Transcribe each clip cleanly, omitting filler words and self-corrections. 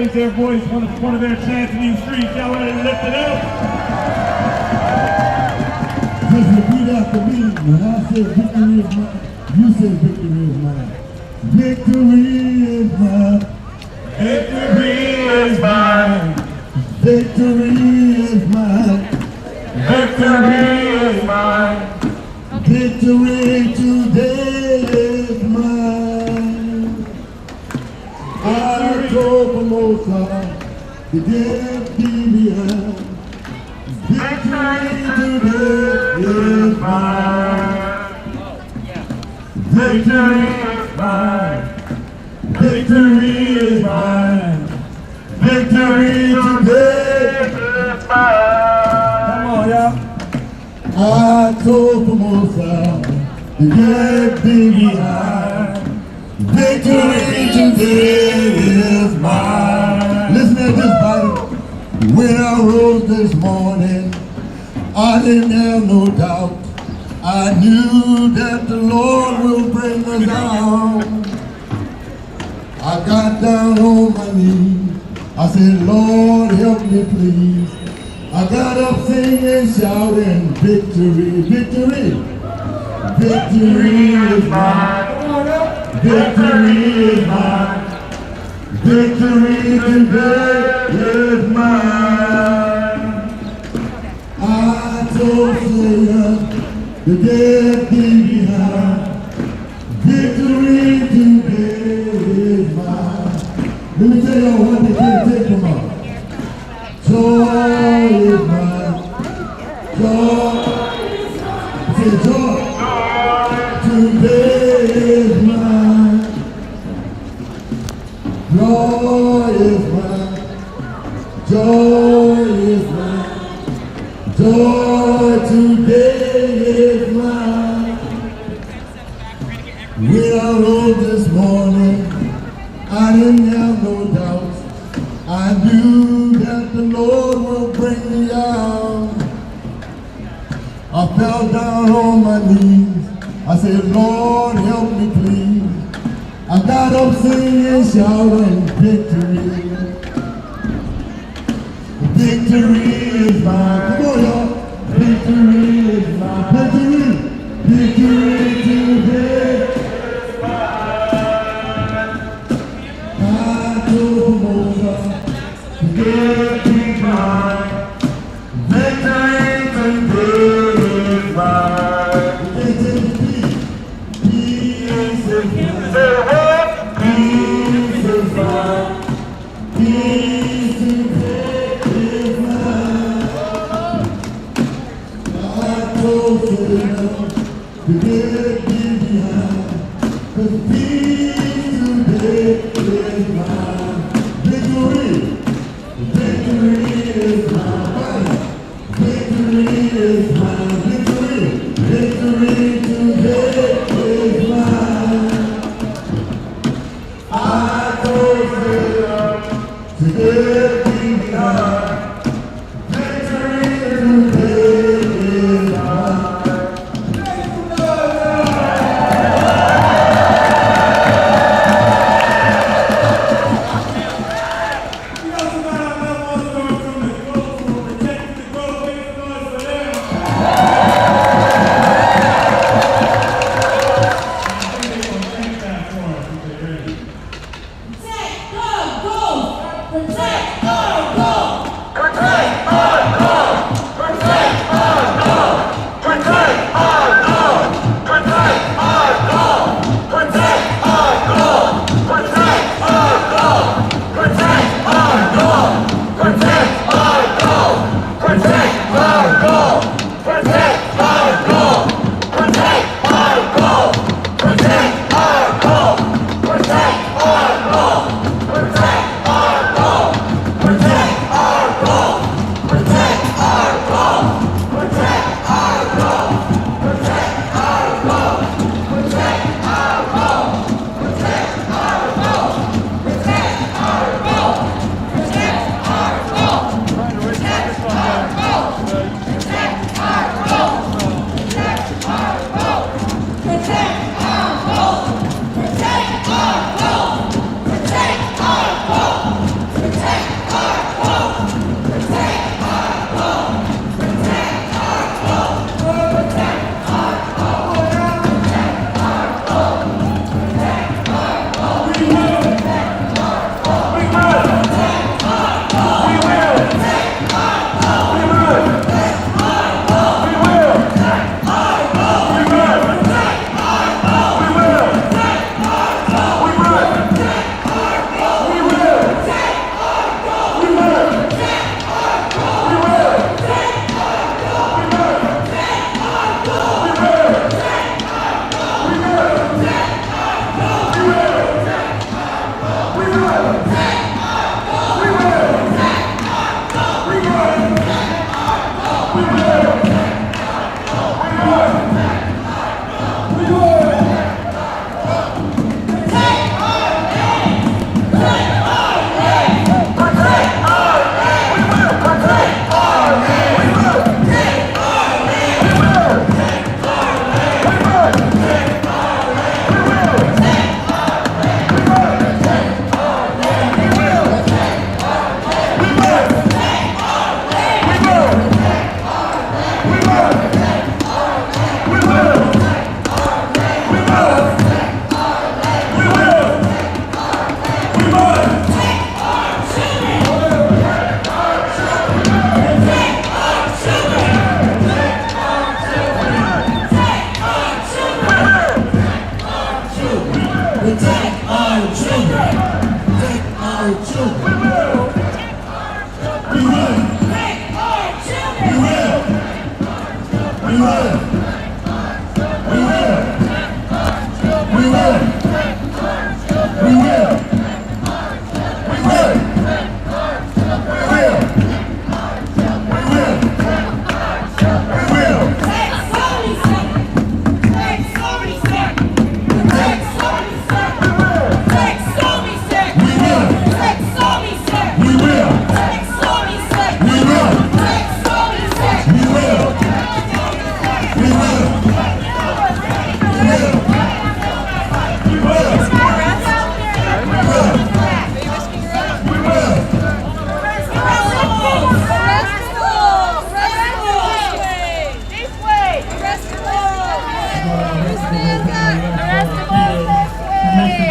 raise their voice, one of their chants in these streets. Y'all ready to lift it up? Just repeat after me. When I say victory is mine, you say victory is mine. Victory is mine. Victory is mine. Victory is mine. Victory is mine. Victory today is mine. I told the Most High to get thee behind. Victory today is mine. Victory is mine. Victory is mine. Victory today is mine. Come on, y'all. I told the Most High to get thee behind. Victory today is mine. Listen to this, buddy. When I rose this morning, I didn't have no doubt. I knew that the Lord will bring us out. I got down on my knees. I said, Lord, help me please. I got up singing, shouting, victory, victory. Victory is mine. Victory is mine. Victory today is mine. I told Satan to get thee behind. Victory today is mine. Let me tell y'all what they can't take from us. Joy is mine. Joy. Say joy. Today is mine. Joy is mine. Joy is mine. Joy today is mine. When I rose this morning, I didn't have no doubt. I knew that the Lord will bring me out. I fell down on my knees. I said, Lord, help me please. I got up singing, shouting, victory. Victory is mine. Come on, y'all. Victory is mine. Victory. Victory today is mine. I told the Most High to get me mine. Victory today is mine. Peace is mine. Peace is mine. Peace today is mine. I told Satan to get me behind. 'Cause peace today is mine. Victory. Victory is mine. Victory is mine. Victory. Victory today is mine. I told Satan to get me behind. Victory today is mine.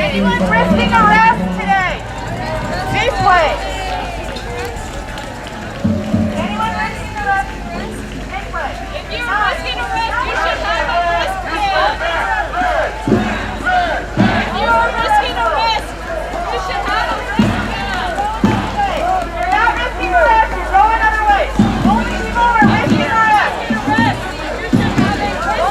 Anyone risking arrest today? This way. Anyone risking arrest? This way. If you're risking arrest, you should have a wristband. If you're risking arrest, you should have a wristband. You're not risking arrest, you're going other way. Only people are risking arrest. You should have a wristband.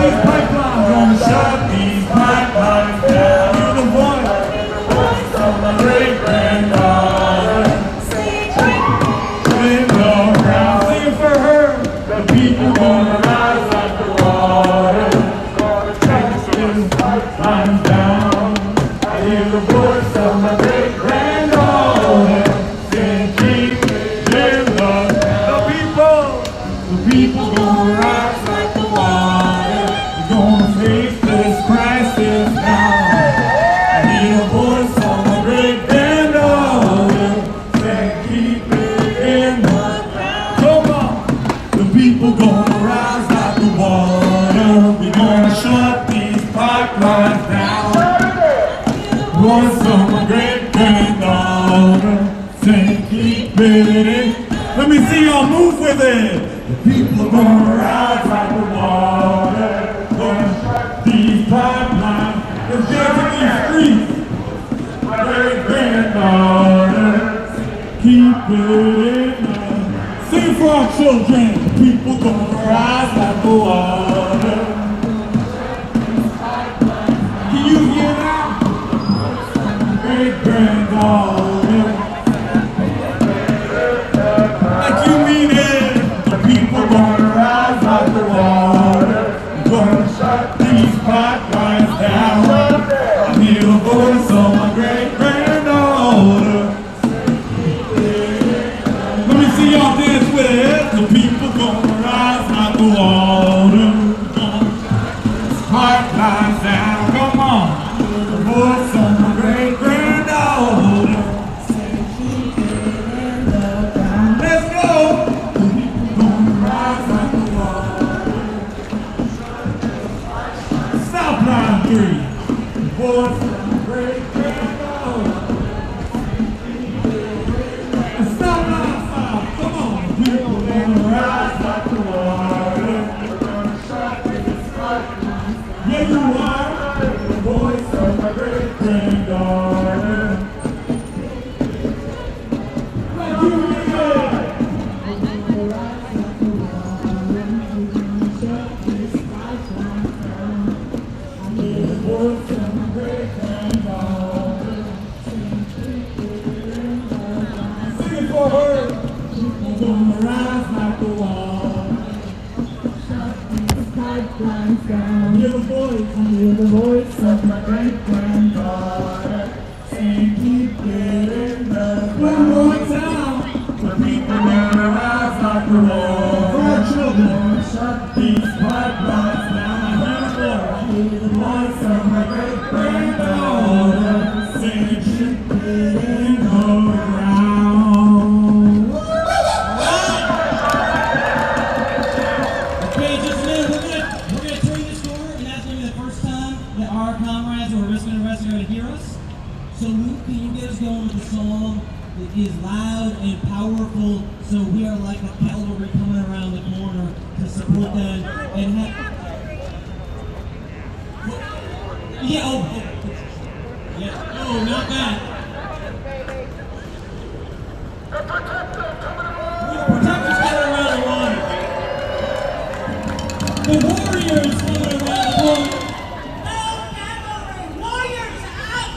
these pipelines, gonna shut these pipelines down. Hear the voice of my great granddaughter. In the ground, sing for her. The people gonna rise like the water. Gonna take these pipelines down. I hear the voice of my great granddaughter. Saying keep it in the people gonna rise like the water. We're gonna face this crisis now. I hear the voice of my great granddaughter. Saying keep it in the ground. Come on. The people gonna rise like the water. We're gonna shut these pipelines down. Voice of my great granddaughter. Saying keep it in. Let me see y'all move with it. The people gonna rise like the water. Gonna shut these pipelines. Let's dance in these streets. My great granddaughter. Keep it in the. Sing for our children. The people gonna rise like the water. Can you hear that? Great granddaughter. Like you mean it. The people gonna rise like the water. Gonna shut these pipelines down. I hear the voice of my great granddaughter. Let me see y'all dance with it. The people gonna rise like the water. Gonna shut these pipelines down. Come on. The voice of my great granddaughter. Let's go. The people gonna rise like the water. Stop line 3. The voice of my great granddaughter. Stop line 5. Come on. The people gonna rise like the water. We're gonna shut these pipelines. Yeah, you are. The voice of my great granddaughter. Like you mean it. Sing for her. People gonna rise like the wall. Hear the voice of my great granddaughter. Saying keep it in the. One more time. The people gonna rise like the wall. For our children. Shut these pipelines down. I hear the voice of my great granddaughter. Saying keep it in the ground. Okay, just a minute. We're gonna turn this corner, and that's gonna be the first time that our comrades who are risking arrest are gonna hear us. So Luke, can you get us going with the song that is loud and powerful? So we are like a cavalry coming around the corner to support them and have. Yeah. Oh. Yeah. Oh, not that. Protectors coming around the line. The warriors coming around the corner. No cavalry! Warriors out!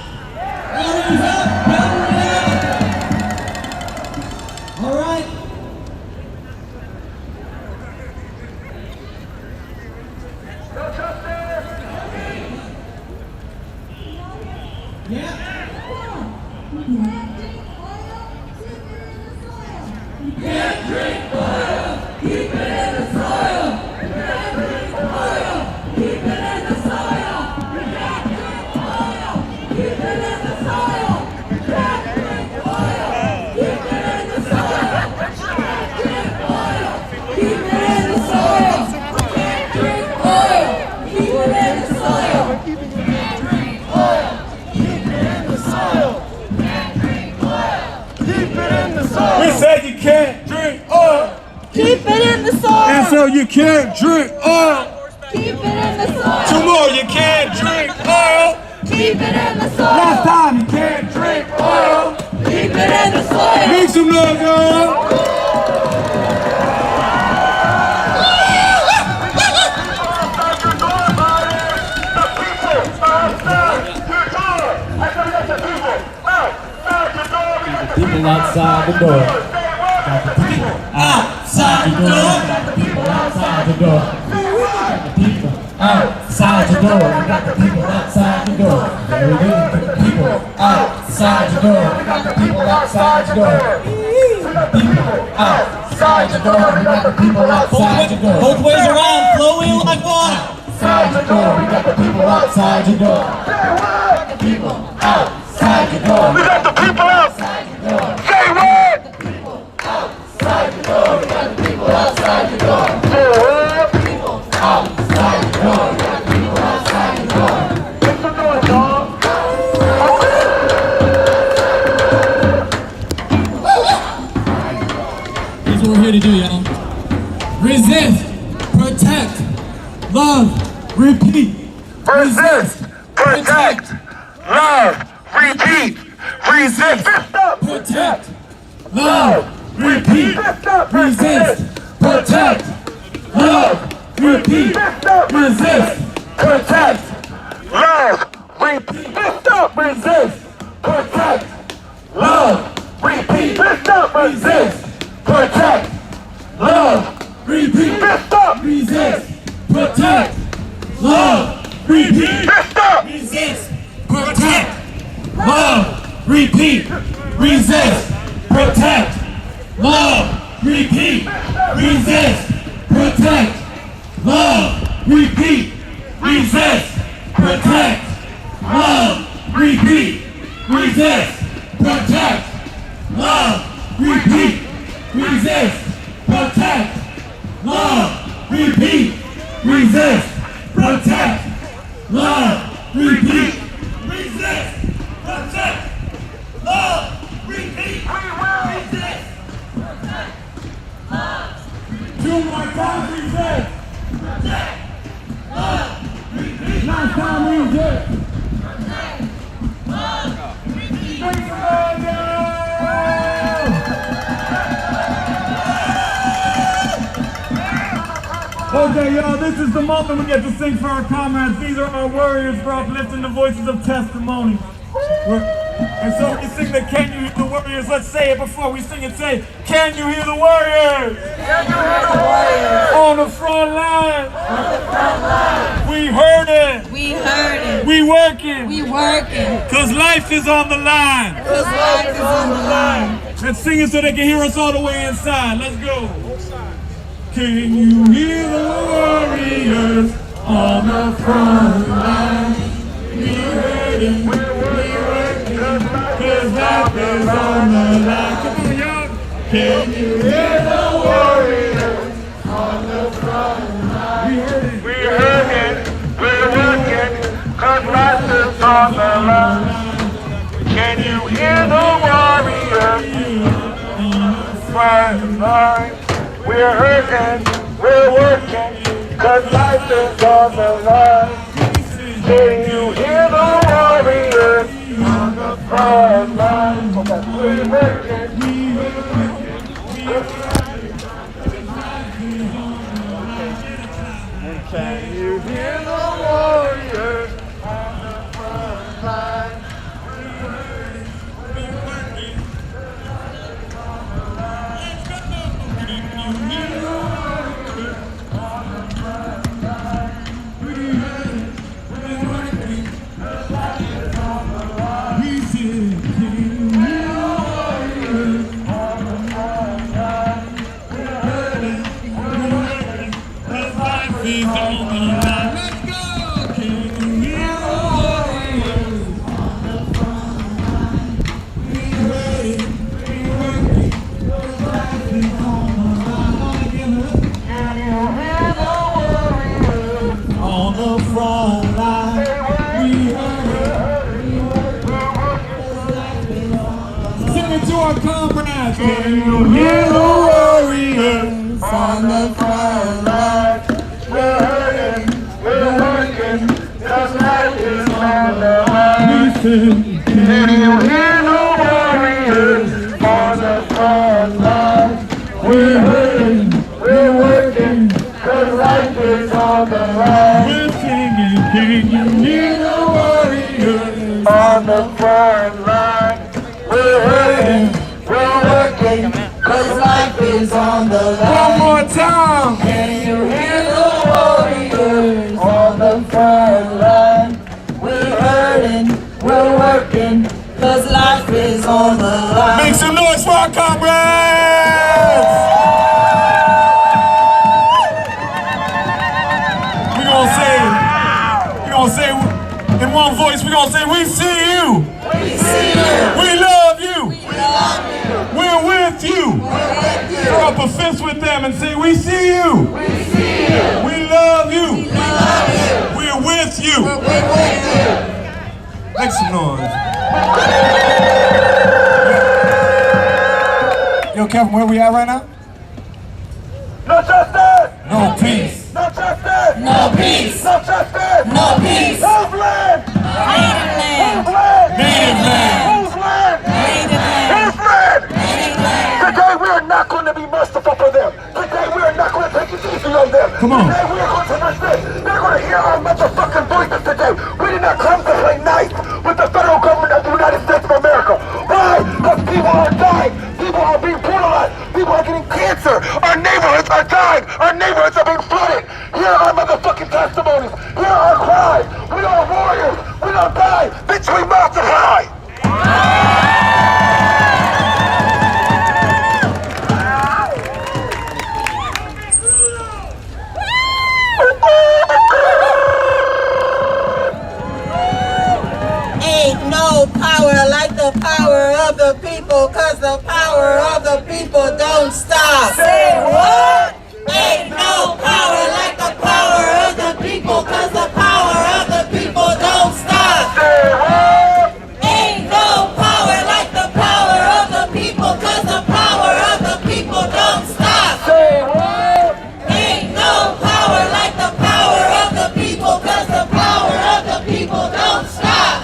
Warriors up! Cavalry out! All right. Yeah. Can't drink oil! Keep it in the soil! You can't drink oil! Keep it in the soil! You can't drink oil! Keep it in the soil! You can't drink oil! Keep it in the soil! You can't drink oil! Keep it in the soil! You can't drink oil! Keep it in the soil! You can't drink oil! Keep it in the soil! You can't drink oil! Keep it in the soil. We said you can't drink oil. Keep it in the soil! And so you can't drink oil. Keep it in the soil! Two more, you can't drink oil. Keep it in the soil! Last time, you can't drink oil. Keep it in the soil! Make some noise, girl. people outside the door. Got the people outside the door. Got the people outside the door. Got the people outside the door. We got the people outside the door. There it is. The people outside the door. We got the people outside the door. People outside the door. We got the people outside the door. Both ways around, flowing like water. Outside the door. We got the people outside the door. People outside the door. We got the people outside the door. Say what? People outside the door. We got the people outside the door. Say what? People outside the door. We got the people outside the door. What's the noise, dog? Here's what we're here to do, y'all. Resist, protect, love, repeat. Resist, protect, love, repeat. Resist, Protect, love, repeat. resist, Protect, love, repeat. resist, protect, love, repeat. Resist, protect, love, repeat. Resist, protect, love, repeat. Resist, protect, love, repeat. Resist, protect, love, repeat. Resist, protect, love, repeat. Resist, protect, love, repeat. Resist, protect, love, repeat. Resist, protect, love, repeat. Resist, protect, love, repeat. Resist, protect, love, repeat. Resist, protect, love, repeat. Resist, protect, love. Two more times, resist. Protect, love, repeat. Last time, resist. Protect, love, repeat. Okay, y'all, this is the moment we get to sing for our comrades. These are our warriors for uplifting the voices of testimony. And so we sing the Can You Hear the Warriors? Let's say it before we sing it. Say, Can you hear the warriors? Can you hear the warriors? On the front line. On the front line. We heard it. We heard it. We working. We working. Cause life is on the line. Cause life is on the line. Let's sing it so they can hear us all the way inside. Let's go. Can you hear the warriors on the front line? We heard it, we're working, cause life is on the line. Come on, y'all. Can you hear the warriors on the front line? We heard it, We're working, cause life is on the line. Can you hear the warriors on the front line? We're hurting, we're working, cause life is on the line. Can you hear the warriors on the front line? We're working, can you hear the warriors on the front line? Can you hear the warriors on the front line? We're hurting, we're working, cause life is on the line. Listen, Can you hear the warriors on the front line? We're hurting, we're working, cause life is on the line. we're singing. Can you hear the warriors On the front line, we're hurting, we're gonna say, we see you. We see you. We love you. We love you. We're with you. We're with you. Throw up a fist with them and say, we see you. We see you. We love you. We love you. We're with you. We're with you. Make some noise. Yo, Kevin, where we at right now? No justice! No peace. No justice! No peace. No justice! No peace. Whose land? Native land. Whose land? Native land. Whose land? Native land. Whose land? Native land. Today we are not going to be merciful for them. Today we are not going to take it easy on them. Come on. Today we are going to respect. They're going to hear our motherfucking voices today. We did not come to play nice with the federal government of the United States of America. Why? Because people are dying. People are being brutalized. People are getting cancer. Our neighborhoods are dying. Our neighborhoods are being flooded. Here are our motherfucking testimonies. Here are our cries. We are warriors. We don't die. Bitch, we multiply. Ain't no power like the power of the people, cause the power of the people don't stop. Say what? Ain't no power like the power of the people, cause the power of the people don't stop. Say what? Ain't no power like the power of the people, cause the power of the people don't stop. Say what? Ain't no power like the power of the people, cause the power of the people don't stop.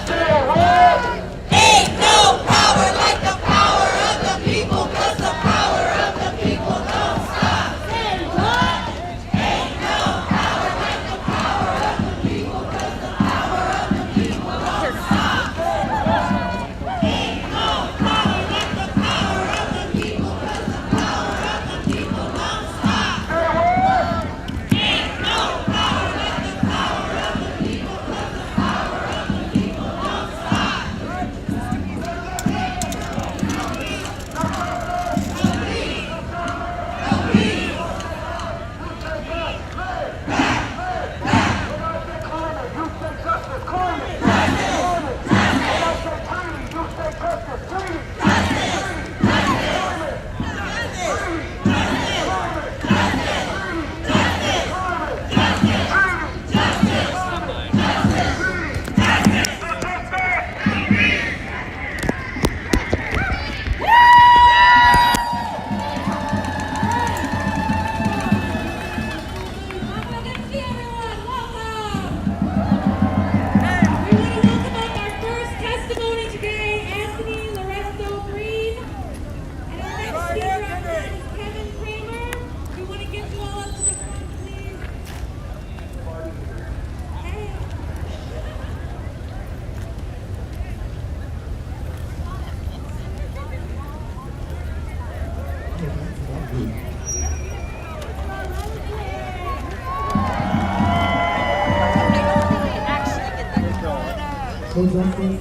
Ain't no power like the power of the people, cause the power of the people don't stop. Say what? Ain't no power like the power of the people, cause the power of the people don't stop. Ain't no power like the power of the people, cause the power of the people don't stop. Ain't no power like the power of the people, cause the power of the people don't stop. No justice.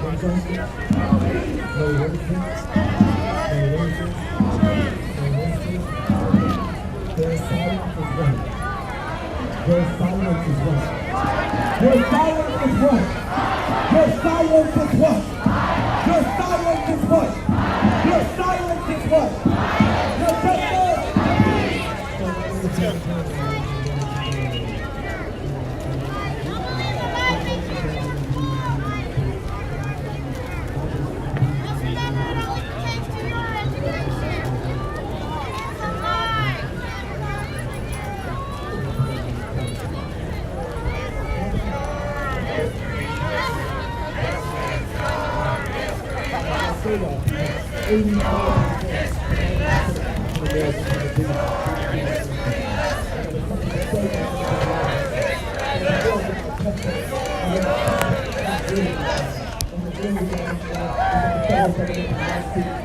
No justice. No racism. No racism. No racism. Their silence is right. Their silence is right. Their silence is what? Your silence is what? Your silence is what? Your silence is what? Your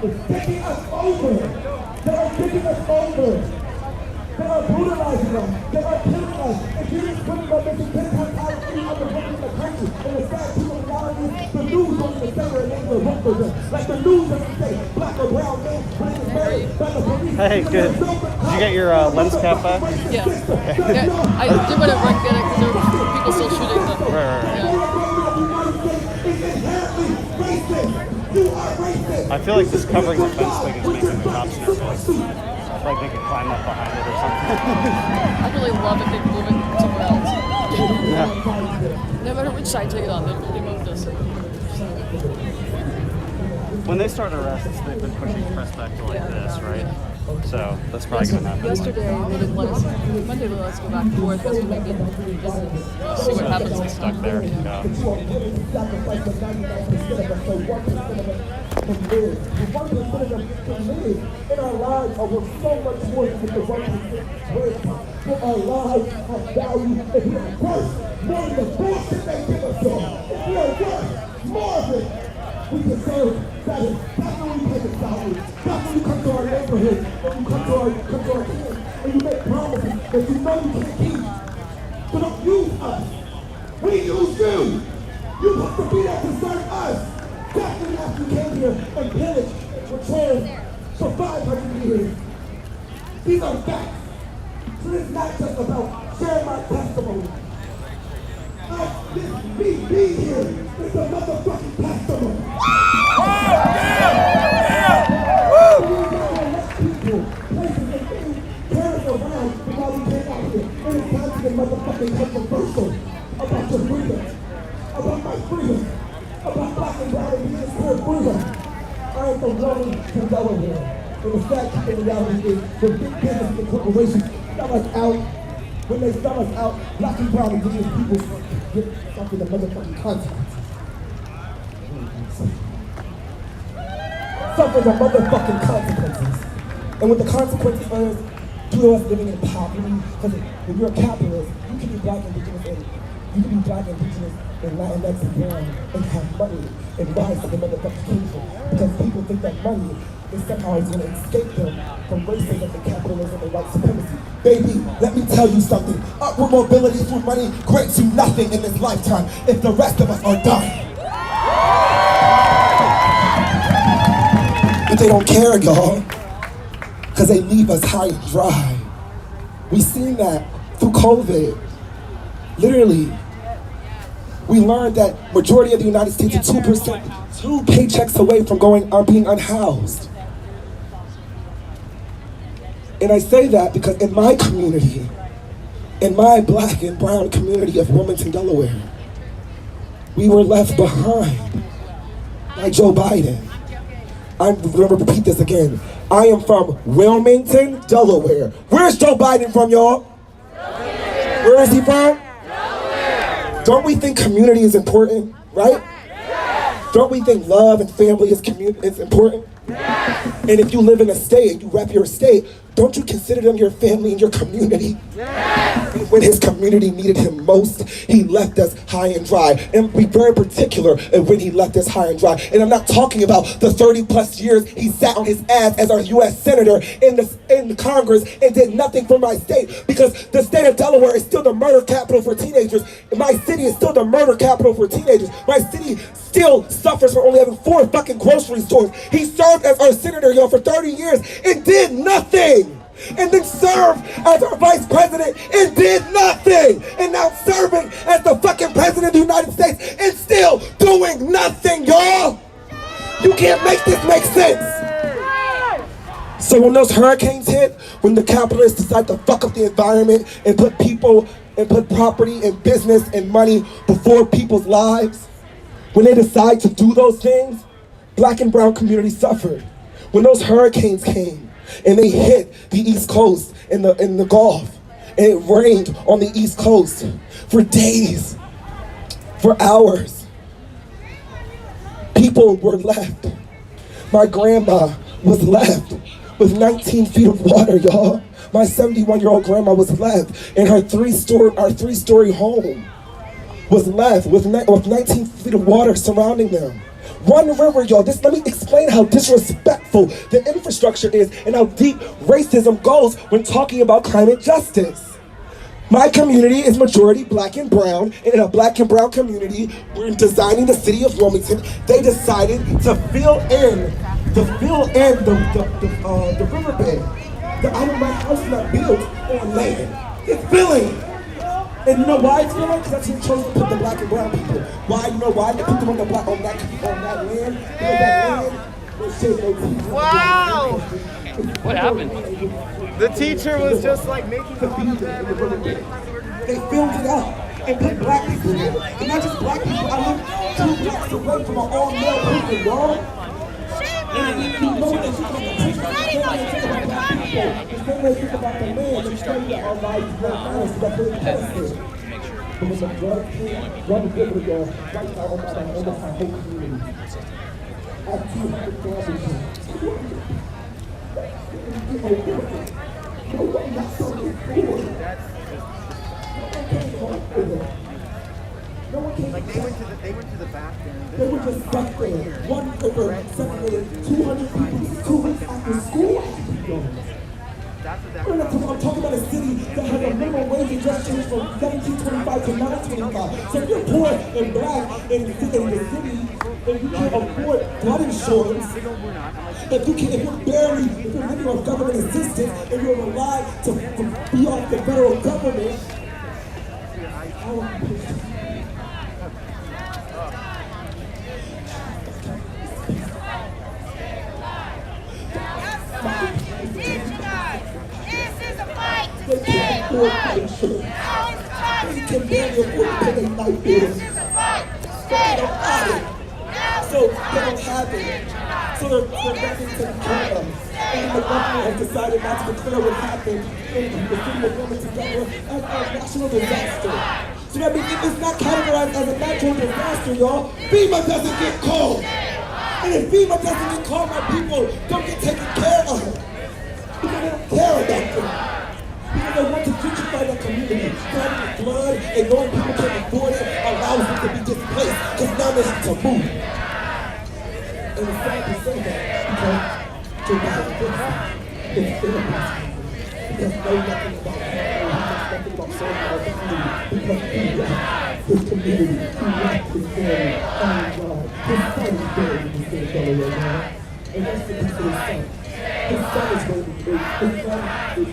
It's taking us over. They are taking us over. They are brutalizing us. They are killing us. If you just put them up, they can pick up out of any other country in the country. And the sad people reality, the news don't even say their name or vote for them. Like the news doesn't say black or brown man, black or married, black or police. Hey, good. Did you get your lens cap back? Yeah. I did whatever I could get it because there were people still shooting. But, Right. yeah. I feel like this covering the fence thing is making the cops nervous. Like they could climb up behind it or something. I'd really love if they move it somewhere else. Yeah. No matter which side I take it on, they moved us. When they start arrests, they've been pushing press back to like this, right? So that's probably going to happen. Yesterday, they didn't let us. Monday, they let us go back and forth because we might get see what happens. Get stuck there. Yeah. In our lives are worth so much more than the 1%. Our lives have value if we are worth more than the bullshit they give us on. If we are worth more of it, we deserve better. That's when we pay the salary. That's when you come to our neighborhood, when you come to our kids, and you make promises that you know you can't keep. So don't use us. We use you. You're supposed to be there to serve us. That's when after you came here and pillaged and returned for 500 years. These are facts. So it's not just about sharing my testimony. Me being here is a motherfucking testimony. People, places, and things turn us around while we came out here. And it's time to get motherfucking controversial about your freedom, about my freedom, about black and brown and being scared freedom. I am from Mourning to Delaware. And the fact of the reality is, for big business and corporations, sell us out. When they sell us out, black and brown indigenous people get stuck in the motherfucking consequences. Suffer the motherfucking consequences. And what the consequences are, due to us living in poverty, because if you're a capitalist, you can be black, indigenous, and you can be black, indigenous, and Latinx and brown, and have money, and rise to the motherfucking kingdom. Because people think that money is somehow going to escape them from racism and capitalism and white supremacy. Baby, let me tell you something. Upward mobility through money grants you nothing in this lifetime if the rest of us are dying. But they don't care, y'all, because they leave us high and dry. We've seen that through COVID. Literally, we learned that majority of the United States are 2%, 2 paychecks away from being unhoused. And I say that because in my community, in my black and brown community of Wilmington, Delaware, we were left behind by Joe Biden. I'm going to repeat this again. I am from Wilmington, Delaware. Where's Joe Biden from, y'all? Delaware. Where is he from? Delaware. Don't we think community is important, right? Yes. Don't we think love and family is important? Yes. And if you live in a state and you rep your state, don't you consider them your family and your community? Yes. And when his community needed him most, he left us high and dry. And be very particular when he left us high and dry. And I'm not talking about the 30 plus years he sat on his ass as our U.S. Senator in the Congress and did nothing for my state. Because the state of Delaware is still the murder capital for teenagers. And my city is still the murder capital for teenagers. My city still suffers from only having 4 fucking grocery stores. He served as our senator, y'all, for 30 years and did nothing. And then served as our vice president and did nothing. And now serving as the fucking president of the United States and still doing nothing, y'all. You can't make this make sense. So when those hurricanes hit, when the capitalists decide to fuck up the environment and put people and put property and business and money before people's lives, when they decide to do those things, black and brown communities suffered. When those hurricanes came, and they hit the East Coast in the Gulf. And it rained on the East Coast for days, for hours. People were left. My grandma was left with 19 feet of water, y'all. My 71-year-old grandma was left, and our three-story home was left with 19 feet of water surrounding them. One river, y'all. Let me explain how disrespectful the infrastructure is and how deep racism goes when talking about climate justice. My community is majority black and brown, and in a black and brown community, we're designing the city of Wilmington. They decided to fill in the riverbed. My house is not built on land. It's filling. And you know why it's filling? Because that's who chose to put the black and brown people. Why? You know why they put them on that land? Because that land Wow! What happened? The teacher was just like making fun of them. They filled it up and put black people in it. And not just black people, I live 2 blocks away from an all-male prison, y'all. And you know what they think about the prison, the same way they think about black people, the same way they think about the man, they tell you that our lives is not honest, that's what it does. But when the drug king, one is able to go right now on my almost my whole community. I have 200 families. Like they went to the bathroom. They were just stuck there. One river separated 200 people 2 weeks after school. I'm talking about a city that has a minimum wage that just changed from $17.25 to $9.25. So if you're poor and black in the city and you can't afford flood insurance, if you're living on government assistance and you're relied to be off the federal government, they can't afford insurance. They can barely afford to pay their light bills. They don't have it. So they don't have it. So they're ready to kill them. And the government has decided not to declare what happened in the city of Wilmington, Delaware as a national disaster. So that means if it's not categorized as a natural disaster, y'all, FEMA doesn't get called. And if FEMA doesn't get called, my people don't get taken care of. Because they don't care about them. Because they want to gentrify their community. Flooding with blood and knowing people can't afford it allows them to be displaced because now they have to move. And it's sad to say that because Joe Biden thinks it's inappropriate. Because know nothing about it. He knows nothing about serving our community. Because he loves his community. He loves his family. Oh God. His son is buried in the state of Delaware now. And that's the piece of his son. His son is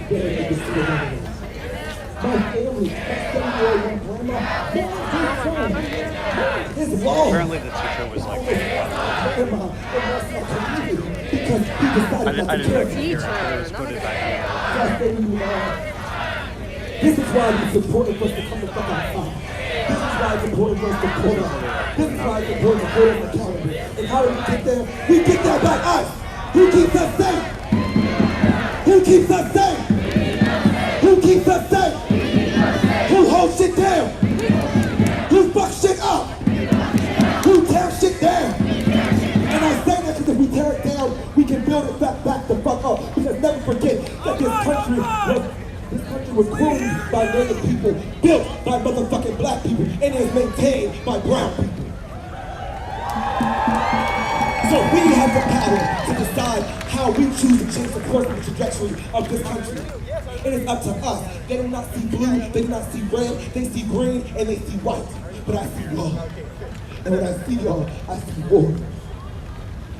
buried in the state of Delaware. My family, my 7-year-old grandma, his law. Apparently the teacher was like, Because he decided I didn't know it was put it back This is why it's important for us to come to fucking fight. This is why it's important for us to pull up. This is why it's important to hold us accountable. And how do we get there? We get there by us. Who keeps us safe? Who keeps us safe? Who keeps us safe? Who holds shit down? Who fucks shit up? Who tears shit down? And I say that because if we tear it down, we can build it back the fuck up. Because never forget that this country was groomed by native people, built by motherfucking black people, and is maintained by brown people. So we have the power to decide how we choose to change the course and the trajectory of this country. It is up to us. They do not see blue, they do not see red, they see green, and they see white. But I see y'all. And when I see y'all, I see war.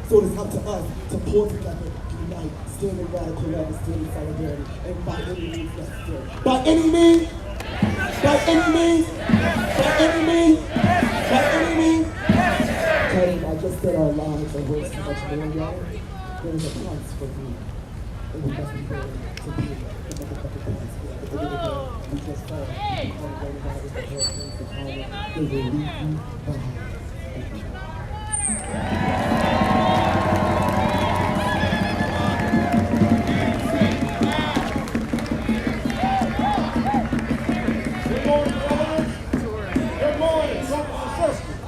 So it is up to us to pull together, unite, stand in radical love, and stand in solidarity, and by any means necessary. By any means? By any means? By any means? By any means? I just said our lives are worth so much more, y'all. There is a price for me. And we must be willing to pay the motherfucking price. At the end of the day, we just saw the coronavirus, the hurricanes, the climate, they will leave you behind. Thank you. Good morning, brothers. Good morning, brothers and sisters.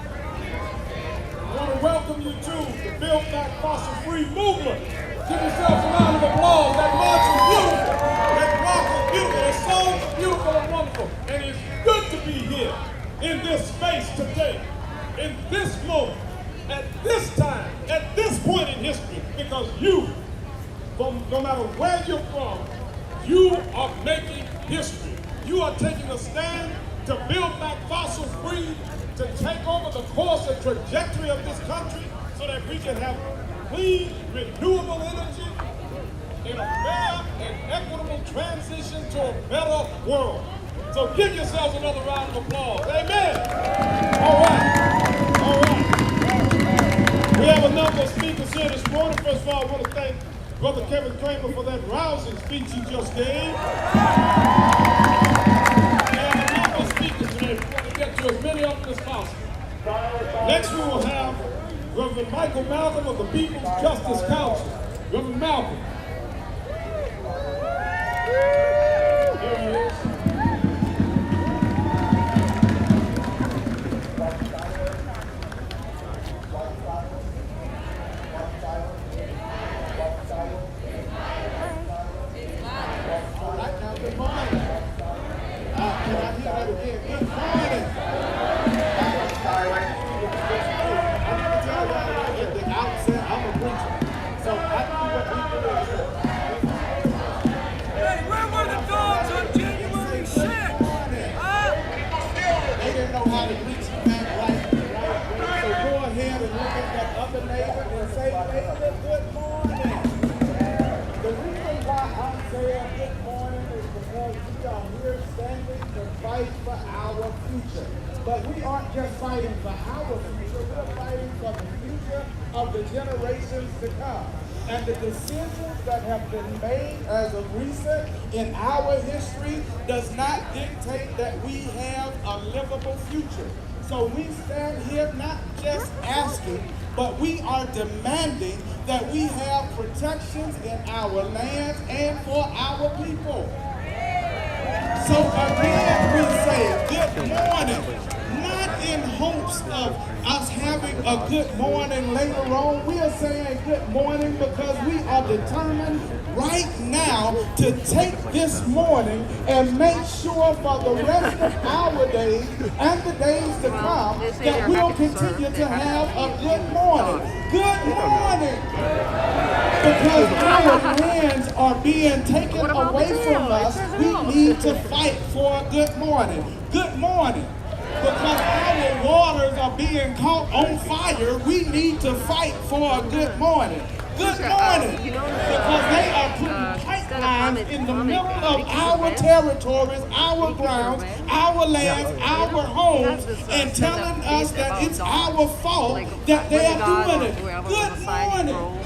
I want to welcome you to the Build Back Fossil Free movement. Give yourselves a round of applause. That march is beautiful. That walk is beautiful. That song is beautiful and wonderful. And it's good to be here in this space today, in this moment, at this time, at this point in history, because you, no matter where you're from, you are making history. You are taking a stand to build back fossil free, to take over the course and trajectory of this country so that we can have clean, renewable energy in a fair and equitable transition to a better world. So give yourselves another round of applause. Amen. All right. We have a number of speakers here this morning. Kevin Kramer for that rousing speech he just gave. And a lot of speakers today. We want to get to as many of them as possible. Next we will have Reverend Michael Malcolm of the People's Justice Council. Reverend Malcolm. Here he is. Good morning. Can I hear that again? Good morning. I'm going to tell y'all right at the outset, I'm a preacher. So I do what we do is Hey, where were the dogs on January 6th? Huh? they didn't know how to reach you back right. So go ahead and look at that other neighbor and say, neighbor, good morning. The reason why I'm saying good morning is because we are here standing to fight for our future. But we aren't just fighting for our future, we're fighting for the future of the generations to come. And the decisions that have been made as of recent in our history does not dictate that we have a livable future. So we stand here not just asking, but we are demanding that we have protections in our land and for our people. So again, we say good morning, not in hopes of us having a good morning later on. We are saying good morning because we are determined right now to take this morning and make sure for the rest of our days and the days to come that we'll continue to have a good morning. Good morning! Because our lands are being taken away from us, we need to fight for a good morning. Good morning. Because our waters are being caught on fire, we need to fight for a good morning. Good morning. Because they are putting pipelines in the middle of our territories, our grounds, our lands, our homes, and telling us that it's our fault that they are doing it. Good morning.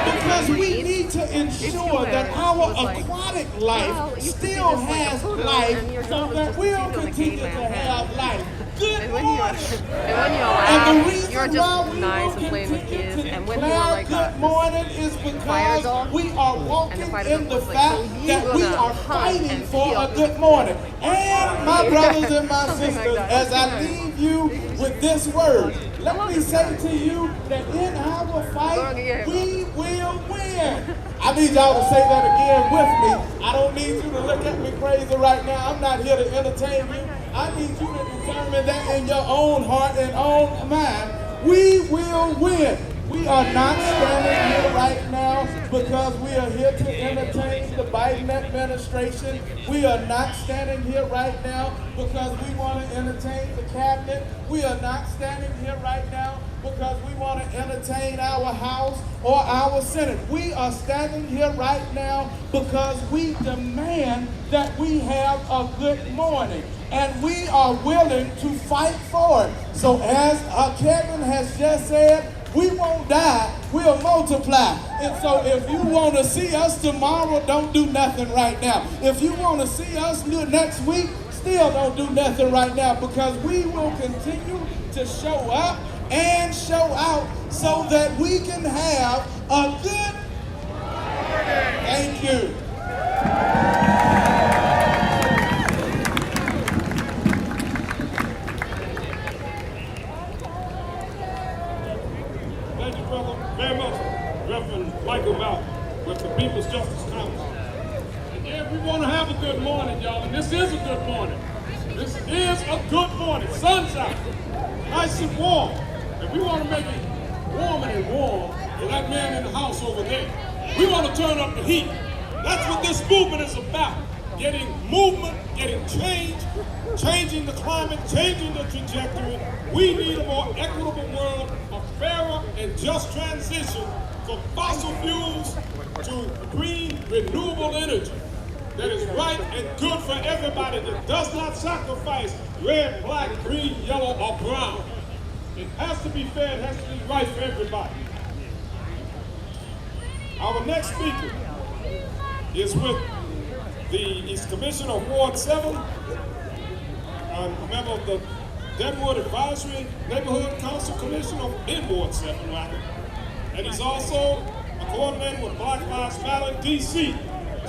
Because we need to ensure that our aquatic life still has life so that we'll continue to have life. Good morning. And the reason why we will continue to declare good morning is because we are walking in the fact that we are fighting for a good morning. And my brothers and my sisters, as I leave you with this word, let me say to you that in our fight, we will win. I need y'all to say that again with me. I don't need you to look at me crazy right now. I'm not here to entertain you. I need you to determine that in your own heart and own mind. We will win. We are not standing here right now because we are here to entertain the Biden administration. We are not standing here right now because we want to entertain the cabinet. We are not standing here right now because we want to entertain our House or our Senate. We are standing here right now because we demand that we have a good morning. And we are willing to fight for it. So as Kevin has just said, we won't die, we'll multiply. And so if you want to see us tomorrow, don't do nothing right now. If you want to see us next week, still don't do nothing right now, because we will continue to show up and show out so that we can have a good morning. Thank you. Thank you, brother, very much. Reverend Michael Malcolm with the People's Justice Council. And yeah, we want to have a good morning, y'all, and this is a good morning. This is a good morning. Sun's out, nice and warm. And we want to make it warmer and warm for that man in the house over there. We want to turn up the heat. That's what this movement is about. Getting movement, getting change, changing the climate, changing the trajectory. We need a more equitable world, a fairer and just transition from fossil fuels to green, renewable energy that is right and good for everybody, that does not sacrifice red, black, green, yellow, or brown. It has to be fair, it has to be right for everybody. Our next speaker is with the Commissioner of Ward 7, a member of the Deadwood Advisory Neighborhood Council Commission in Ward 7, rather. And he's also a coordinator with Black Lives Matter DC.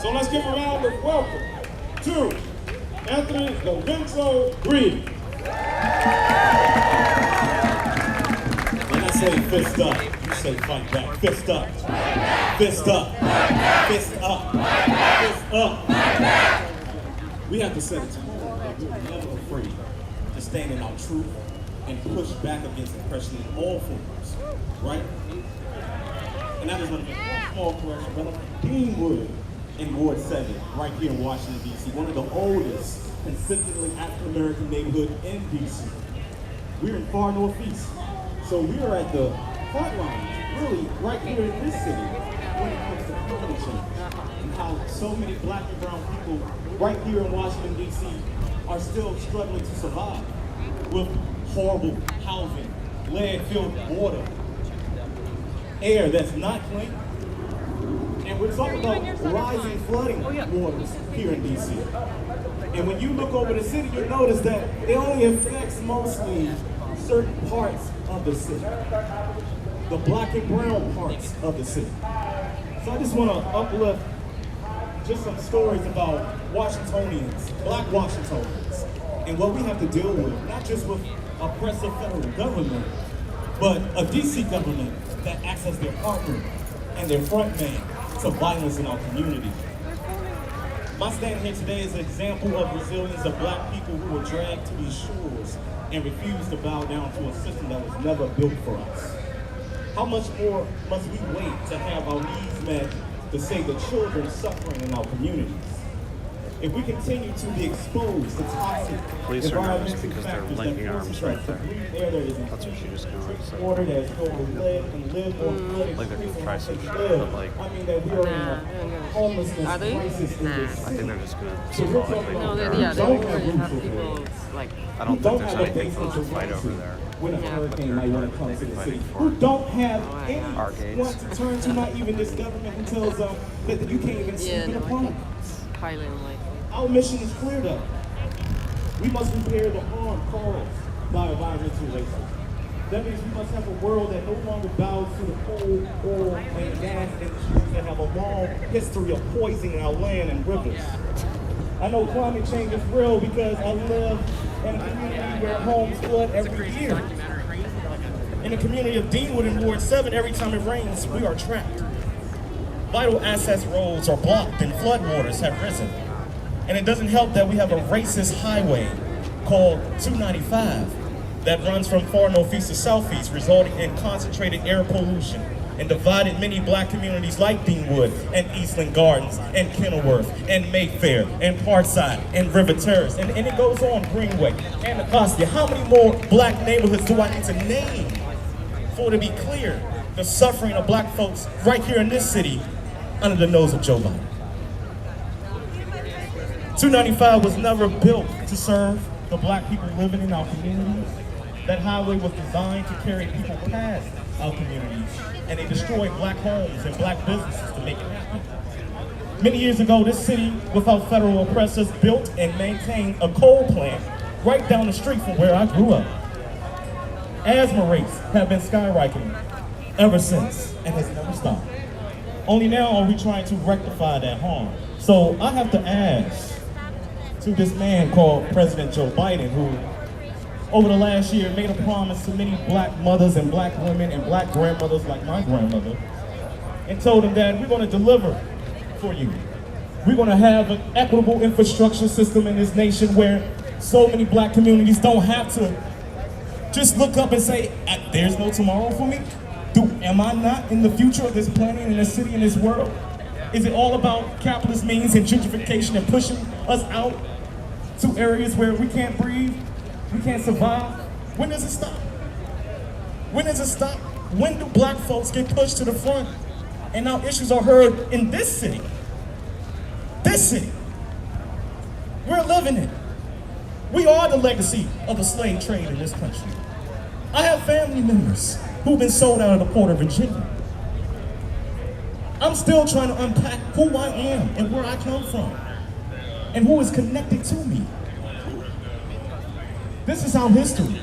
So let's give a round of welcome to Anthony Lorenzo Green. When I say fist up, you say fight back. Fist up. Fist up. Fist up. Fist up. We have to set a tone that we're never afraid to stand in our truth and push back against oppression in all forms, right? And that is one small correction, brother. Deanwood in Ward 7, right here in Washington, D.C., one of the oldest consistently African-American neighborhood in D.C. We're in far northeast. So we are at the front lines, really, right here in this city, when it comes to climate change and how so many black and brown people right here in Washington, D.C. are still struggling to survive with horrible housing, lead-filled water, air that's not clean. And we're talking about rising flooding waters here in D.C. And when you look over the city, you notice that it only affects mostly certain parts of the city, the black and brown parts of the city. So I just want to uplift just some stories about Washingtonians, black Washingtonians, and what we have to deal with, not just with oppressive federal government, but a DC government that acts as their partner and their front man to violence in our community. My stand here today is an example of resilience of black people who were dragged to these shores and refused to bow down to a system that was never built for us. How much more must we wait to have our needs met to save the children suffering in our communities? If we continue to be exposed to toxic Police are nervous environmental because they're factors linking that arms force right us to there. breathe air that is That's what she just kind of said. water that is filled with lead and live on flooded Like they're streets gonna and try have some to shit, live. but like, I mean that we are in a homelessness Are they? crisis in this I city. think they're just gonna So we're talking symbolically No, about they, compare yeah, arms. they Don't already have have roots people over like. I don't Who think there's have a anything base to fight over intervention there. when a Yeah. hurricane might want to come to the city. Fighting for Who don't have Arcades. anyone to turn to, not even this government who tells them that you can't even sleep Yeah, in a no, apartment. highly unlikely. Our mission is clear though. We must repair the harm caused by environmental racism. That means we must have a world that no longer bows to the coal, oil, and gas industries that have a long history of poisoning our land and rivers. I know climate change is real because I live in a community where homes flood every year. In the community of Deanwood in Ward 7, every time it rains, we are trapped. Vital access roads are blocked and floodwaters have risen. And it doesn't help that we have a racist highway called 295 that runs from far northeast to southeast, resulting in concentrated air pollution and divided many black communities like Deanwood and Eastland Gardens and Kenilworth and Mayfair and Parkside and River Terrace. And it goes on, Greenway and Anacostia. How many more black neighborhoods do I need to name for it to be clear the suffering of black folks right here in this city under the nose of Joe Biden? 295 was never built to serve the black people living in our communities. That highway was designed to carry people past our communities, and they destroyed black homes and black businesses to make it happen. Many years ago, this city, without federal oppressors, built and maintained a coal plant right down the street from where I grew up. Asthma rates have been skyrocketing ever since and has never stopped. Only now are we trying to rectify that harm. So I have to ask to this man called President Joe Biden, who over the last year made a promise to many black mothers and black women and black grandmothers like my grandmother, and told them that we're going to deliver for you. We're going to have an equitable infrastructure system in this nation where so many black communities don't have to just look up and say, there's no tomorrow for me. Am I not in the future of this planet, in this city, in this world? Is it all about capitalist means and gentrification and pushing us out to areas where we can't breathe, we can't survive? When does it stop? When does it stop? When do black folks get pushed to the front and our issues are heard in this city? This city. We're living it. We are the legacy of the slave trade in this country. I have family members who've been sold out of the port of Virginia. I'm still trying to unpack who I am and where I come from and who is connected to me. This is our history.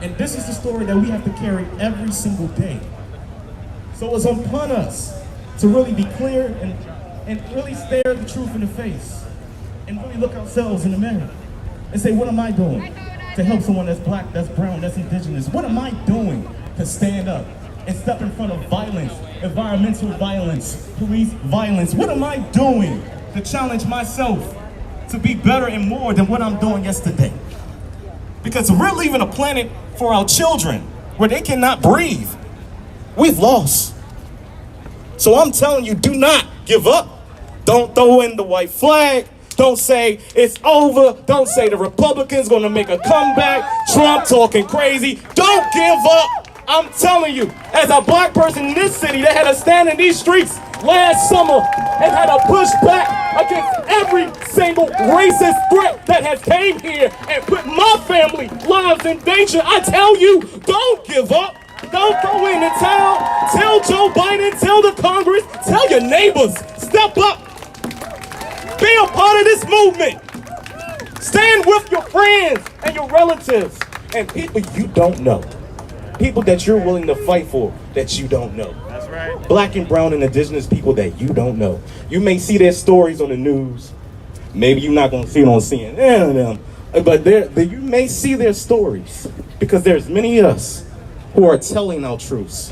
And this is the story that we have to carry every single day. So it's upon us to really be clear and really stare the truth in the face and really look ourselves in the mirror and say, what am I doing to help someone that's black, that's brown, that's indigenous? What am I doing to stand up and step in front of violence, environmental violence, police violence? What am I doing to challenge myself to be better and more than what I'm doing yesterday? Because we're leaving a planet for our children where they cannot breathe. We've lost. So I'm telling you, do not give up. Don't throw in the white flag. Don't say it's over. Don't say the Republicans gonna make a comeback. Trump talking crazy. Don't give up. I'm telling you, as a black person in this city that had to stand in these streets last summer and had to push back against every single racist threat that has came here and put my family lives in danger, I tell you, don't give up. Don't go in and tell Joe Biden, tell the Congress, tell your neighbors, step up. Be a part of this movement. Stand with your friends and your relatives and people you don't know. People that you're willing to fight for that you don't know. That's right. Black and brown and indigenous people that you don't know. You may see their stories on the news. Maybe you're not going to see it on CNN, but you may see their stories because there's many of us who are telling our truths.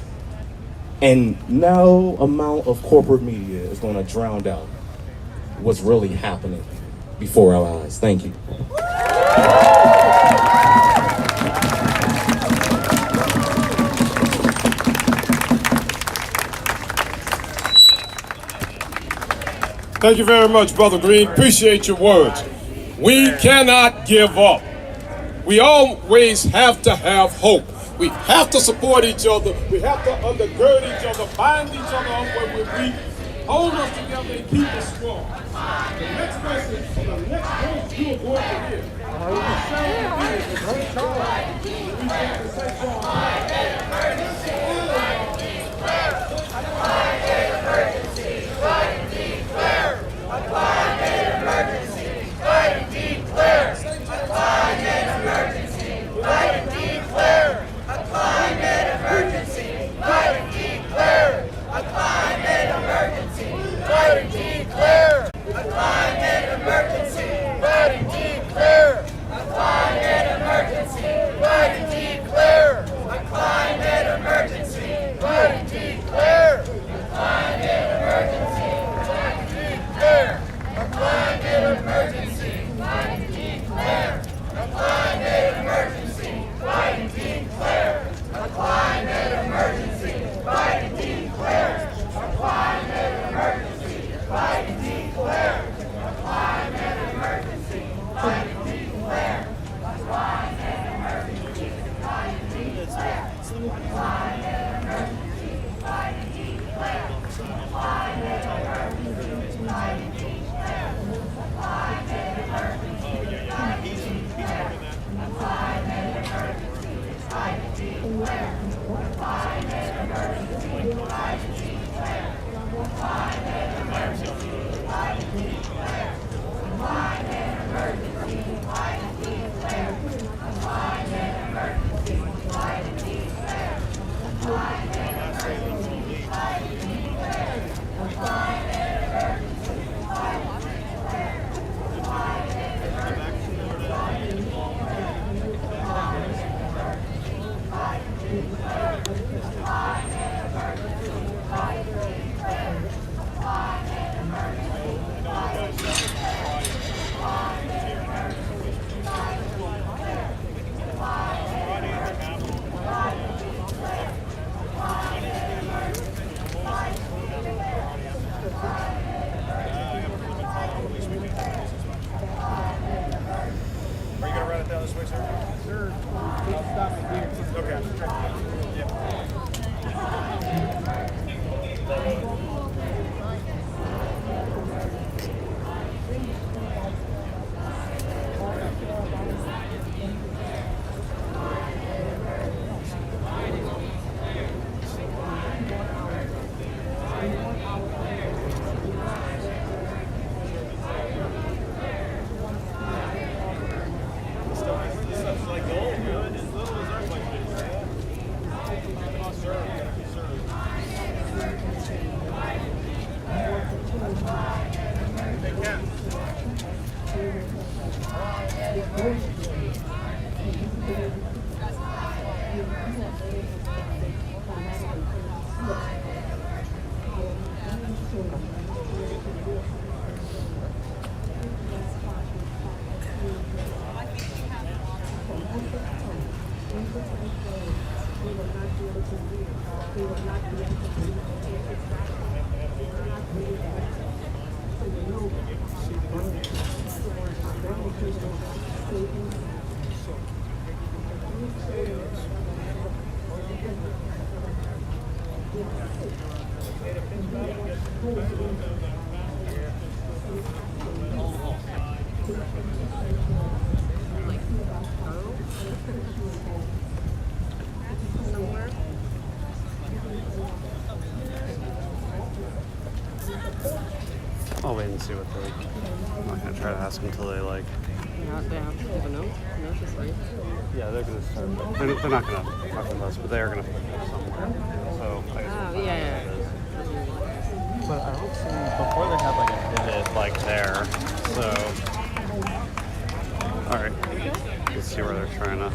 And no amount of corporate media is going to drown out what's really happening before our eyes. Thank you. Thank you very much, Brother Green. Appreciate your words. We cannot give up. We always have to have hope. We have to support each other. We have to undergird each other, bind each other up when we're weak, hold us together and keep us strong. The next question, the next voice you are going to hear. I'll wait and see what they. I'm not gonna try to ask them until they like. They have to have a note. Notice, right? Yeah, they're gonna start. They're not gonna fuck with us, but they are gonna put this somewhere. So I guess. Oh, yeah. But I don't see before they had like a pivot like there. So. All right. Let's see where they're trying to.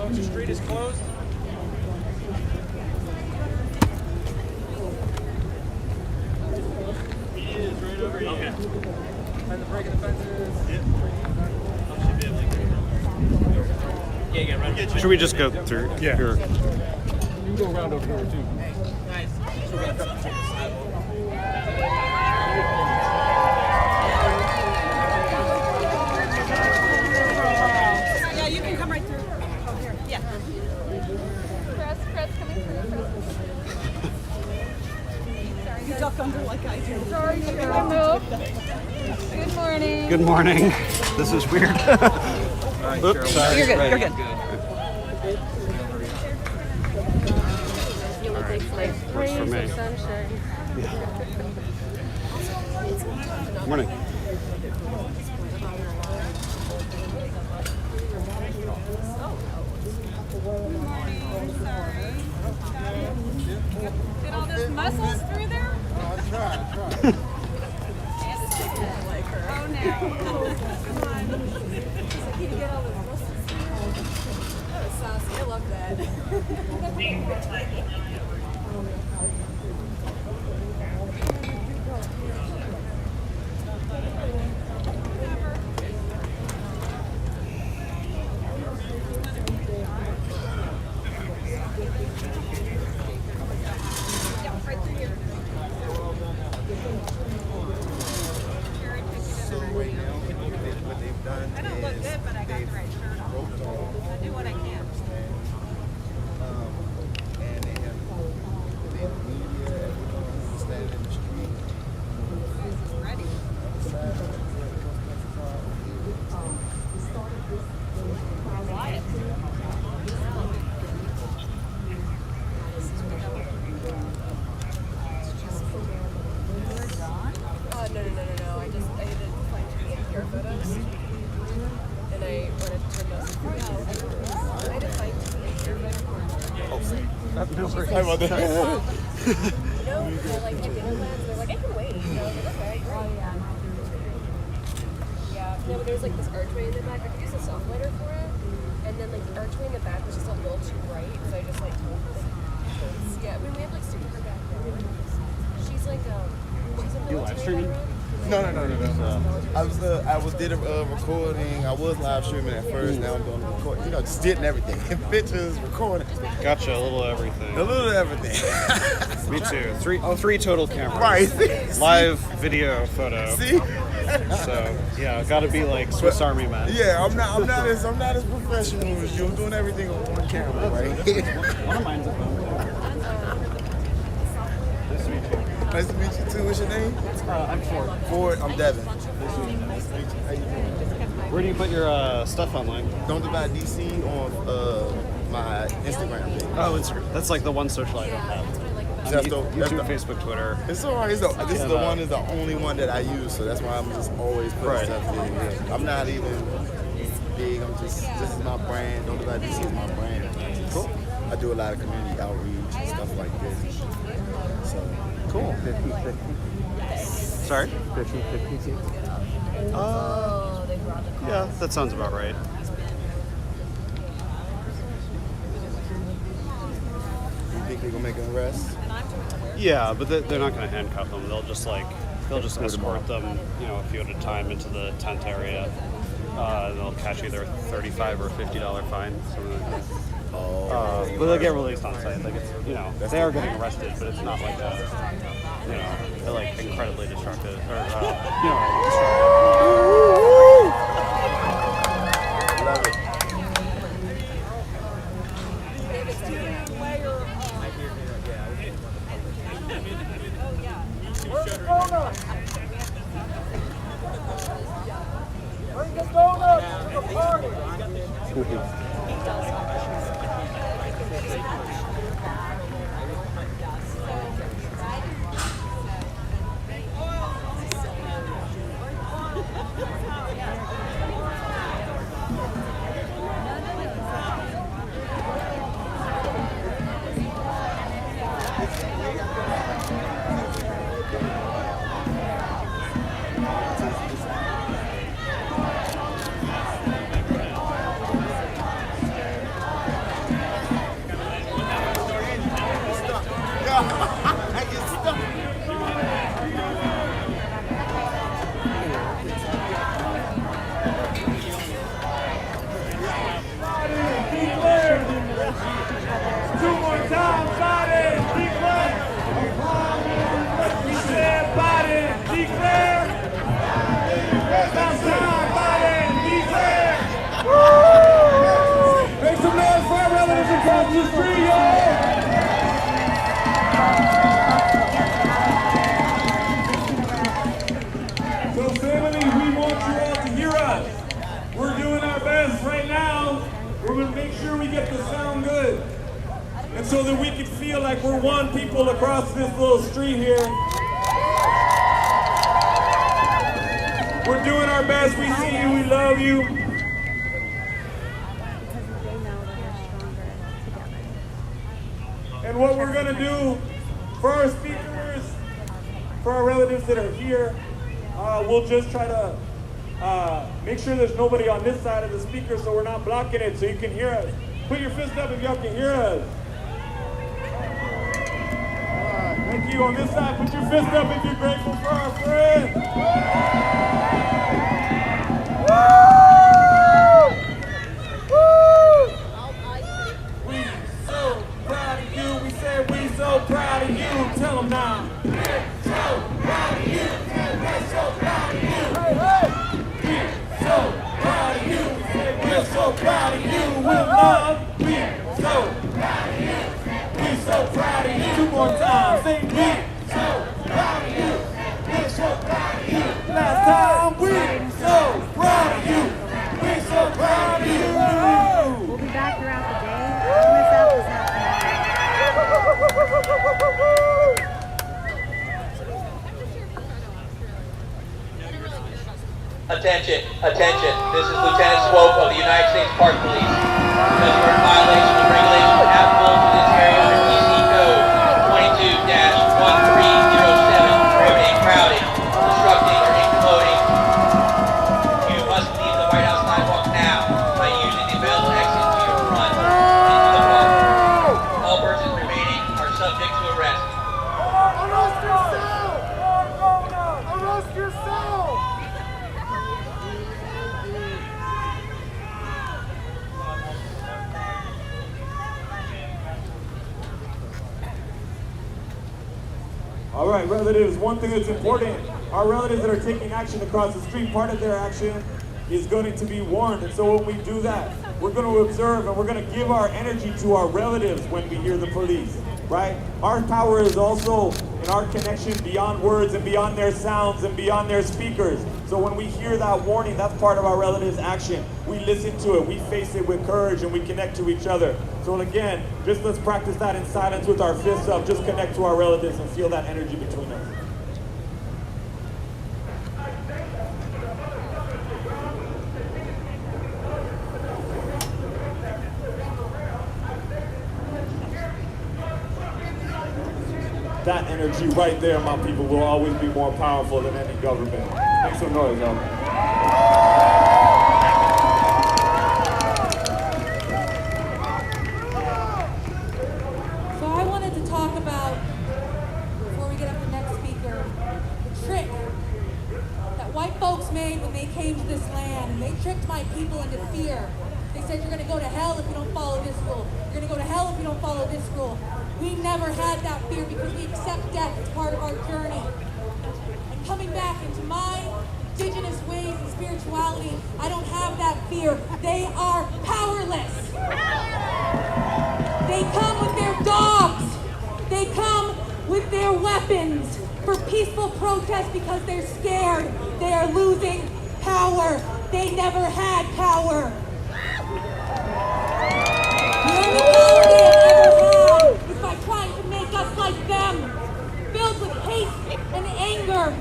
The street is closed. It is right over here. Okay. And the break of the fences. Yeah. Should we just go through? Yeah. Here? You can go around over here too. Nice. So we're gonna cut the sidewalk. Yeah, you can come right through. Oh, here. Yeah. Press coming through. Sorry, you duck under like I do. Sorry, Good morning. Good morning. This is weird. Oops, sorry. You're good. You're good. Works for me. Morning. Get all those muscles through there? I tried. Oh, no. Come on. Can you get all those muscles through? That was saucy. I love that. I don't look good, but I got the right shirt on. I do what I can. And they have media, everyone standing in the street. Ready. No. I did find your photos. And I wanted to turn those out. I did find your photos. No worries. How about that? No, they're like at Dinnerlands. They're like, I can wait. You know, like, okay. Yeah. No, but there's like this archway in the back. I could use a soft lighter for it. And then like the archway in the back was just a little too bright. So I just like told her. Yeah, I mean, we have like super background. She's like, she's a military veteran. No. I did a recording. I was live streaming at first. Now I'm doing the recording. Just did everything. Pictures, recording. Gotcha. A little of everything. A little of everything. Me too. Three total cameras. Right. Live, video, photo. See? So yeah, gotta be like Swiss Army man. Yeah, I'm not as professional as you. I'm doing everything on one camera, right? One of mine's a phone. Nice to meet you too. What's your name? I'm Ford. Ford. I'm Devin. Nice to meet you. How you doing? Where do you put your stuff online? Don't Divide DC on my Instagram page. Oh, Instagram. That's like the one social I don't have. YouTube, Facebook, Twitter. It's alright. This is the one is the only one that I use, so that's why I'm just always putting stuff in here. I'm not even big. This is my brand. Don't look like this is my brand. Cool. I do a lot of community outreach and stuff like this. So Cool. 50-50. Sorry? 50-50. Yeah, that sounds about right. you think they're gonna make an arrest? Yeah, but they're not going to handcuff them. They'll just escort them, a few at a time into the tent area. They'll catch either a $35 or $50 fine, something like that. But they'll get released on site. Like they are getting arrested, but it's not like they're like incredibly destructive or destructive. Love it. So that we can feel like we're one people across this little street here. We're doing our best. We see you. We love you. And what we're going to do for our speakers, for our relatives that are here, we'll just try to make sure there's nobody on this side of the speaker so we're not blocking it so you can hear us. Put your fist up if y'all can hear us. Thank you. On this side, put your fist up if you're grateful for our friend. We so proud of you. We say we so proud of you. Tell them now. We're so proud of you. We're so proud of you. We're so proud of you. We say we're so proud of you. With love. We're so proud of you. We're so proud of you. Two more times. Say we're so proud of you. We're so proud of you. Last time. We're so proud of you. We're so proud of you. We'll be back throughout the day. Myself is Attention, attention. This is Lieutenant Swope of the United States Park Police. Because you are in violation of regulations applicable to this area under DC Code 22-1307, prohibiting crowding, obstructing, or incommoding. You must leave the White House sidewalk now by using the available exit to your front into the park. All persons remaining are subject to arrest. Arrest yourself! Arrest yourself! All right, relatives, one thing that's important, our relatives that are taking action across the street, part of their action is going to be warned. And so when we do that, we're going to observe and we're going to give our energy to our relatives when we hear the police, right? Our power is also in our connection beyond words and beyond their sounds and beyond their speakers. So when we hear that warning, that's part of our relatives' action. We listen to it, we face it with courage, and we connect to each other. So again, just let's practice that in silence with our fists up. Just connect to our relatives and feel that energy between us. That energy right there, my people, will always be more powerful than any government. Make some noise, y'all. So I wanted to talk about, before we get up to the next speaker, the trick that white folks made when they came to this land, and they tricked my people into fear. They said, you're gonna go to hell if you don't follow this rule. You're gonna go to hell if you don't follow this rule. We never had that fear because we accept death as part of our journey. And coming back into my indigenous ways and spirituality, I don't have that fear. They are powerless. They come with their dogs. They come with their weapons for peaceful protest because they're scared. They are losing power. They never had power. The only power they have ever had is by trying to make us like them, filled with hate and anger,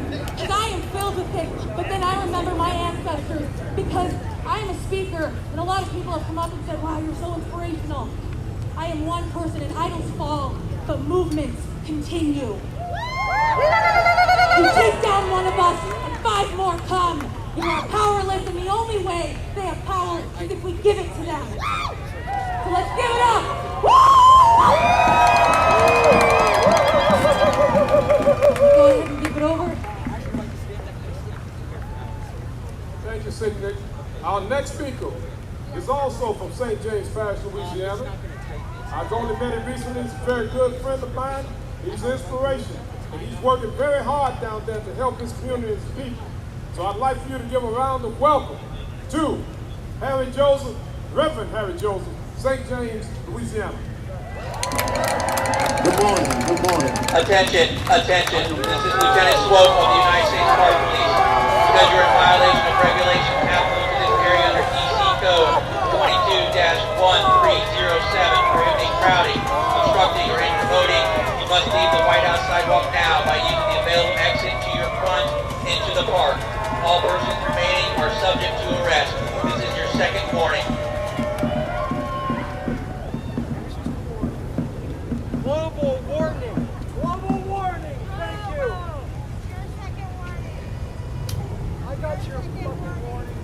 as I am filled with it. But then I remember my ancestors, because I am a speaker, and a lot of people have come up and said, wow, you're so inspirational. I am one person, and idols fall, but movements continue. You take down one of us, and 5 more come. You are powerless, and the only way they have power is if we give it to them. So let's give it up! Go ahead and give it over. Thank you, St. Nick. Our next speaker is also from St. James Parish, Louisiana. I've only met him recently. He's a very good friend of mine. He's an inspiration. And he's working very hard down there to help his community and his people. So I'd like for you to give a round of welcome to Harry Joseph, Reverend Harry Joseph, St. James, Louisiana. Good morning, good morning. Attention, attention. This is Lieutenant Swope of the United States Park Police. Because you're in violation of regulation applicable to this area under EC Code 22-1307, prohibiting crowding, obstructing, or promoting, you must leave the White House sidewalk now by using the available exit to your front into the park. All persons remaining are subject to arrest. This is your second warning. Global warning. Global warning. Thank you. Your second warning. I got your fucking warning.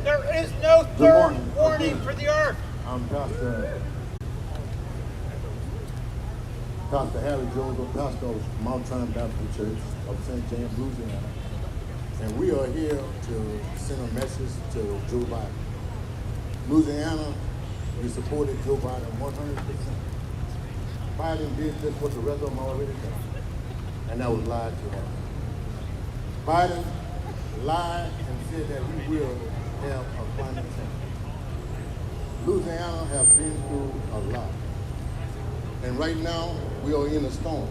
There is no third warning for the Ark. I'm Pastor Harry Joseph, pastor of Mount Zion Baptist Church of St. James, Louisiana. And we are here to send a message to Joe Biden. Louisiana, we supported Joe Biden 100%. Biden did just what the rest of them already done, and that was lied to us. Biden lied and said that we will have a climate change. Louisiana has been through a lot. And right now, we are in a storm.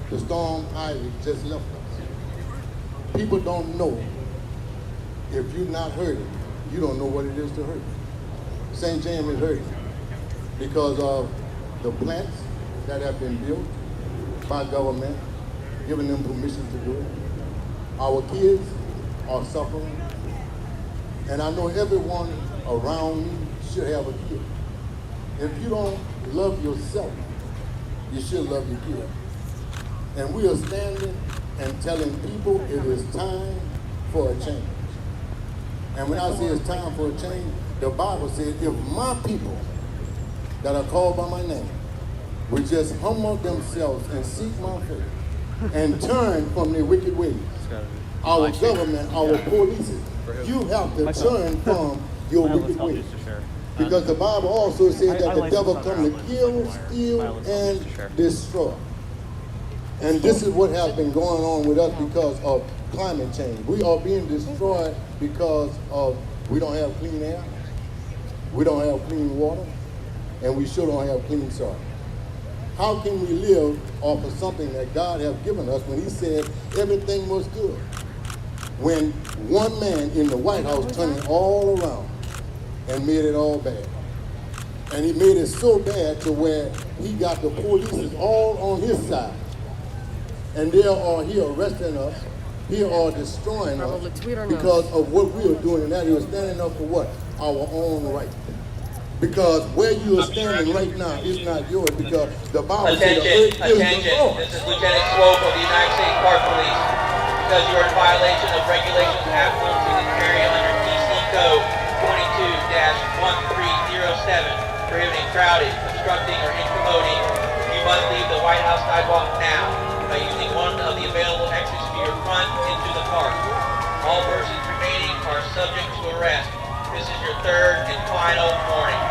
The storm Ivy just left us. People don't know. If you're not hurting, you don't know what it is to hurt. St. James is hurting because of the plants that have been built by government, giving them permission to do it. Our kids are suffering. And I know everyone around me should have a kid. If you don't love yourself, you should love your kid. And we are standing and telling people it is time for a change. And when I say it's time for a change, the Bible says, if my people that are called by my name would just humble themselves and seek my face and turn from their wicked ways, our government, our police, you have to turn from your wicked ways. Because the Bible also says that the devil comes to kill, steal, and destroy. And this is what has been going on with us because of climate change. We are being destroyed because of we don't have clean air, we don't have clean water, and we sure don't have clean soil. How can we live off of something that God has given us when he said everything was good? When one man in the White House turned it all around and made it all bad. And he made it so bad to where he got the police all on his side. And they are here arresting us, here are destroying us because of what we are doing. And that is standing up for what? Our own right. Because where you are standing right now is not yours, because the Bible says the earth is the Lord. This is Lieutenant Swope of the United States Park Police. Because you are in violation of regulations applicable to the area under DC Code 22-1307, prohibiting crowding, obstructing, or incommoding, you must leave the White House sidewalk now by using one of the available exits to your front into the park. All persons remaining are subject to arrest. This is your third and final warning.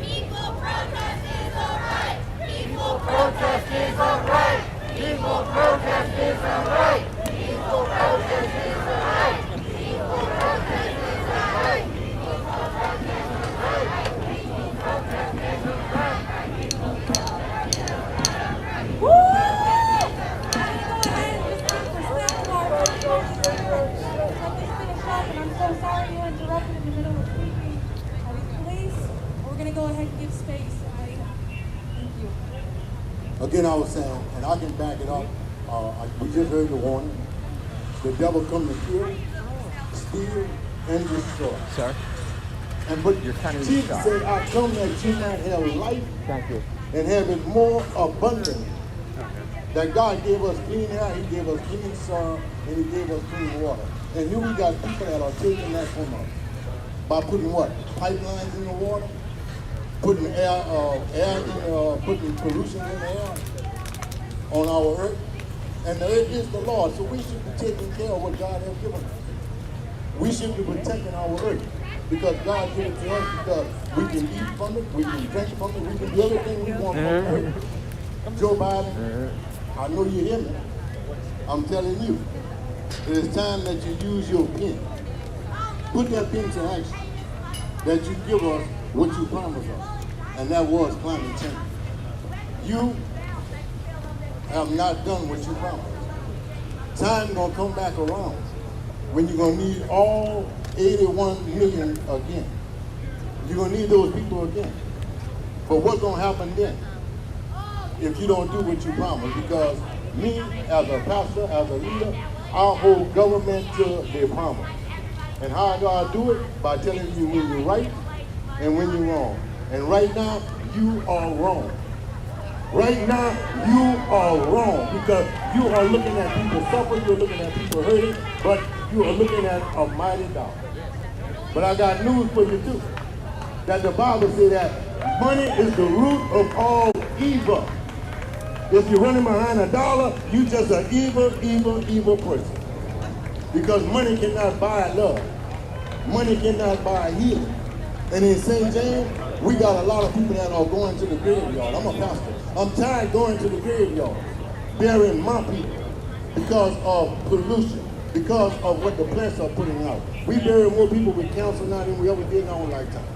People protest is alright. People protest is alright. People protest is alright. People protest is alright. People protest is alright. People protest is alright. People protest is alright. I'm so sorry you interrupted in the middle of speaking. Please, we're going to go ahead and give space. Thank you. Again, I was saying, and I can back it up. We just heard the warning. The devil come to kill, steal, and destroy. Sir? And but You're kind of Jesus said, I come that you might have life. Thank you. And have it more abundant. That God gave us clean air, He gave us clean soil, and He gave us clean water. And here we got people that are taking that from us by putting what? Pipelines in the water, putting putting pollution in the air on our earth. And the earth is the Lord, so we should be taking care of what God has given us. We should be protecting our earth because God gave it to us because we can eat from it, we can drink from it, we can do everything we want from the earth. Joe Biden, I know you hear me. I'm telling you, it is time that you use your pen. Put that pen to action. That you give us what you promised us. And that was climate change. You have not done what you promised. Time gonna come back around when you're gonna need all 81 million again. You're gonna need those people again. But what's gonna happen then? If you don't do what you promised, because me as a pastor, as a leader, I hold government to their promise. And how do I do it? By telling you when you're right and when you're wrong. And right now, you are wrong. Right now, you are wrong because you are looking at people suffering, you're looking at people hurting, but you are looking at a mighty God. But I got news for you too, that the Bible says that money is the root of all evil. If you're running behind $1, you just an evil person. Because money cannot buy love. Money cannot buy healing. And in St. James, we got a lot of people that are going to the graveyard. I'm a pastor. I'm tired of going to the graveyard, burying my people because of pollution, because of what the plants are putting out. We bury more people with cancer now than we ever did in our lifetime.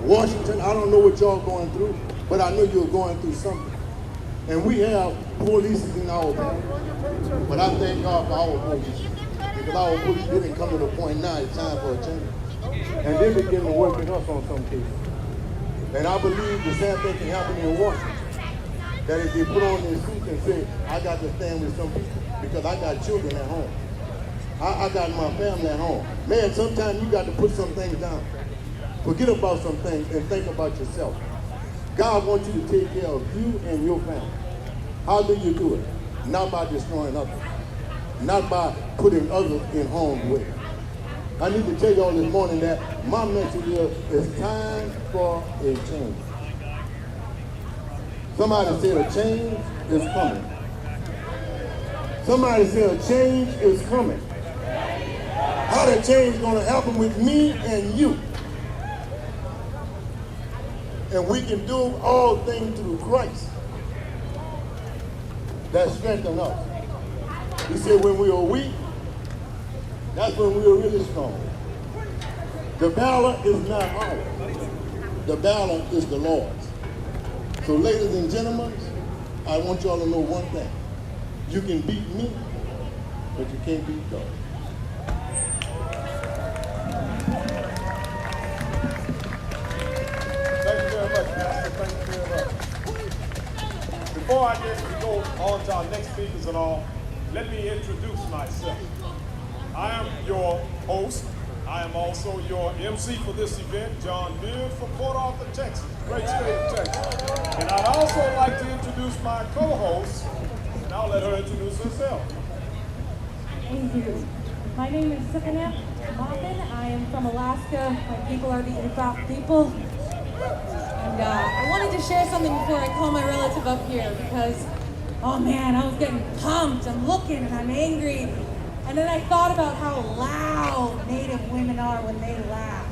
Washington, I don't know what y'all going through, but I know you're going through something. And we have police in our town. But I thank God for our police. Because our police didn't come to the point now, it's time for a change. And they're beginning to work with us on some cases. And I believe the same thing can happen in Washington. That if they put on their suits and say, I got to stand with some people because I got children at home. I got my family at home. Man, sometimes you got to put some things down. Forget about some things and think about yourself. God wants you to take care of you and your family. How do you do it? Not by destroying others. Not by putting others in harm's way. I need to tell you all this morning that my message is, it's time for a change. Somebody said a change is coming. Somebody said a change is coming. How the change is going to happen with me and you? And we can do all things through Christ that strengthens us. He said when we are weak, that's when we are really strong. The battle is not ours. The battle is the Lord's. So ladies and gentlemen, I want y'all to know one thing. You can beat me, but you can't beat God. Thank you very much, Pastor. Thank you very much. Before I guess we go on to our next speakers and all, let me introduce myself. I am your host. I am also your MC for this event, John Beard from Port Arthur, Texas. Great state of Texas. And I'd also like to introduce my co-host, and I'll let her introduce herself. Thank you. My name is Sipana Moffin. I am from Alaska. My people are the Yukon people. And I wanted to share something before I call my relative up here because, oh man, I was getting pumped. I'm looking and I'm angry. And then I thought about how loud Native women are when they laugh.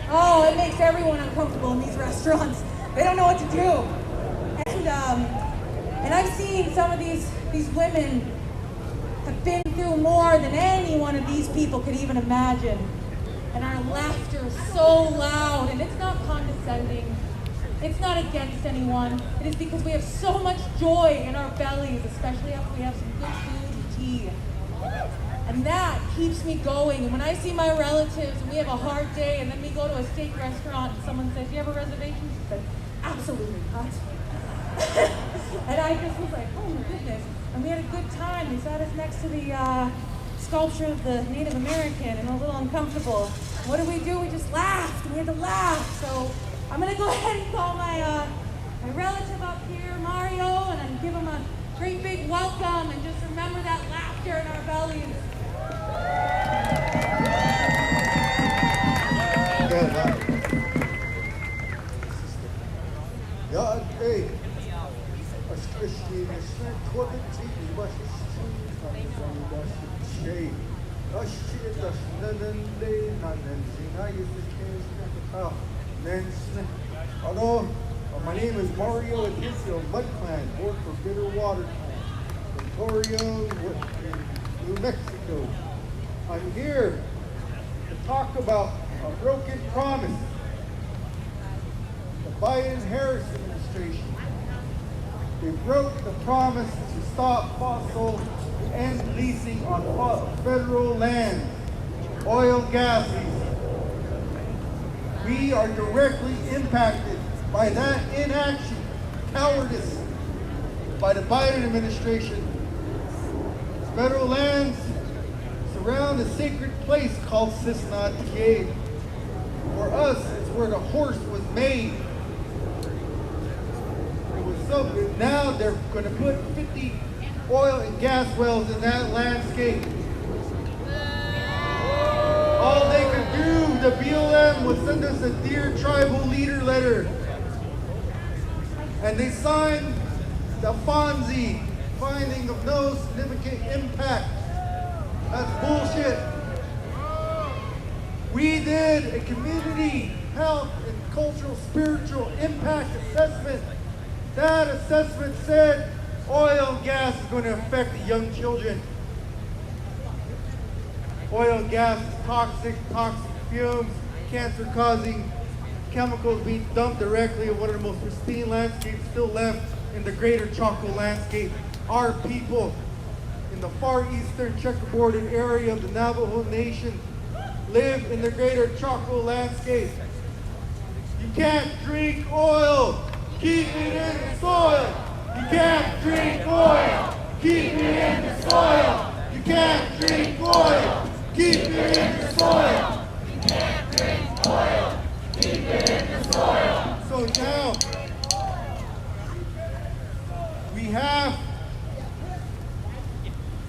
Oh, it makes everyone uncomfortable in these restaurants. They don't know what to do. And I've seen some of these women have been through more than any one of these people could even imagine. And our laughter is so loud, and it's not condescending. It's not against anyone. It is because we have so much joy in our bellies, especially after we have some good food and tea. And that keeps me going. And when I see my relatives and we have a hard day and then we go to a steak restaurant and someone says, "Do you have a reservation?" She says, "Absolutely not." And I just was like, oh my goodness. And we had a good time. They sat us next to the sculpture of the Native American and a little uncomfortable. What did we do? We just laughed. We had to laugh. So I'm going to go ahead and call my relative up here, Mario, and give him a great big welcome. And just remember that laughter in our bellies. Ja, ey. Hello, my name is Mario Adisio, Mud Clan, work for Bitter Water Clan, Victoria, New Mexico. I'm here to talk about a broken promise. The Biden-Harris administration. They broke the promise to stop fossil and leasing on federal land, oil and gas leases. We are directly impacted by that inaction, cowardice by the Biden administration. Federal lands surround a sacred place called Cisnat Cave. For us, it's where the horse was made. It was so good. Now they're going to put 50 oil and gas wells in that landscape. All they could do, the BLM, was send us a Dear Tribal Leader letter. And they signed the FONSI, finding of no significant impact. That's bullshit. We did a community health and cultural spiritual impact assessment. That assessment said oil and gas is going to affect the young children. Oil and gas is toxic fumes, cancer-causing chemicals being dumped directly in one of the most pristine landscapes still left in the greater Chaco landscape. Our people in the far eastern checkerboarded area of the Navajo Nation live in the greater Chaco landscape. You can't drink oil, keep it in the soil. You can't drink oil, keep it in the soil. You can't drink oil, keep it in the soil. You can't drink oil, keep it in the soil. So now, we have,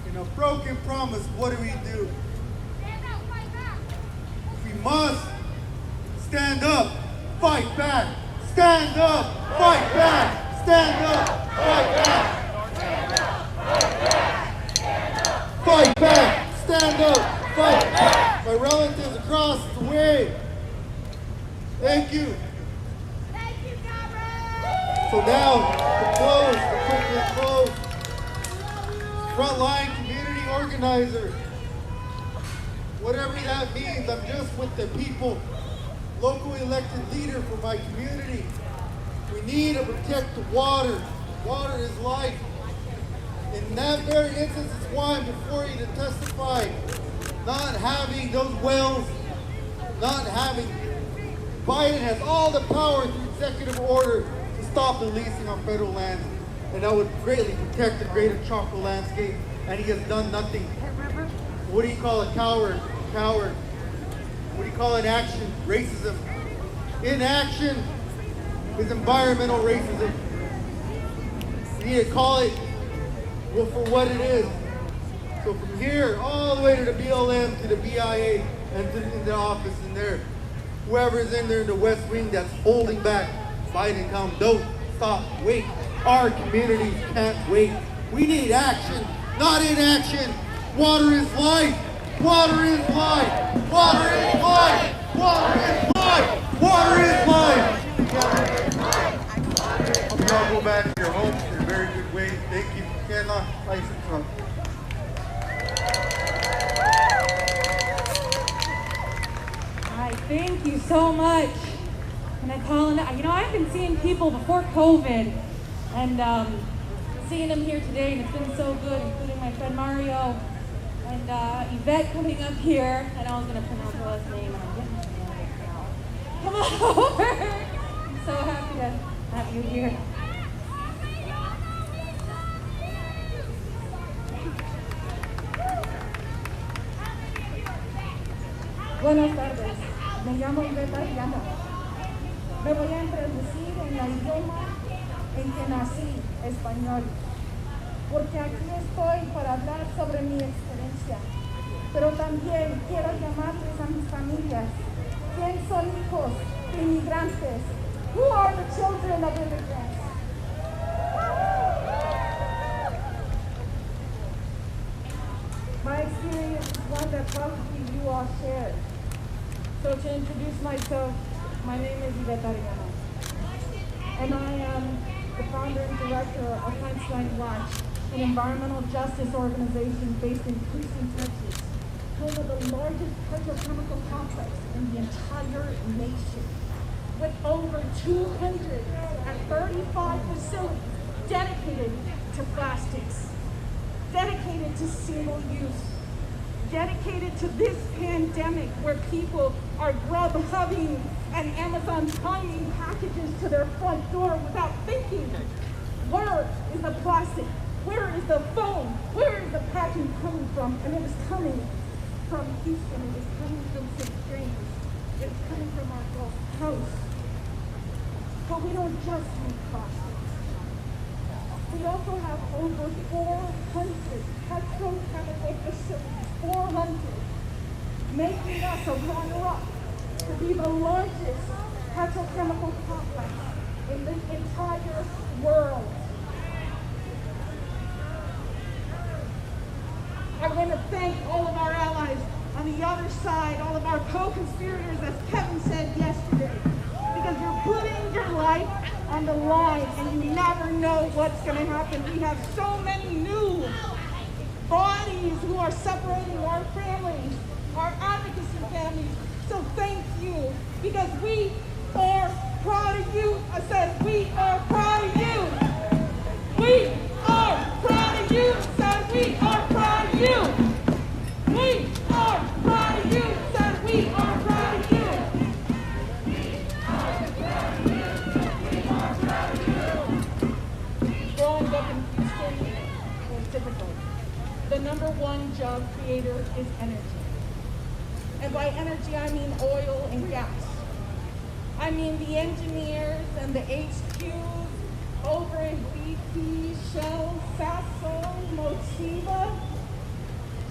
in a broken promise, what do? Stand up, fight back. We must stand up, fight back. Stand up, fight back. Stand up, fight back. Stand up, fight back. Stand up, fight back. Stand up, fight back. My relatives across the way. Thank you. Thank you, Gabriel. So now, to close, frontline community organizer. Whatever that means, I'm just with the people, local elected leader for my community. We need to protect the water. Water is life. In In that very instance is why I'm before you to testify. Not having those wells, not having, Biden has all the power through executive order to stop the leasing on federal lands, and that would greatly protect the greater Chaco landscape, and he has done nothing. What do you call a coward? Coward. What do you call inaction? Racism. Inaction is environmental racism. You need to call it for what it is. So from here all the way to the BLM, to the BIA, and to the office in there, whoever's in there in the West Wing that's holding back Biden, come, don't stop, wait. Our communities can't wait. We need action, not inaction. Water is life. Water is life. Water is life. Water is life. Water is life. Hope you all go back to your homes in a very good way. Thank you. Cannot license from. Hi, thank you so much. And I call in, I've been seeing people before COVID and seeing them here today, and it's been so good, including my friend Mario and Yvette coming up here. And I was going to pronounce her last name, and I'm getting to know it now. Come on over. I'm so happy to have you here. Buenas tardes, me llamo Iveta Ariana. Me voy a introducir en el idioma en que nací, español, porque aquí estoy para hablar sobre mi experiencia, pero también quiero llamarles a mis familias. ¿Quién son hijos de inmigrantes? Who are the children of immigrants? My experience is one that probably you all shared. So to introduce myself, my name is Yvette Ariana, and I am the founder and director of Feinstein Watch, an environmental justice organization based in Houston, Texas, home of the largest petrochemical complex in the entire nation, with over 235 facilities dedicated to plastics, dedicated to single use, dedicated to this pandemic where people are Grubhubbing and Amazon Priming packages to their front door without thinking. Where is the plastic? Where is the foam? Where is the packaging coming from? And it is coming from Houston. It is coming from St. James. It is coming from our Gulf Coast. But we don't just need plastics. We also have over 400 petrochemical facilities, 400, making us a runner-up to be the largest petrochemical complex in the entire world. I want to thank all of our allies on the other side, all of our co-conspirators, as Kevin said yesterday, because you're putting your life on the line and you never know what's going to happen. We have so many new bodies who are separating our families, our advocacy families. So thank you, because we are proud of you. I said, we are proud of you. We are proud of you. I said, we are proud of you. We are proud of you. I said, we are proud of you. Growing up in Houston was difficult. The #1 job creator is energy. And by energy, I mean oil and gas. I mean the engineers and the HQs over in BP, Shell, Sasol, Motiva,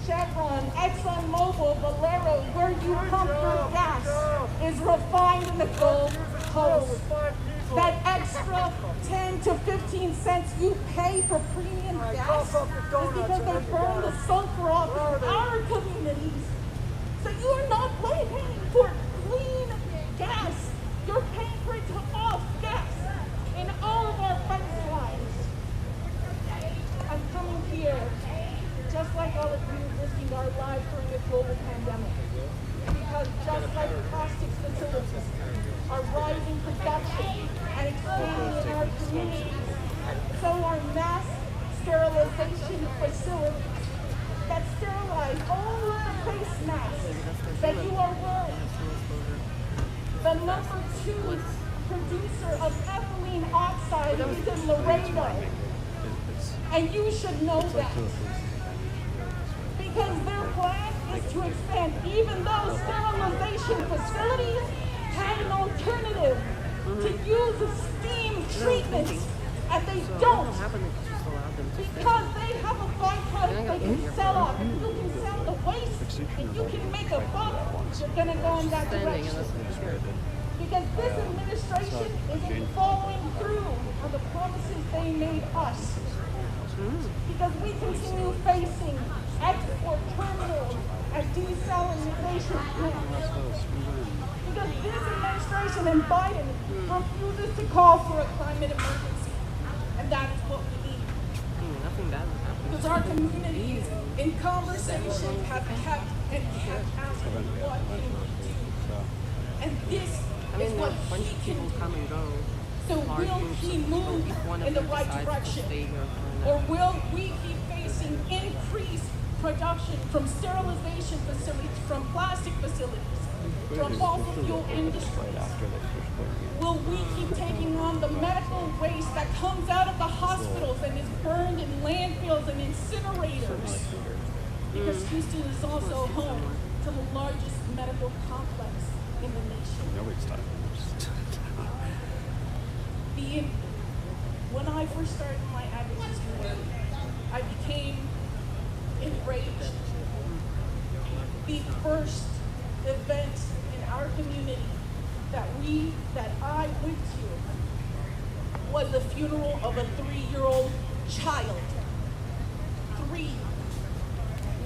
Chevron, ExxonMobil, Valero, where you pump your gas is refined in the Gulf Coast. That extra 10 to 15 cents you pay for premium gas is because they burn the sulfur off in our communities. So you are not paying for clean gas. You're paying for it to off gas in all of our pipelines. I'm coming here, just like all of you, risking our lives during this global pandemic. Because just like plastics facilities are rising production and expanding in our communities, so are masks, sterilization facilities that sterilize all of the face masks that you are wearing. The number 2 producer of ethylene oxide is in Laredo. And you should know that. Because their plan is to expand. Even though sterilization facilities had an alternative to use steam treatments, and they don't. Because they have a byproduct they can sell off. If you can sell the waste and you can make a buck, you're going to go in that direction. Because this administration isn't following through on the promises they made us. Because we continue facing export terminals and desalinization plants. Because this administration and Biden refuses to call for a climate emergency. And that is what we need. Because our communities in conversation have kept asking what can we do. And this is what he can do. So will he move in the right direction? Or will we keep facing increased production from sterilization facilities, from plastic facilities, from fossil fuel industries? Will we keep taking on the medical waste that comes out of the hospitals and is burned in landfills and incinerators? Because Houston is also home to the largest medical complex in the nation. Nobody's talking. When I first started my advocacy work, I became enraged. The first event in our community that I went to was the funeral of a 3-year-old child. 3.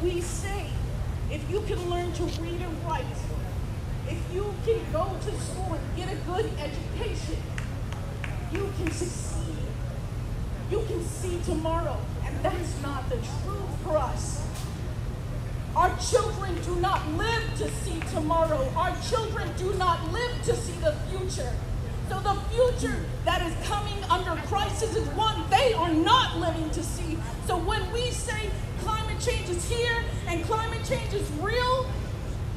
We say, if you can learn to read and write, if you can go to school and get a good education, you can succeed. You can see tomorrow, and that's not the truth for us. Our children do not live to see tomorrow. Our children do not live to see the future. So the future that is coming under crisis is one they are not living to see. So when we say climate change is here and climate change is real,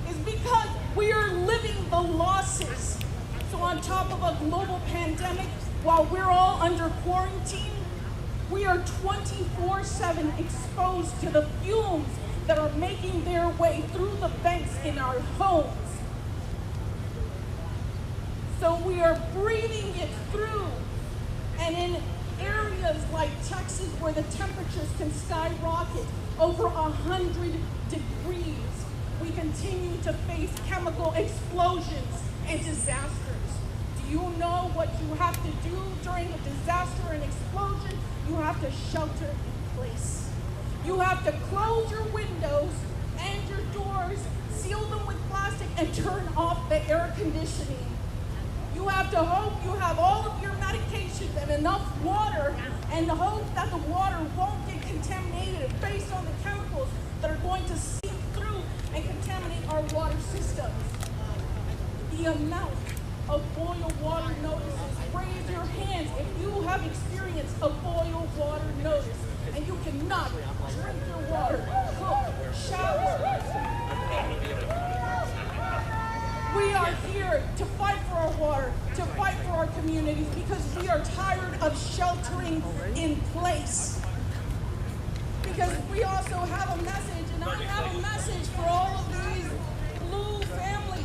is because we are living the losses. So on top of a global pandemic, while we're all under quarantine, we are 24/7 exposed to the fumes that are making their way through the vents in our homes. So we are breathing it through. And in areas like Texas where the temperatures can skyrocket over 100 degrees, we continue to face chemical explosions and disasters. Do you know what you have to do during a disaster and explosion? You have to shelter in place. You have to close your windows and your doors, seal them with plastic, and turn off the air conditioning. You have to hope you have all of your medications and enough water, and hope that the water won't get contaminated based on the chemicals that are going to seep through and contaminate our water systems. The amount of boil water notices, raise your hands if you have experienced a boil water notice and you cannot drink your water, cook, shower. We are here to fight for our water, to fight for our communities, because we are tired of sheltering in place. Because we also have a message, and I have a message for all of these blue families,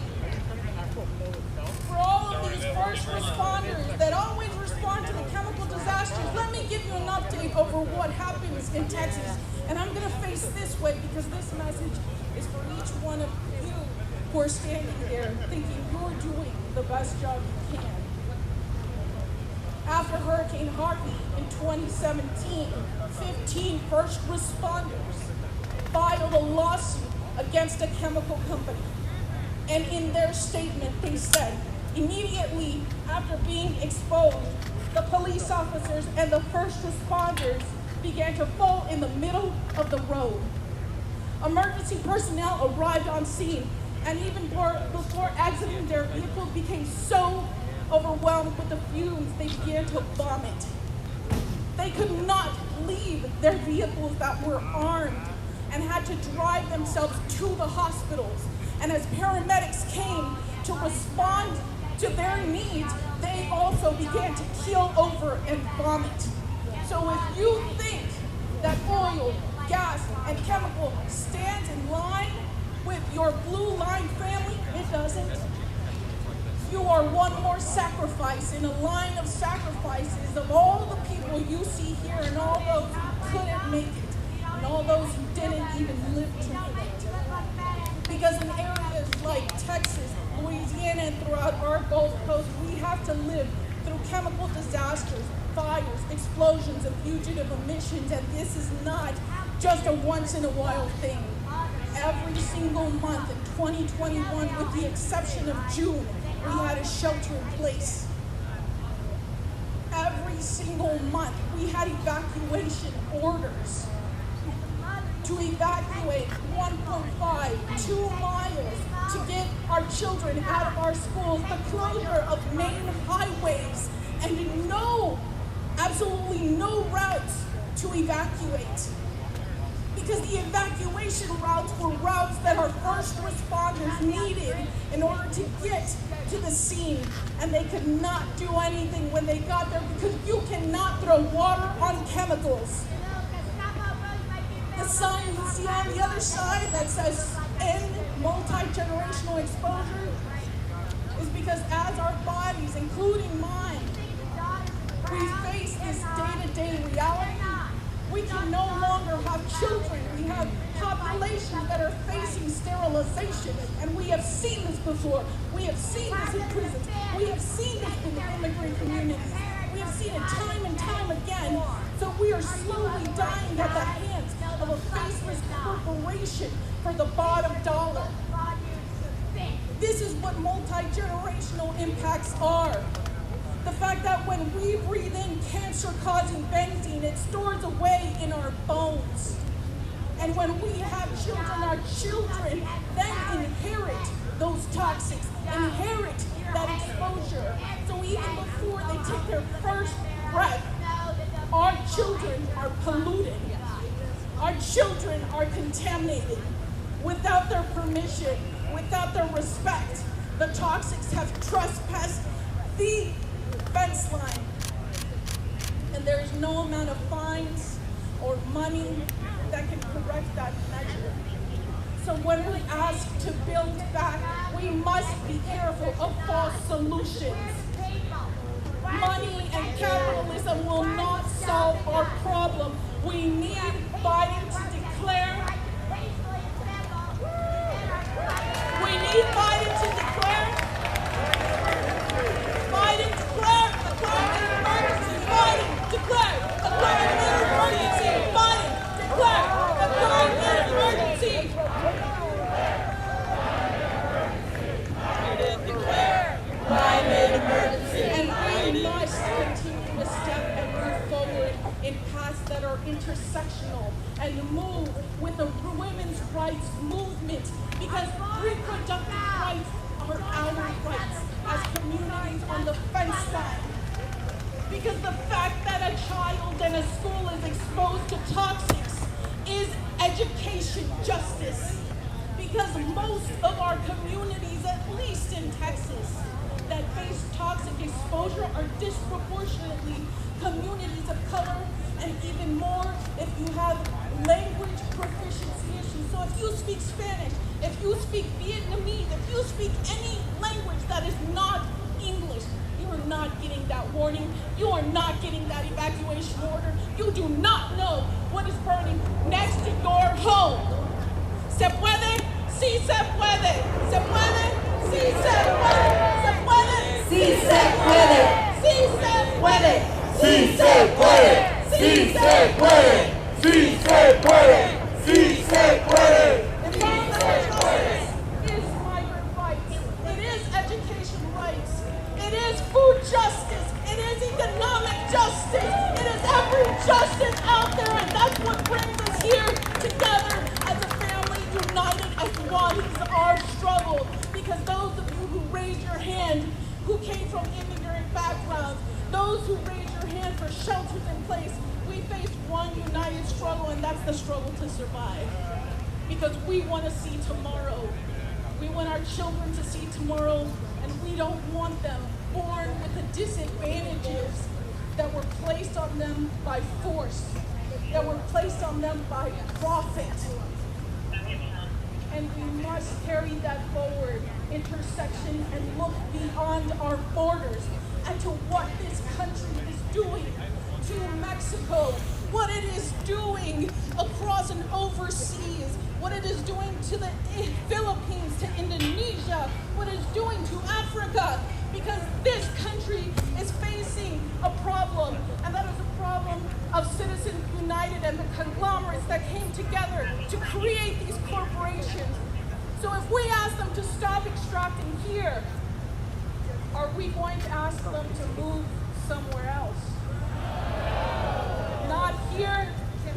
for all of these first responders that always respond to the chemical disasters. Let me give you an update over what happens in Texas. And I'm going to face this way because this message is for each one of you who are standing there thinking you're doing the best job you can. After Hurricane Harvey in 2017, 15 first responders filed a lawsuit against a chemical company. And in their statement, they said, immediately after being exposed, the police officers and the first responders began to fall in the middle of the road. Emergency personnel arrived on scene, and even before exiting their vehicles became so overwhelmed with the fumes, they began to vomit. They could not leave their vehicles that were armed and had to drive themselves to the hospitals. And as paramedics came to respond to their needs, they also began to keel over and vomit. So if you think that oil, gas, and chemical stands in line with your blue line family, it doesn't. You are one more sacrifice in a line of sacrifices of all the people you see here and all those who couldn't make it and all those who didn't even live to make it. Because in areas like Texas, Louisiana, and throughout our Gulf Coast, we have to live through chemical disasters, fires, explosions, and fugitive emissions, and this is not just a once-in-a-while thing. Every single month in 2021, with the exception of June, we had a shelter in place. Every single month, we had evacuation orders to evacuate 1.5, 2 miles to get our children out of our schools, the closure of main highways, and absolutely no routes to evacuate. Because the evacuation routes were routes that our first responders needed in order to get to the scene, and they could not do anything when they got there because you cannot throw water on chemicals. The sign you see on the other side that says end multi-generational exposure is because as our bodies, including mine, we face this day-to-day reality. We can no longer have children. We have populations that are facing sterilization, and we have seen this before. We have seen this in prisons. We have seen this in the immigrant communities. We have seen it time and time again. So we are slowly dying at the hands of a faceless corporation for the bottom dollar. This is what multi-generational impacts are. The fact that when we breathe in cancer-causing benzene, it stores away in our bones. And when we have children, our children then inherit those toxics, inherit that exposure. So even before they take their first breath, our children are polluted. Our children are contaminated. Without their permission, without their respect, the toxics have trespassed the fence line. And there is no amount of fines or money that can correct that measure. So when we ask to build back, we must be careful of false solutions. Money and capitalism will not solve our problem. We need Biden to declare. We need Biden to declare. Biden declare a climate emergency. Biden declare a climate emergency. Biden declare a climate emergency. Biden declare climate emergency. And we must continue to step and move forward in paths that are intersectional and move with the women's rights movement, because reproductive rights are our rights as communities on the fence line. Because the fact that a child in a school is exposed to toxics is education justice. Because most of our communities, at least in Texas, that face toxic exposure are disproportionately communities of color, and even more if you have language proficiency issues. So if you speak Spanish, if you speak Vietnamese, if you speak any language that is not English, you are not getting that warning. You are not getting that evacuation order. You do not know what is burning next to your home. Se puede, sí se puede. Se puede, sí se puede. Se puede, sí se puede. Sí se puede. Sí se puede. Sí se puede. Sí se puede. Sí se puede. It is migrant rights. It is education rights. It is food justice. It is economic justice. It is every justice out there, and that's what brings us here together as a family, united as one. Is our struggle. Because those of you who raised your hand, who came from immigrant backgrounds, those who raised your hand for shelters in place, we face one united struggle. And that's the struggle to survive. Because we want to see tomorrow. We want our children to see tomorrow, and we don't want them born with the disadvantages that were placed on them by force, that were placed on them by profit. And we must carry that forward, intersection, and look beyond our borders and to what this country is doing to Mexico, what it is doing across and overseas, what it is doing to the Philippines, to Indonesia, what it is doing to Africa, because this country is facing a problem, and that is a problem of Citizens United and the conglomerates that came together to create these corporations. So if we ask them to stop extracting here, are we going to ask them to move somewhere else? Not here,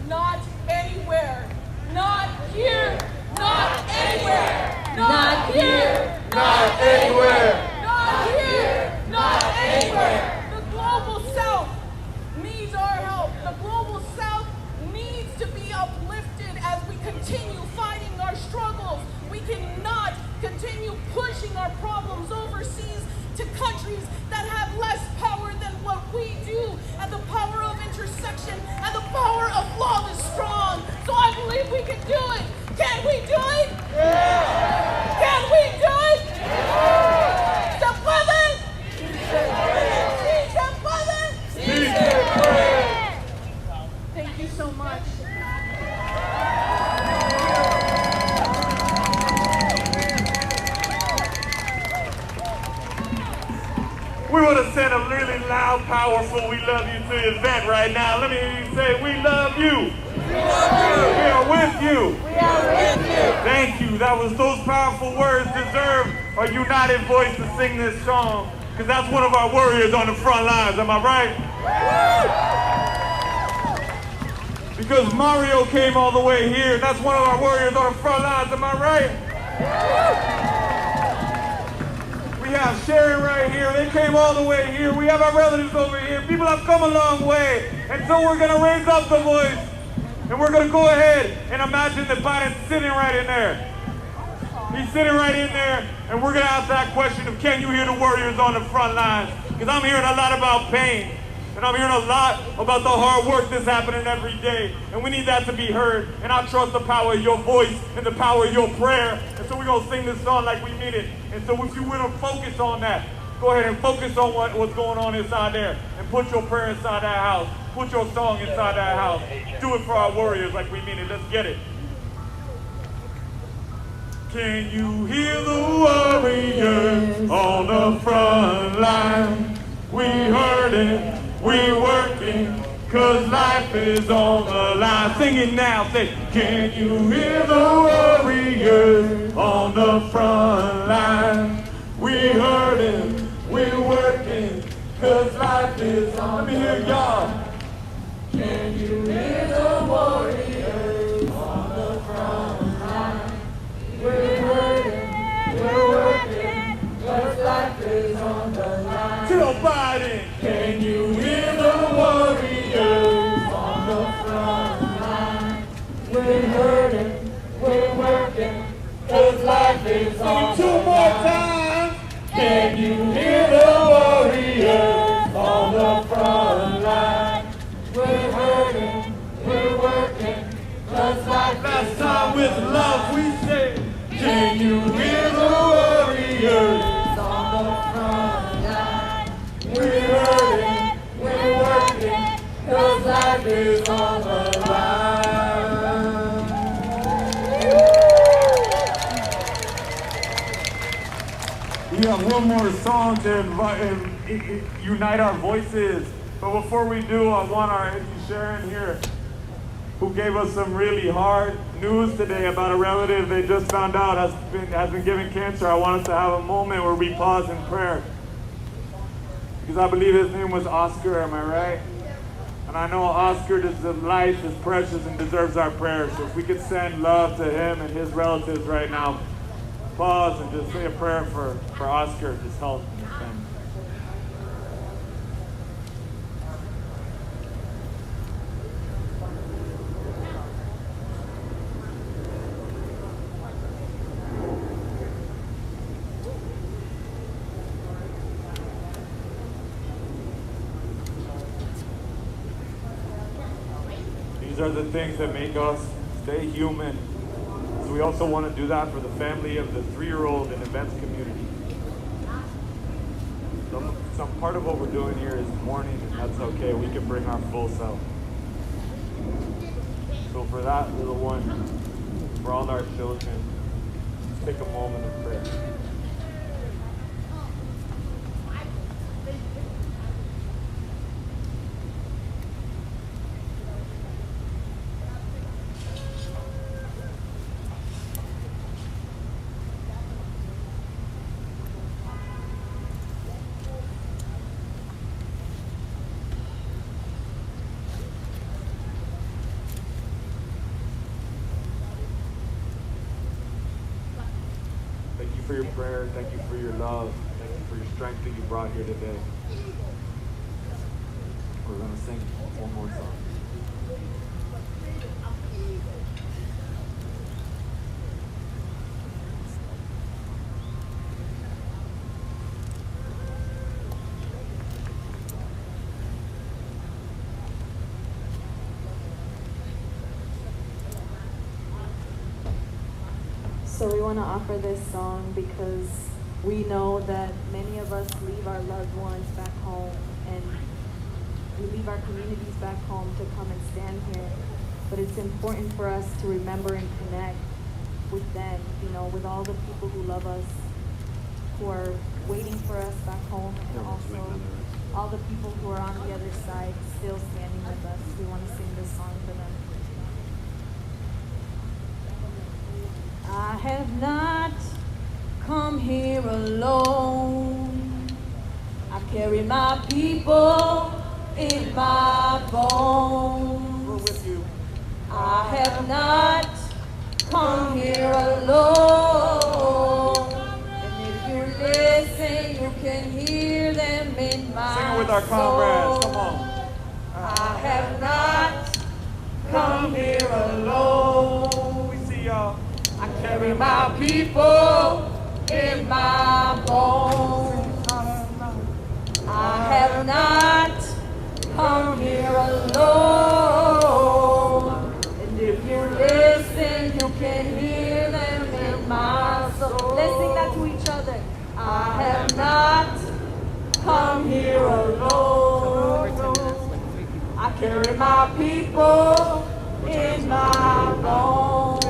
not anywhere. Not here, not anywhere. Not here, not anywhere. Not here, not anywhere. The global South needs our help. The global South needs to be uplifted as we continue fighting our struggles. We cannot continue pushing our problems overseas to countries that have less power than what we do. And the power of intersection and the power of love is strong. So I believe we can do it. Can we do it? Yeah. Can we do it? Yeah. ¿Se puede? Sí, se puede. Sí, se puede. Thank you so much. We want to send a really loud, powerful "We love you" to the event right now. Let me hear you say, "We love you." We love you. We are with you. We are with you. Thank you. Those powerful words deserve a united voice to sing this song, because that's one of our warriors on the front lines. Am I right? Because Mario came all the way here, and that's one of our warriors on the front lines. Am I right? We have Sharon right here. They came all the way here. We have our relatives over here. People have come a long way. And so we're going to raise up the voice. And we're going to go ahead and imagine that Biden's sitting right in there. He's sitting right in there. And we're going to ask that question of, can you hear the warriors on the front lines? Because I'm hearing a lot about pain. And I'm hearing a lot about the hard work that's happening every day. And we need that to be heard. And I trust the power of your voice and the power of your prayer. And so we're going to sing this song like we mean it. And so if you want to focus on that, go ahead and focus on what's going on inside there. And put your prayer inside that house. Put your song inside that house. Do it for our warriors like we mean it. Let's get it. Can you hear the warriors on the front line? We heard it. We working, 'cause life is on the line. Sing it now, say, can you hear the warriors on the front line? We heard it, we working, 'cause life is on the line. Let me hear y'all. Can you hear the warriors on the front line? We're hurting, we're working, 'cause life is on the line. Joe Biden, can you hear the warriors on the front line? We're hurting, we're working, 'cause life is on the line. Two more times. Can you hear the warriors on the front line? We're hurting, we're working, 'cause life is on the line. Last time with love we say, can you hear the warriors on the front line? We're hurting, we're working, 'cause life is on the line. We have one more song to unite our voices. But before we do, I want our Auntie Sharon here, who gave us some really hard news today about a relative they just found out has been given cancer. I want us to have a moment where we pause in prayer. Because I believe his name was Oscar, am I right? And I know Oscar's life is precious and deserves our prayers. So if we could send love to him and his relatives right now, pause and just say a prayer for Oscar, his health and his family. These are the things that make us stay human. So we also want to do that for the family of the 3-year-old in events community. Some part of what we're doing here is mourning, and that's okay. We can bring our full self. So for that little one, for all our children, let's take a moment of prayer. Thank you for your prayer. Thank you for your love. Thank you for your strength that you brought here today. We're going to sing one more song. So we want to offer this song because we know that many of us leave our loved ones back home and we leave our communities back home to come and stand here. But it's important for us to remember and connect with them, you know, with all the people who love us, who are waiting for us back home, and also all the people who are on the other side still standing with us. We want to sing this song for them. I have not come here alone. I carry my people in my bones. We're with you. I have not come here alone. And if you listen, you can hear them in my Sing it with our comrades. Come on. I have not come here alone. We see y'all. I carry my people in my bones. I have not come here alone. And if you listen, you can hear them in my soul. Let's sing that to each other. I have not come here alone. I carry my people in my bones.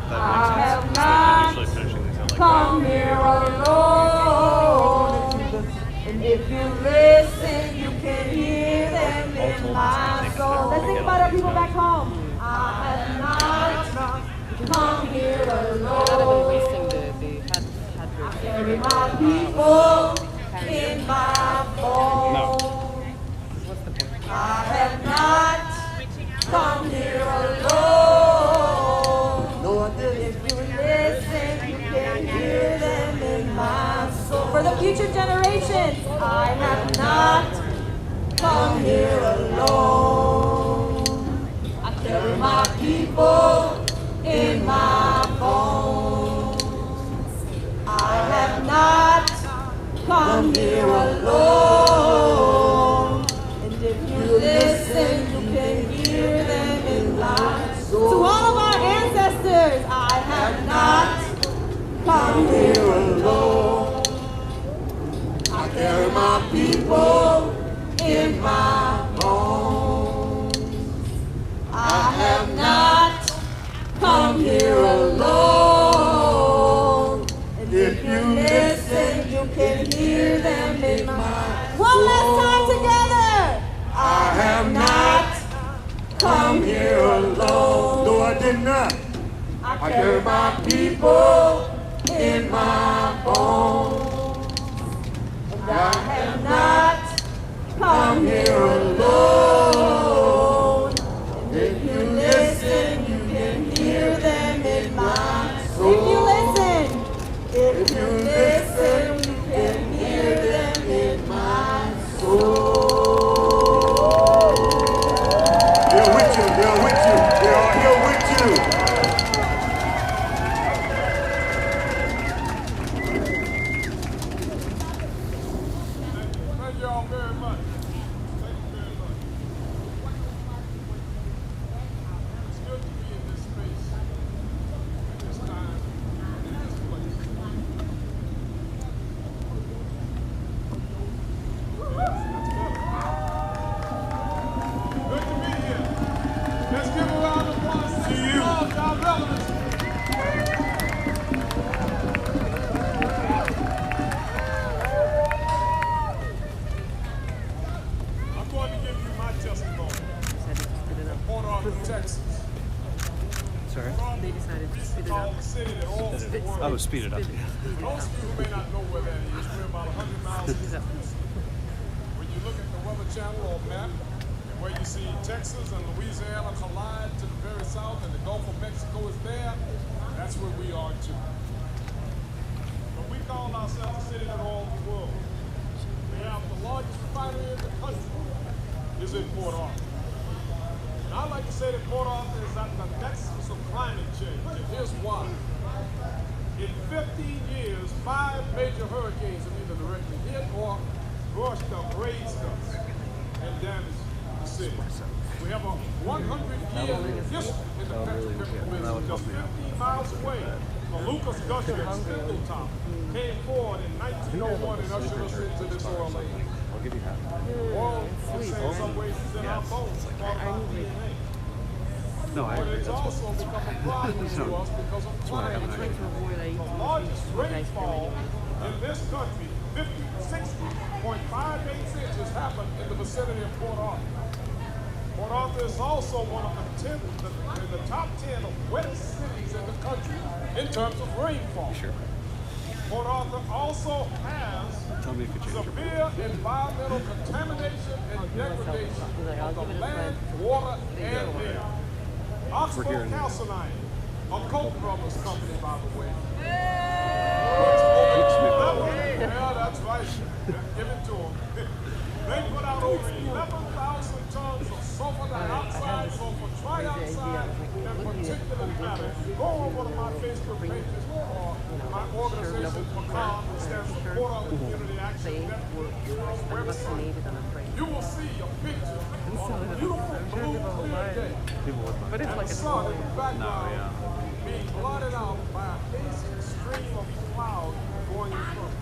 I have not come here alone. And if you listen, you can hear them in my soul. Let's think about our people back home. I have not come here alone. I carry my people in my bones. I have not come here alone. Lord, if you listen, you can hear them in my soul. For the future generations, I have not come here alone. I carry my people in my bones. I have not come here alone. And if you listen, you can hear them in my soul. To all of our ancestors, I have not come here alone. I carry my people in my bones. I have not come here alone. And if you listen, you can hear them in my soul. One last time together. I have not come here alone. No, I did not. I carry my people in my bones. And I have not come here alone. And if you listen, you can hear them in my soul. If you listen, you can hear them in my soul. They're with you. They're with you. They are here with you. Thank you all very much. Thank you very much. I'm going to give you my testimony. Port Arthur, Texas. Sorry? They decided to speed it up. I would speed it up. For those of you who may not know where that is, we're about 100 miles east of Houston. When you look at the Weather Channel or map, and where you see Texas and Louisiana collide to the very south, and the Gulf of Mexico is there, that's where we are too. But we call ourselves the city that oils the world. We have the largest refinery in the country, is in Port Arthur. And I like to say that Port Arthur is at the nexus of climate change, and here's why. In 15 years, 5 major hurricanes have either directly hit or brushed up, grazed us, and damaged the city. We have a 100-year history in the petrochemical business. Just 15 miles away, Lucas Gusher and Spindletop came forward in 1901 and ushered us into this oil age. I'll give you half. Oil, I'm saying in some ways, is in our bones, part of our DNA. No, I But agree. it's also become a problem to us because of climate change. The largest rainfall in this country, 60.58 inches, happened in the vicinity of Port Arthur. Port Arthur is also one of the top 10 of wettest cities in the country in terms of rainfall. Sure. Port Arthur also has Tell me if you change your severe environmental contamination and degradation of the land, water, and air. Oxford We're here in- Calcinite, a Koch brothers company, by the way. Yeah, that's right. Give it to them. They put out over 11,000 tons of sulfur dioxide, sulfur trioxide, and particulate matter. Go on one of my Facebook pages or my organization, PACOM, which stands for Port Arthur Community Action Network website. You will see a picture of a beautiful blue clear day. But And the sun in the background being blotted out by a hazy stream of cloud going in front.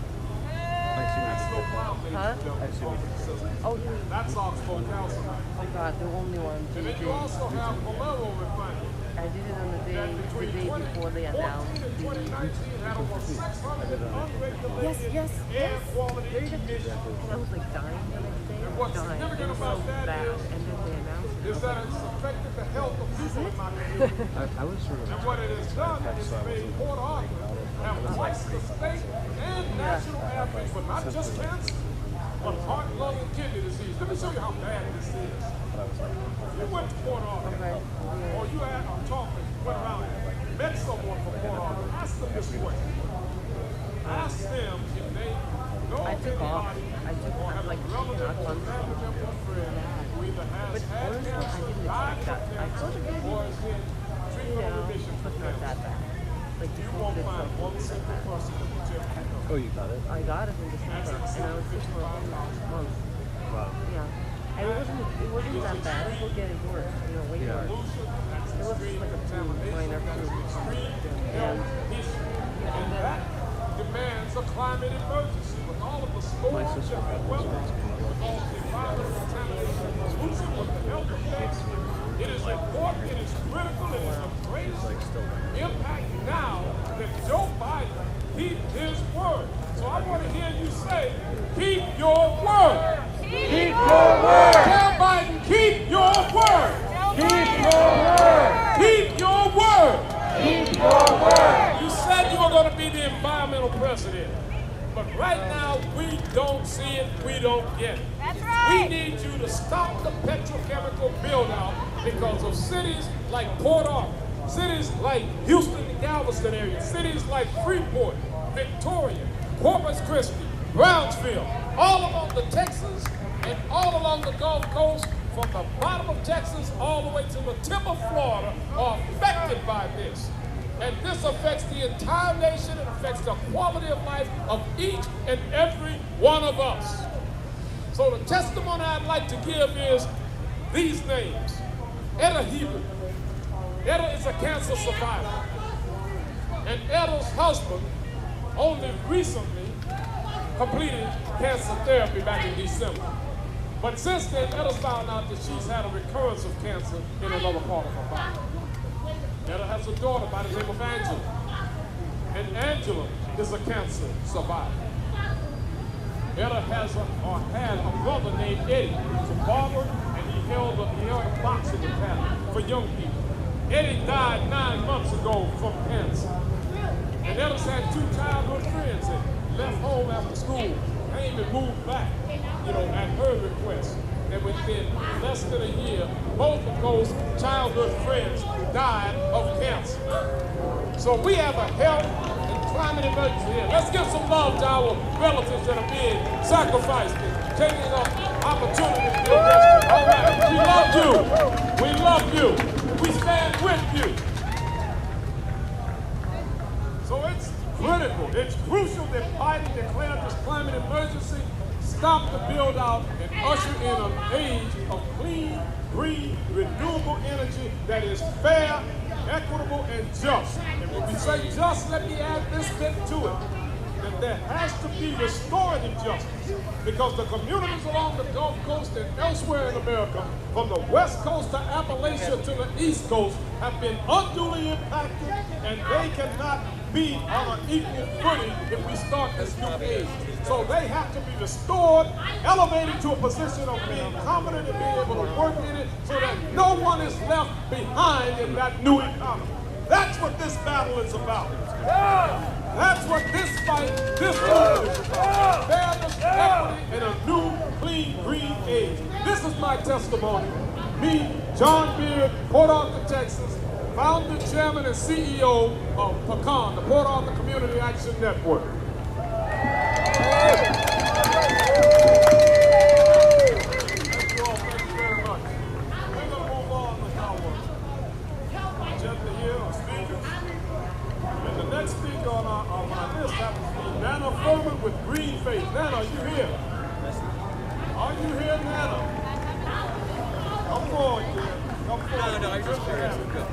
That's no cloud, ladies and gentlemen. Oh, That's Oxbow Calcinite. oh God, the only one. And then you also have Valero Refinery. I did it on the day before they announced the. 2019 had over 600 unregulated Yes, air quality emissions. And I was like dying the next day. And what's Dying. significant It was about so that bad. is And then they announced it. is that it's affected the health of people in my community. I was sort of And what it has done is made Port Arthur have twice the state and national average for not just cancer, but heart, lung, and kidney disease. Let me show you how bad this is. You went to Port Arthur, or you had a talk and went around and met someone from Port Arthur. Ask them this question. Ask them if they know I took off. anybody I took or have like a relative not or one family member or friend who either has But had honestly, I cancer, didn't died expect from that. I thought cancer, it would or is in be, treatment or remission but from not that cancer. bad. Like You before won't this, find like, one single person who will tell you. Oh, you got it? I got it in December, and I was sick for a whole month. Wow. Yeah, and it wasn't that bad. It was getting worse, way Yeah. worse. It was just like a minor flu. And And that demands a climate emergency with all of the storms and the weather, with all of the environmental contamination, inclusive of the health effects. It is important, it is critical, it is of greatest impact now that Joe Biden keep his word. So I want to hear you say, keep your word. Keep your word. Tell Biden, keep your word. Keep your word. Keep your word. Keep your word. You said you were going to be the environmental president. But right now, we don't see it, we don't get it. That's right. We need you to stop the petrochemical build-out because of cities like Port Arthur, cities like Houston and Galveston area, cities like Freeport, Victoria, Corpus Christi, Brownsville, all along the Texas and all along the Gulf Coast, from the bottom of Texas all the way to the tip of Florida, are affected by this. And this affects the entire nation. It affects the quality of life of each and every one of us. So the testimony I'd like to give is these names. Etta Hebert. Etta is a cancer survivor. And Etta's husband only recently completed cancer therapy back in December. But since then, Etta's found out that she's had a recurrence of cancer in another part of her body. Etta has a daughter by the name of Angela. And Angela is a cancer survivor. Etta has had a brother named Eddie, who's a barber, and he held a boxing academy for young people. Eddie died 9 months ago from cancer. And Etta's had 2 childhood friends that left home after school, came and moved back, at her request. And within less than a year, both of those childhood friends died of cancer. So we have a health and climate emergency here. Let's give some love to our relatives that are being sacrificed and taking up opportunities to invest. All right, we love you. We love you. We stand with you. So it's critical, it's crucial that Biden declare this climate emergency, stop the build out, and usher in an age of clean, green, renewable energy that is fair, equitable, and just. And when we say just, let me add this bit to it, that there has to be restorative justice, because the communities along the Gulf Coast and elsewhere in America, from the West Coast to Appalachia to the East Coast, have been unduly impacted, and they cannot be on an equal footing if we start this new age. So they have to be restored, elevated to a position of being competent and being able to work in it so that no one is left behind in that new economy. That's what this battle is about. That's what this fight, this movement is about. Fairness, equity, and a new, clean, green age. This is my testimony. Me, John Beard, Port Arthur, Texas, founder, chairman, and CEO of PACON, the Port Arthur Community Action Network. Thank you all, thank you very much. We're going to move on with our agenda here, our speakers. And the next speaker on our list happens to be Nana Furman with Green Faith. Nana, are you here? Are you here, Nana? Come forward, dear. Come forward. No, I just curious. Good.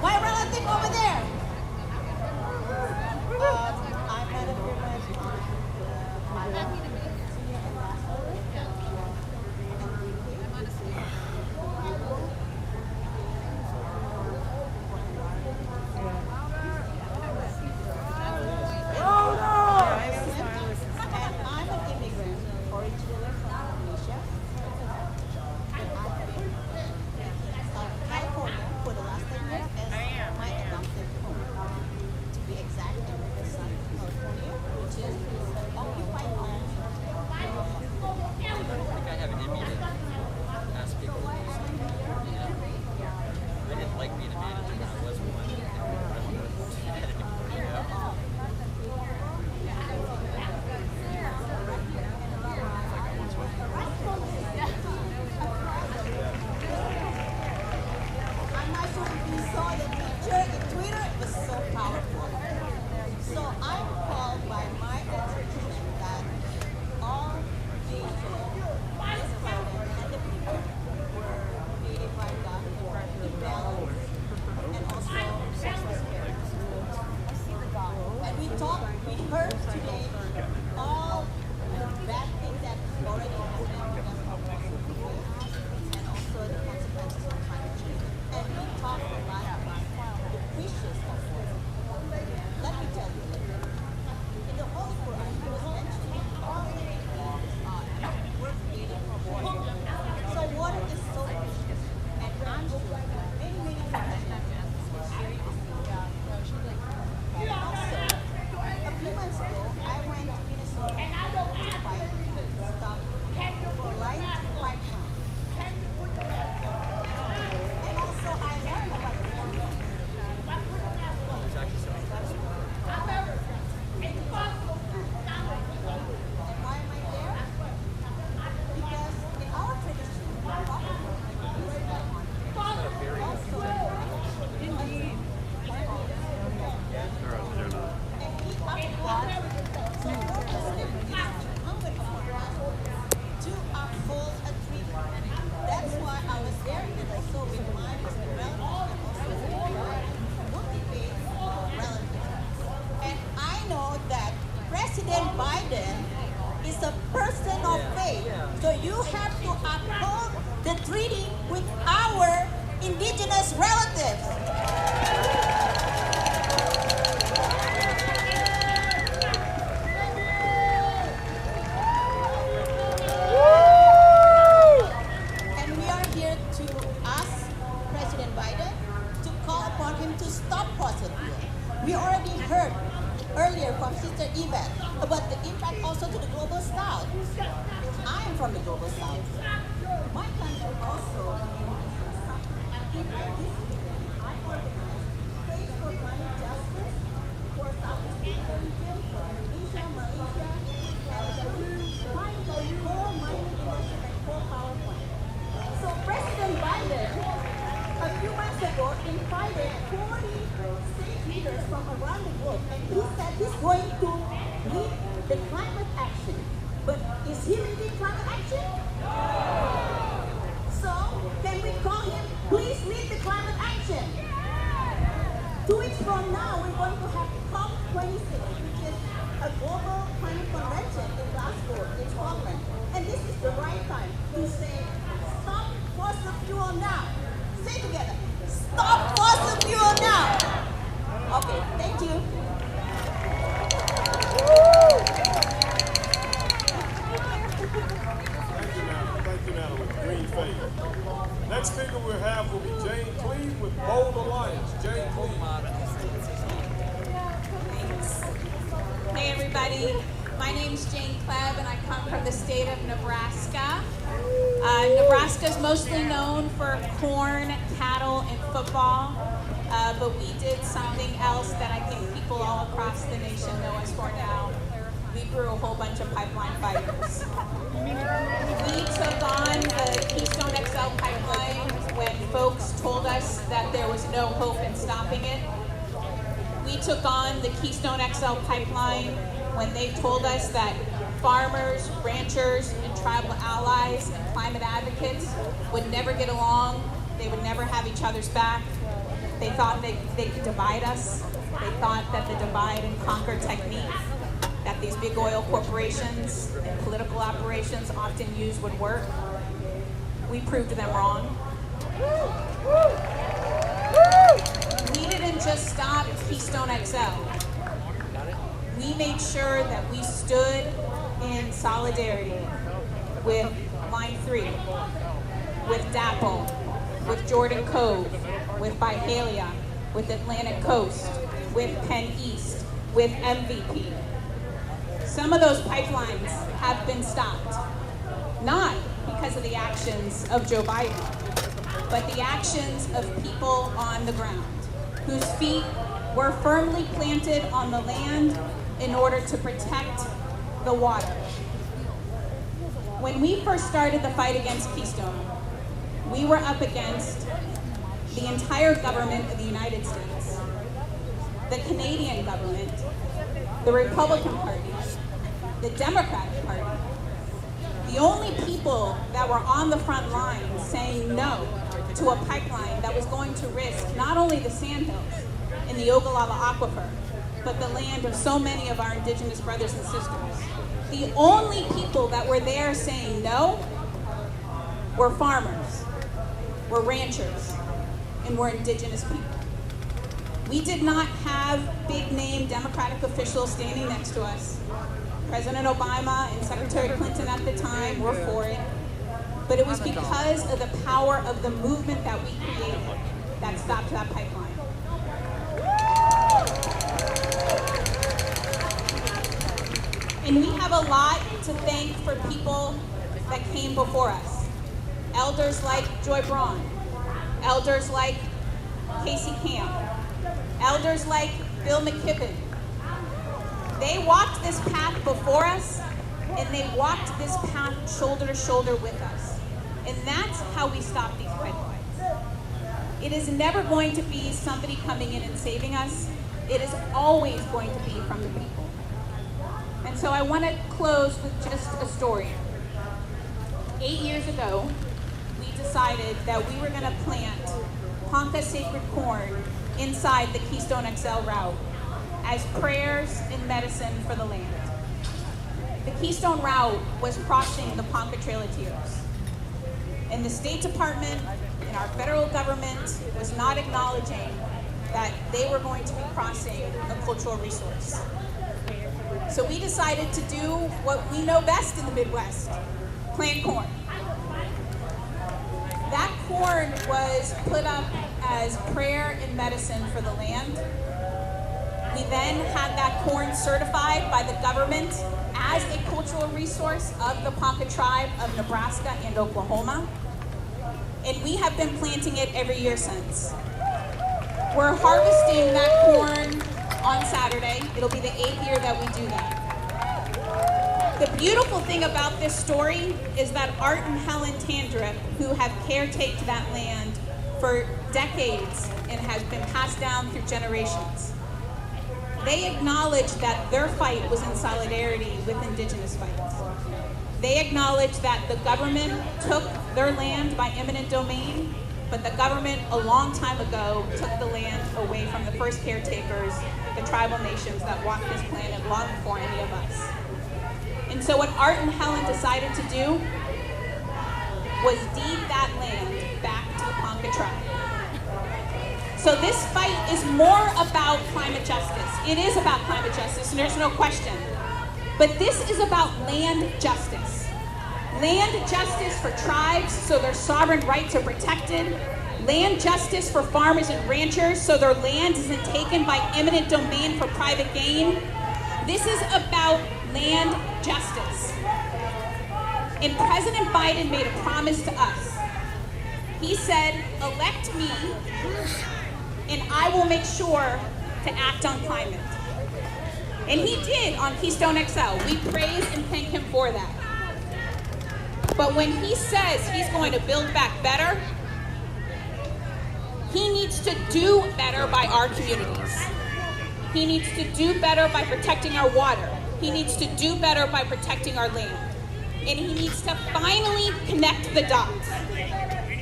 My relative over there. President Biden is a person of faith. So you have to uphold the treaty with our indigenous relatives. And we are here to ask President Biden to call upon him to stop fossil fuel. We already heard earlier from Sister Yvette about the impact also to the global south. I am from the global south. My country also I organize Space for Climate Justice for Southeast Asian region, for Indonesia, Malaysia, and find the coal mining industry and coal power plant. So President Biden, a few months ago, invited 40 state leaders from around the globe, and he said he's going to lead the climate action. But is he leading climate action? So, can we call him, please lead the climate action? 2 weeks from now, we're going to have COP26, which is a global climate convention in Glasgow, in Scotland. And this is the right time to say, stop fossil fuel now. Say together, stop fossil fuel now. Okay, thank you. Thank you, madam, with green face. Next speaker we'll have will be Jane Cleve with Bold Alliance. Jane Cleve. Hey everybody, my name's Jane Cleve and I come from the state of Nebraska. Nebraska is mostly known for corn, cattle, and football, but we did something else that I think people all across the nation know us for now. We grew a whole bunch of pipeline fighters. We took on the Keystone XL pipeline when folks told us that there was no hope in stopping it. We took on the Keystone XL pipeline when they told us that farmers, ranchers, and tribal allies and climate advocates would never get along. They would never have each other's back. They thought they could divide us. They thought that the divide and conquer technique that these big oil corporations and political operations often use would work. We proved them wrong. We didn't just stop Keystone XL. We made sure that we stood in solidarity with Line 3, with DAPL, with Jordan Cove, with Byhalia, with Atlantic Coast, with Penn East, with MVP. Some of those pipelines have been stopped, not because of the actions of Joe Biden, but the actions of people on the ground, whose feet were firmly planted on the land in order to protect the water. When we first started the fight against Keystone, we were up against the entire government of the United States, the Canadian government, the Republican Party, the Democratic Party. The only people that were on the front line saying no to a pipeline that was going to risk not only the sandhills in the Ogallala Aquifer, but the land of so many of our indigenous brothers and sisters. The only people that were there saying no were farmers, were ranchers, and were indigenous people. We did not have big name Democratic officials standing next to us. President Obama and Secretary Clinton at the time were for it, but it was because of the power of the movement that we created that stopped that pipeline. And we have a lot to thank for people that came before us. Elders like Joy Braun, elders like Casey Camp, elders like Bill McKibben. They walked this path before us, and they walked this path shoulder to shoulder with us. And that's how we stop these pipelines. It is never going to be somebody coming in and saving us. It is always going to be from the people. And so I want to close with just a story. 8 years ago, we decided that we were going to plant Ponca sacred corn inside the Keystone XL route as prayers and medicine for the land. the Keystone Route was crossing the Ponca Trail of Tears. And the State Department and our federal government was not acknowledging that they were going to be crossing a cultural resource. So we decided to do what we know best in the Midwest, plant corn. That corn was put up as prayer and medicine for the land. We then had that corn certified by the government as a cultural resource of the Ponca tribe of Nebraska and Oklahoma. And we have been planting it every year since. We're harvesting that corn on Saturday. It'll be the 8th year that we do that. The beautiful thing about this story is that Art and Helen Tandrip, who have caretaken that land for decades and has been passed down through generations, they acknowledge that their fight was in solidarity with indigenous fights. They acknowledge that the government took their land by eminent domain, but the government a long time ago took the land away from the first caretakers, the tribal nations that walked this planet long before any of us. And so what Art and Helen decided to do was deed that land back to the Ponca tribe. So this fight is more about climate justice. It is about climate justice, and there's no question. But this is about land justice. Land justice for tribes so their sovereign rights are protected. Land justice for farmers and ranchers so their land isn't taken by eminent domain for private gain. This is about land justice. And President Biden made a promise to us. He said, elect me, and I will make sure to act on climate. And he did on Keystone XL. We praise and thank him for that. But when he says he's going to build back better, he needs to do better by our communities. He needs to do better by protecting our water. He needs to do better by protecting our land. And he needs to finally connect the dots.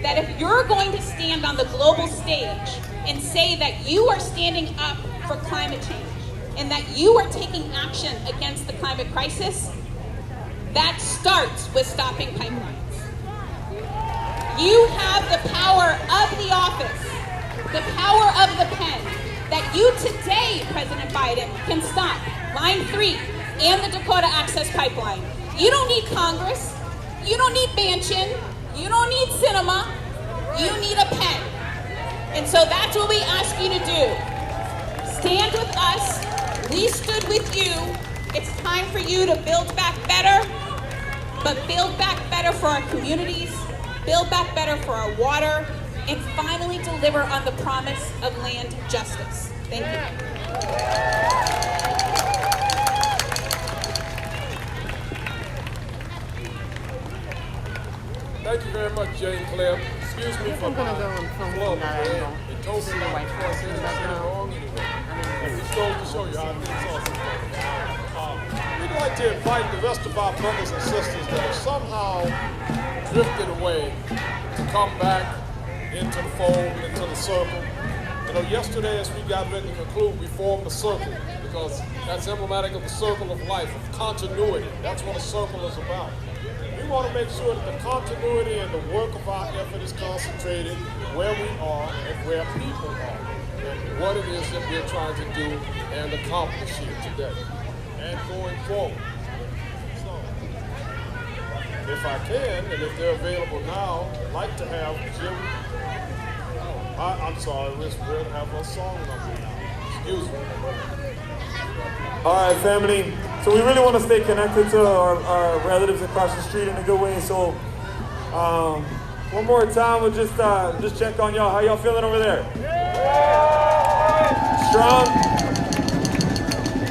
That if you're going to stand on the global stage and say that you are standing up for climate change and that you are taking action against the climate crisis, that starts with stopping pipelines. You have the power of the office, the power of the pen, that you today, President Biden, can stop Line 3 and the Dakota Access Pipeline. You don't need Congress. You don't need Manchin. You don't need cinema. You need a pen. And so that's what we ask you to do. Stand with us. We stood with you. It's time for you to build back better, but build back better for our communities, build back better for our water, and finally deliver on the promise of land justice. Thank you. Thank you very much, Jane Claire. Excuse me for my club. They told me that I said it wrong anyway. Just goes to show you how things are. We'd like to invite the rest of our brothers and sisters that have somehow drifted away to come back into the fold, into the circle. You know, yesterday as we got ready to conclude, we formed a circle because that's emblematic of the circle of life, of continuity. That's what a circle is about. We want to make sure that the continuity and the work of our effort is concentrated where we are and where people are, and what it is that we're trying to do and accomplish here today and going forward. So, if I can, and if they're available now, I'd like to have Jim. I'm sorry, we're going to have a song number now. Excuse me. All right, family. So we really want to stay connected to our relatives across the street in a good way. So one more time, we'll just check on y'all. How y'all feeling over there? Strong?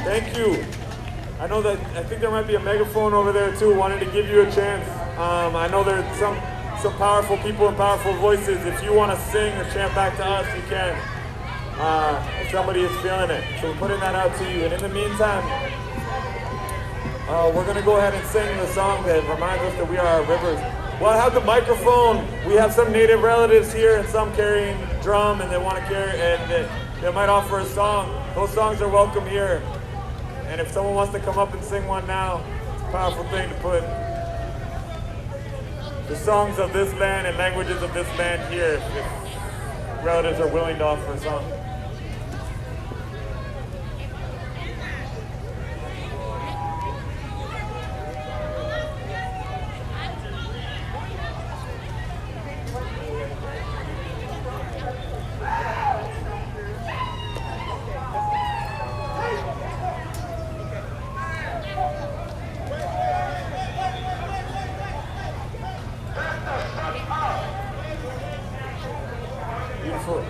Thank you. I think there might be a megaphone over there too. Wanted to give you a chance. I know there's some powerful people and powerful voices. If you want to sing or chant back to us, you can. If somebody is feeling it. So we're putting that out to you. And in the meantime, we're going to go ahead and sing the song that reminds us that we are our rivers. Well, I have the microphone. We have some native relatives here and some carrying drum and they want to carry, and they might offer a song. Those songs are welcome here. And if someone wants to come up and sing one now, powerful thing to put the songs of this land and languages of this land here if relatives are willing to offer a song. Beautiful.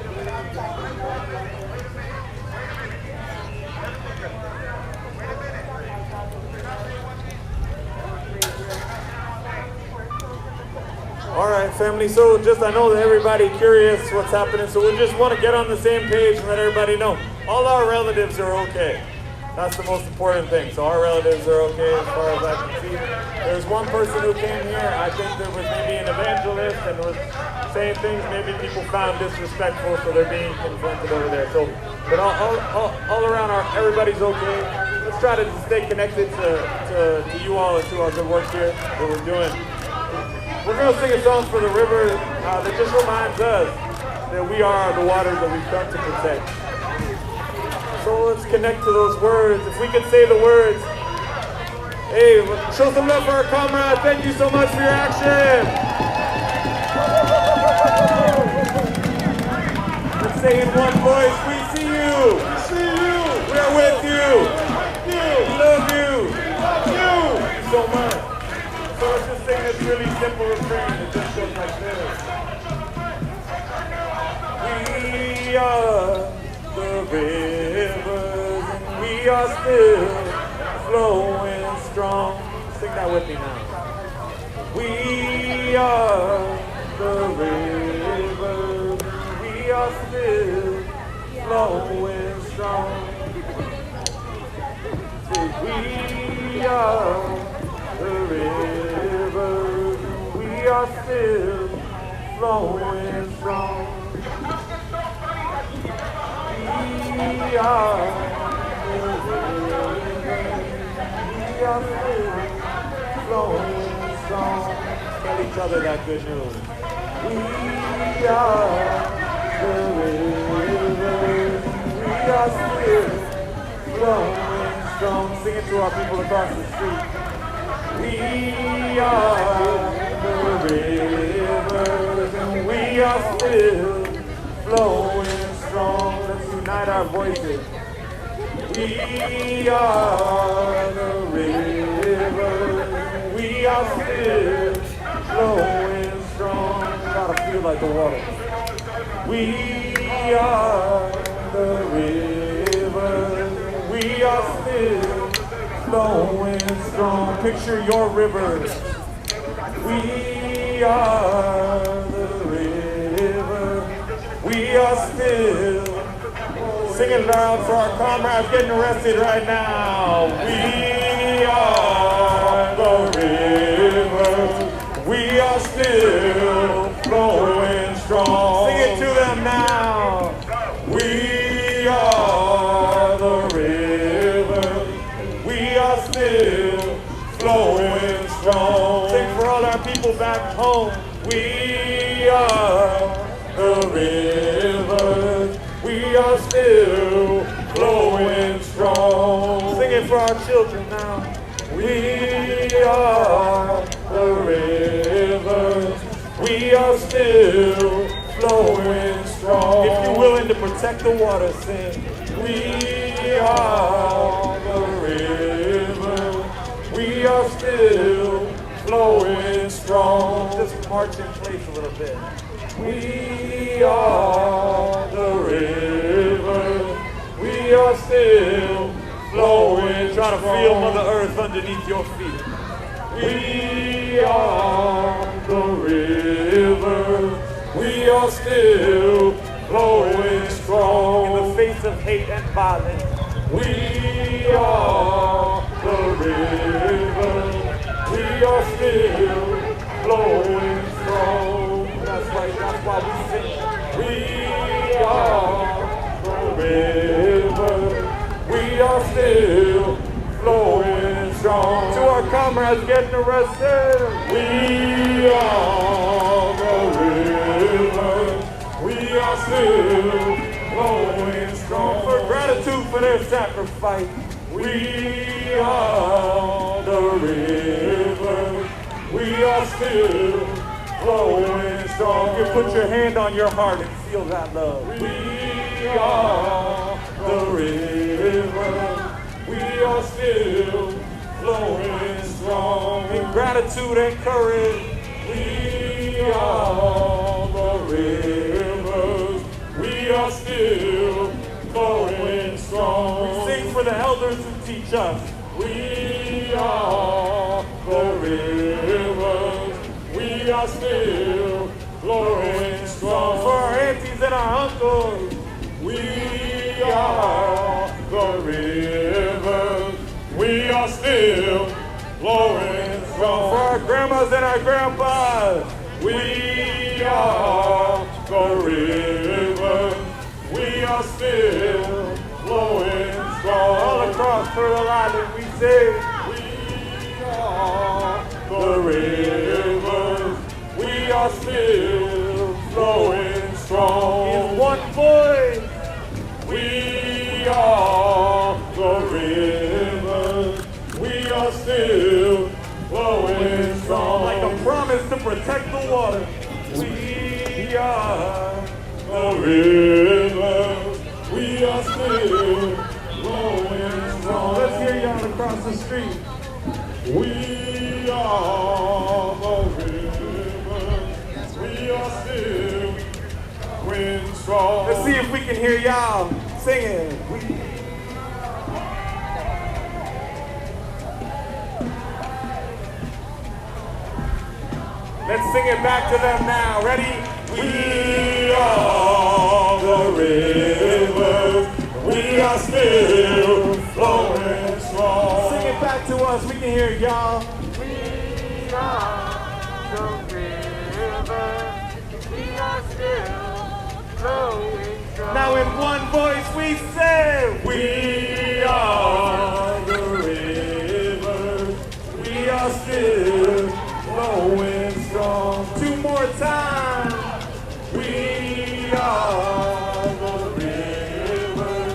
All right, family. So I know that everybody curious what's happening. So we just want to get on the same page and let everybody know all our relatives are okay. That's the most important thing. So our relatives are okay as far as I can see. There's one person who came here. I think there was maybe an evangelist and was saying things maybe people found disrespectful, so they're being confronted over there. So, but all around, everybody's okay. Let's try to stay connected to you all and to our good work here that we're doing. We're going to sing a song for the river that just reminds us that we are the waters that we've come to protect. So let's connect to those words. If we could say the words, hey, show some love for our comrade. Thank you so much for your action. Let's say in one voice, we see you. We see you. We're with you. We love you. Thank you so much. So let's just sing this really simple refrain that just goes like this. We are the rivers, and we are still flowing strong. Sing that with me now. We are the rivers, we are still flowing strong. Say, we are the rivers, we are still flowing strong. We are the rivers, we are still flowing strong. Tell each other that good news. We are the rivers, we are still flowing strong. Sing it to our people across the street. We are the rivers, and we are still flowing strong. Let's unite our voices. We are the rivers, we are still flowing strong. Gotta feel like the water. We are the rivers, we are still flowing strong. Picture your rivers. We are the rivers, we are still. Sing it loud for our comrades getting arrested right now. We are the rivers, we are still flowing strong. Sing it to them now. We are the rivers, we are still flowing strong. Sing for all our people back home. We are the rivers, we are still flowing strong. Sing it for our children now. We are the rivers, we are still flowing strong. If you're willing to protect the water, sing. We are the rivers, we are still flowing strong. Just march in place a little bit. We are the rivers, we are still flowing. Try to feel Mother Earth underneath your feet. We are the rivers, we are still flowing strong. In the face of hate and violence, we are the rivers, we are still flowing strong. That's right, that's why we sing. We are the rivers, we are still flowing strong. To our comrades getting arrested. We are the rivers. We are still flowing strong. For gratitude for their sacrifice. We are the rivers. We are still flowing strong. You put your hand on your heart and feel that love. We are the rivers. We are still flowing strong. In gratitude and courage. We are the rivers. We are still flowing strong. We sing for the elders who teach us. We are the rivers. We are still flowing strong. For our aunties and our uncles. We are the rivers. We are still flowing strong. For our grandmas and our grandpas. We are the rivers. We are still flowing strong. All across Pearl Island we say, we are the rivers. We are still flowing strong. In one voice, we are the rivers. We are still flowing strong. Like a promise to protect the water. We are the rivers. We are still flowing strong. Let's hear y'all across the street. We are the rivers. We are still flowing strong. Let's see if we can hear y'all singing. Let's sing it back to them now. Ready? We are the rivers. We are still flowing strong. Sing it back to us. We can hear y'all. We are the rivers. We are still flowing strong. Now in one voice we say, we are the rivers. We are still flowing strong. Two more times. We are the rivers.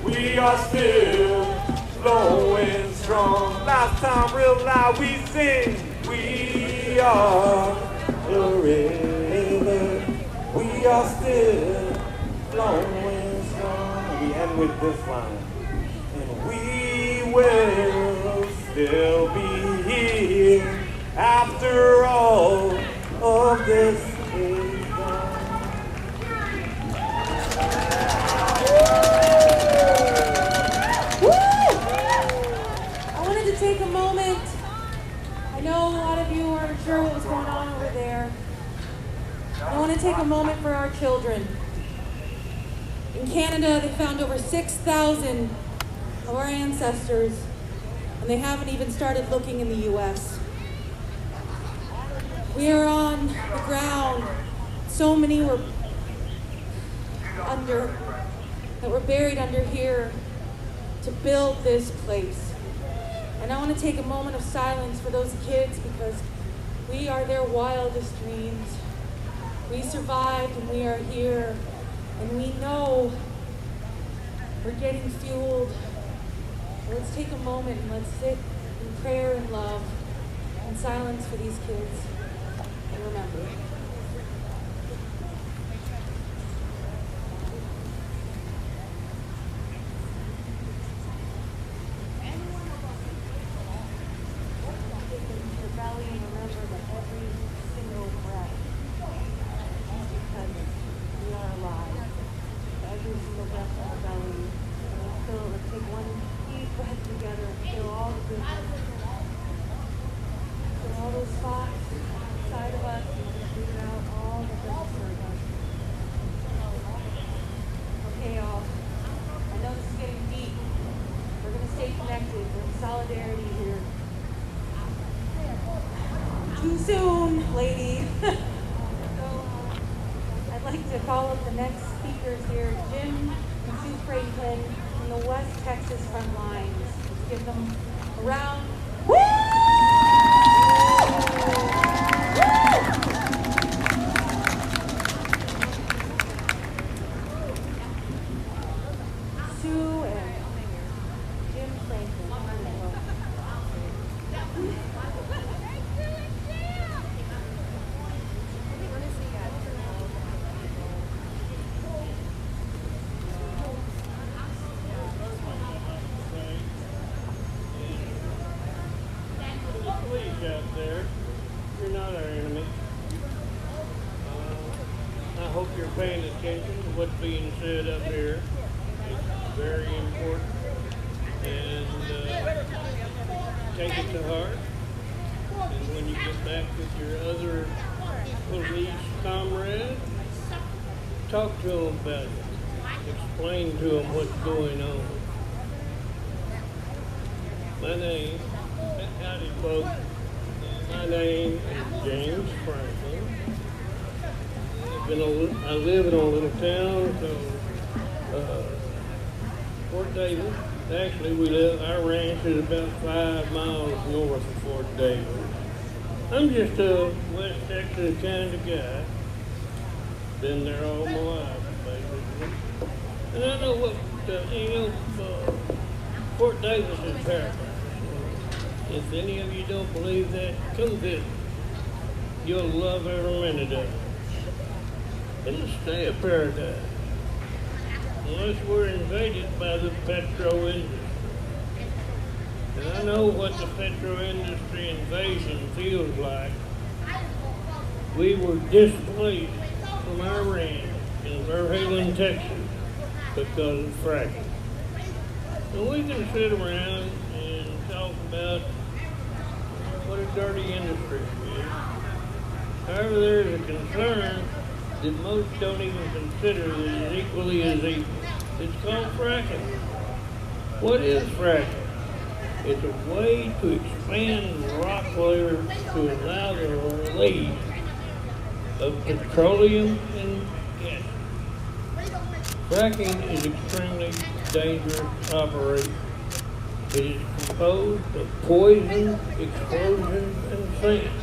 We are still flowing strong. Last time, real loud, we sing. We are the rivers. We are still flowing strong. We end with this line. And we will still be here after all of this is done. I wanted to take a moment. I know a lot of you aren't sure what was going on over there. I want to take a moment for our children. In Canada, they found over 6,000 of our ancestors, and they haven't even started looking in the U.S. We are on the ground. So many were buried under here to build this place. And I want to take a moment of silence for those kids because we are their wildest dreams. We survived and we are here. And we know we're getting fueled. Let's take a moment and let's sit in prayer and love and silence for these kids. And remember. Your belly and remember that every single breath is because we are alive. Every single breath in our belly. And let's take one deep breath together and feel all the goodness. Feel all those spots inside of us and just breathe out all that doesn't serve us. Okay, y'all. I know this is getting deep. We're going to stay connected. We're in solidarity here. Too soon, ladies. So, I'd like to call up the next speakers here, Jim and Sue Franklin from the West Texas front lines. Let's give them a round. Woo! out there. You're not our enemy. I hope you're paying attention to what's being said up here. It's very important. And take it to heart. And when you get back with your other police comrades, talk to them about it. Explain to them what's going on. My name, howdy folks, my name is James Franklin. I live in a little town called Fort Davis. Actually, our ranch is about 5 miles north of Fort Davis. I'm just a West Texas kind of guy. Been there all my life, basically. And I know what, Fort Davis is paradise. If any of you don't believe that, come visit. You'll love every minute of it. It'll stay a paradise. Unless we're invaded by the petro industry. And I know what the petro industry invasion feels like. We were displaced from our ranch in Verhaelen, Texas, because of fracking. And we can sit around and talk about what a dirty industry it is. However, there's a concern that most don't even consider that is equally as evil. It's called fracking. What is fracking? It's a way to expand rock layers to allow the release of petroleum and gas. Fracking is extremely dangerous operation. It is composed of poison, explosions, and sand.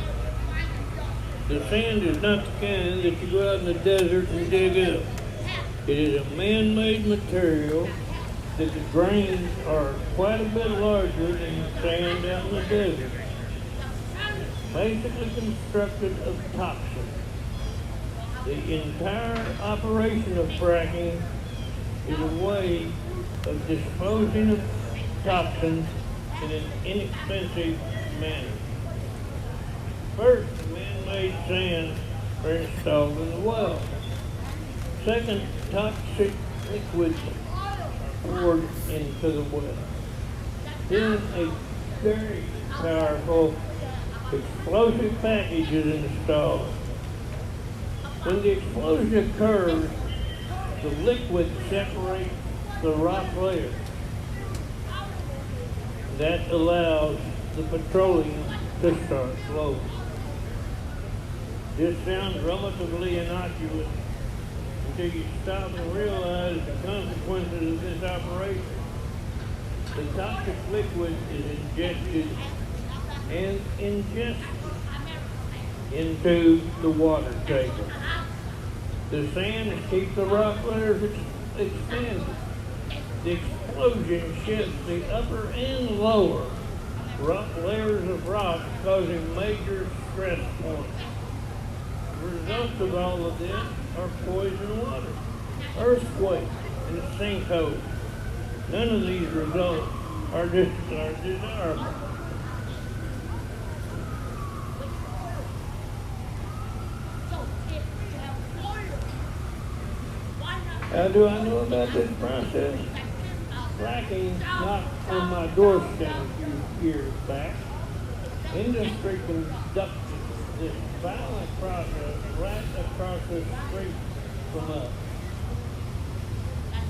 The sand is not the kind that you go out in the desert and dig up. It is a man-made material that the grains are quite a bit larger than the sand out in the desert. Basically constructed of toxins. The entire operation of fracking is a way of disposing of toxins in an inexpensive manner. First, the man-made sands are installed in the well. Second, toxic liquids poured into the well. Then a very powerful explosive package is installed. When the explosion occurs, the liquid separates the rock layer. That allows the petroleum to start flowing. This sounds relatively innocuous until you stop and realize the consequences of this operation. The toxic liquid is injected and ingested into the water table. The sand keeps the rock layers expanded. The explosion shifts the upper and lower rock layers of rock, causing major stress points. The results of all of this are poison water, earthquakes, and sinkholes. None of these results are desirable. How do I know about this process? Fracking knocked on my doorstep a few years back. Industry conducted this violent process right across the street from us.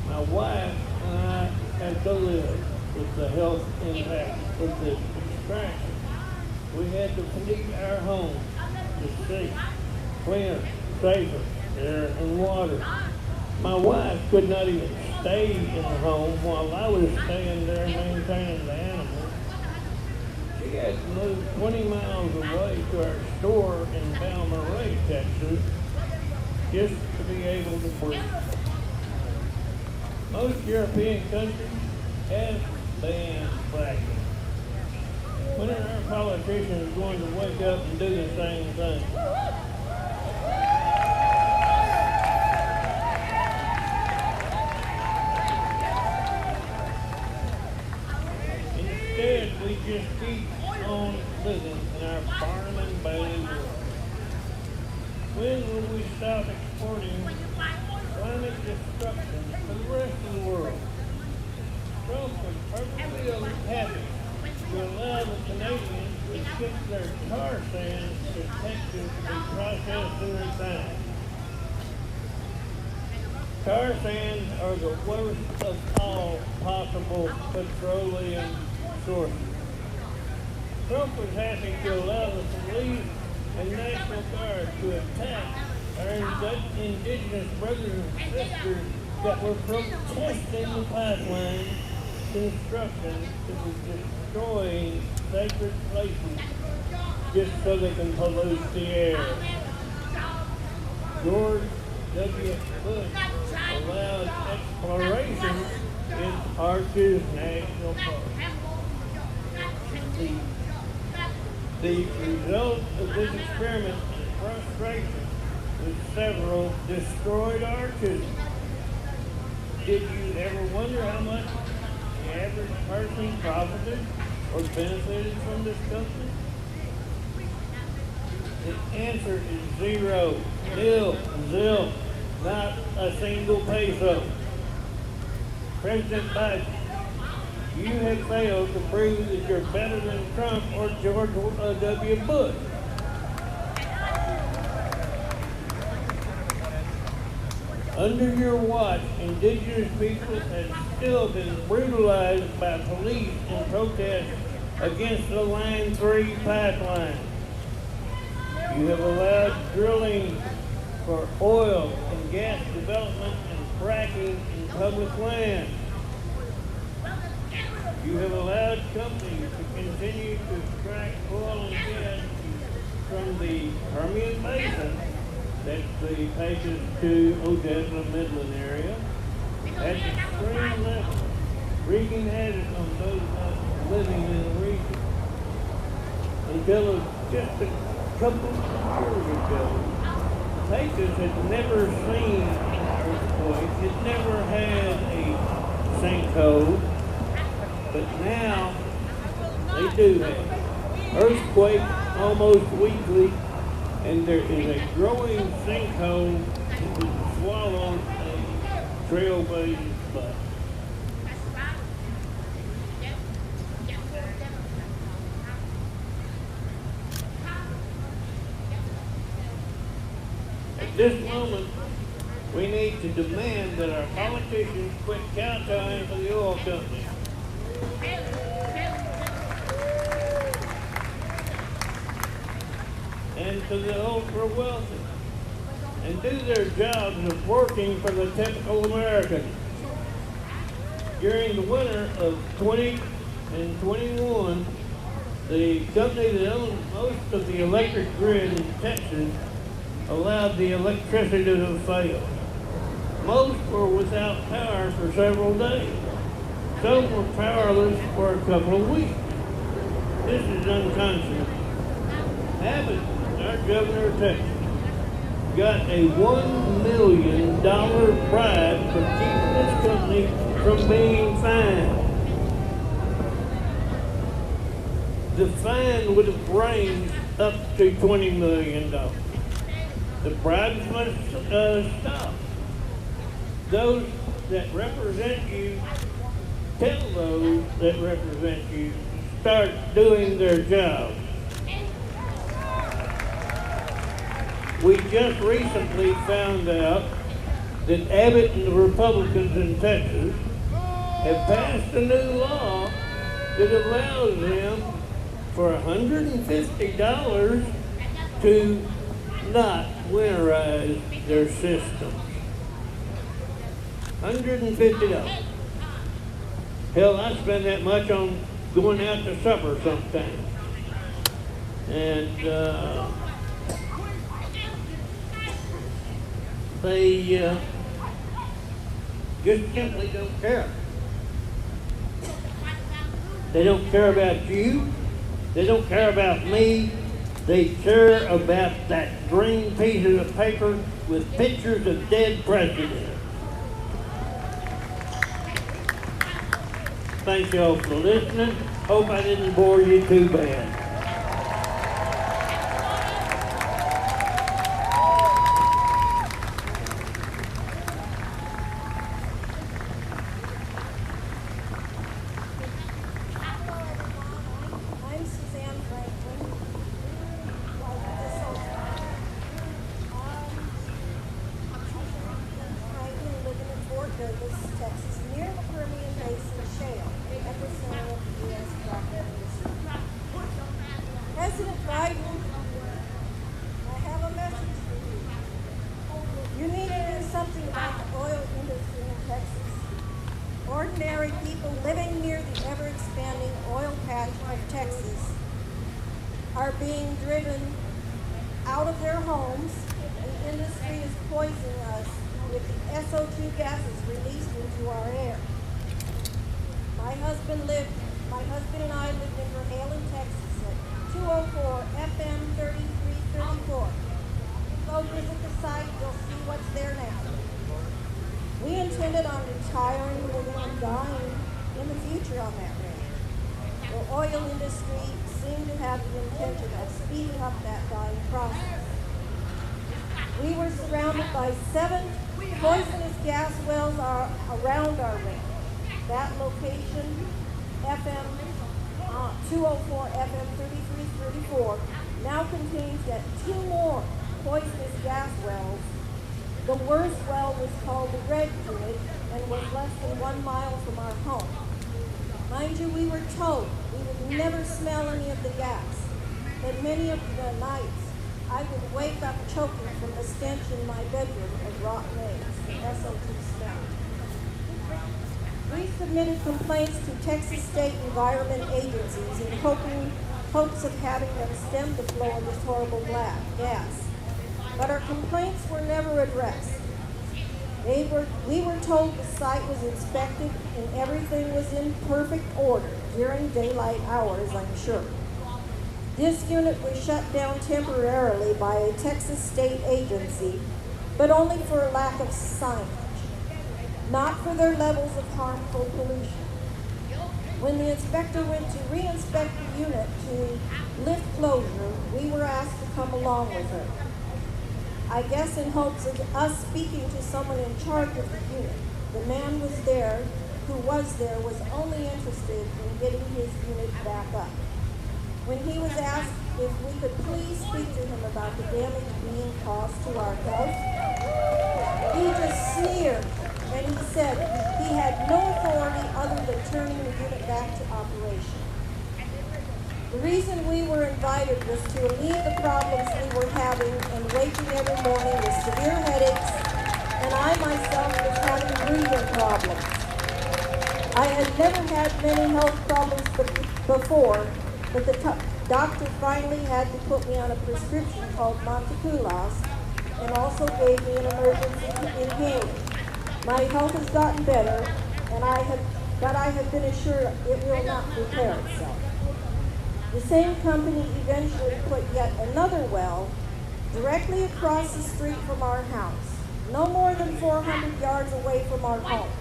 My wife and I had to live with the health impact of this extraction. We had to feed our home to safe, cleaner, safer air and water. My wife could not even stay in the home while I was staying there maintaining the animals. She had to move 20 miles away to our store in Balmaray, Texas, just to be able to breathe. Most European countries have banned fracking. When are our politicians going to wake up and do the same thing? Instead, we just keep on living in our farm and bailey world. When will we stop exporting climate destruction to the rest of the world? Trump was perfectly happy to allow the Canadians to ship their tar sands to Texas to be processed and refined. Tar sands are the worst of all possible petroleum sources. Trump was happy to allow the police and National Guard to attack our indigenous brothers and sisters that were protesting the pipeline construction that was destroying sacred places just so they can pollute the air. George W. Bush allowed exploration in Arches National Park. The result of this experiment is frustration with several destroyed arches. Did you ever wonder how much the average person profited or benefited from this company? The answer is zero, nil, zil, not a single peso. President Biden, you have failed to prove that you're better than Trump or George W. Bush. Under your watch, indigenous people have still been brutalized by police in protest against the Line 3 pipeline. You have allowed drilling for oil and gas development and fracking in public land. You have allowed companies to continue to extract oil and gas from the Permian Basin, that's the Pecos to Odessa Midland area, at extreme level, wreaking havoc on those not living in the region. Until just a couple of years ago, Pecos had never seen an earthquake, it never had a sinkhole, but now they do have earthquake almost weekly, and there is a growing sinkhole that would swallow a trailblazing spot. At this moment, we need to demand that our politicians quit kowtowing to the oil companies. And to the ultra wealthy, and do their jobs of working for the typical American. During the winter of 20 and 21, the company that owns most of the electric grid in Texas allowed the electricity to fail. Most were without power for several days. Some were powerless for a couple of weeks. This is unconscionable. Abbott, our governor of Texas, got a $1 million bribe for keeping this company from being fined. The fine would have ranged up to $20 million. The bribes must stop. Those that represent you, tell those that represent you, start doing their job. We just recently found out that Abbott and the Republicans in Texas have passed a new law that allows them for $150 to not winterize their systems. $150. Hell, I spend that much on going out to supper sometimes. And they just simply don't care. They don't care about you. They don't care about me. They care about that green piece of paper with pictures of dead presidents. Thank y'all for listening. Hope I didn't bore you too bad. Biden, I have a message for you. You need to do something about the oil industry in Texas. Ordinary people living near the ever-expanding oil patch of Texas are being driven out of their homes. The industry is poisoning us with the SO2 gases released into our air. My husband and I lived in Verhalen, Texas at 204 FM 3334. Go visit the site, you'll see what's there now. We intended on retiring and dying in the future on that range. The oil industry seemed to have the intention of speeding up that dying process. We were surrounded by 7 poisonous gas wells around our range. That location, FM 204 FM 3334, now contains yet 2 more poisonous gas wells. The worst well was called the Red Unit and was less than 1 mile from our home. Mind you, we were told we would never smell any of the gas, but many of the nights I would wake up choking from the stench in my bedroom of rotten eggs, the SO2 smell. We submitted complaints to Texas State Environment Agencies in hopes of having them stem the flow of this horrible gas. But our complaints were never addressed. We were told the site was inspected and everything was in perfect order during daylight hours, I'm sure. This unit was shut down temporarily by a Texas state agency, but only for a lack of signage, not for their levels of harmful pollution. When the inspector went to re-inspect the unit to lift closure, we were asked to come along with her. I guess in hopes of us speaking to someone in charge of the unit. The man who was there was only interested in getting his unit back up. When he was asked if we could please speak to him about the damage being caused to our health, he just sneered and he said he had no authority other than turning the unit back to operation. The reason we were invited was to alleviate the problems we were having and waking every morning with severe headaches, and I myself was having breathing problems. I had never had many health problems before, but the doctor finally had to put me on a prescription called Monteculas and also gave me an emergency inhaler. My health has gotten better, but I have been assured it will not repair itself. The same company eventually put yet another well directly across the street from our house, no more than 400 yards away from our home.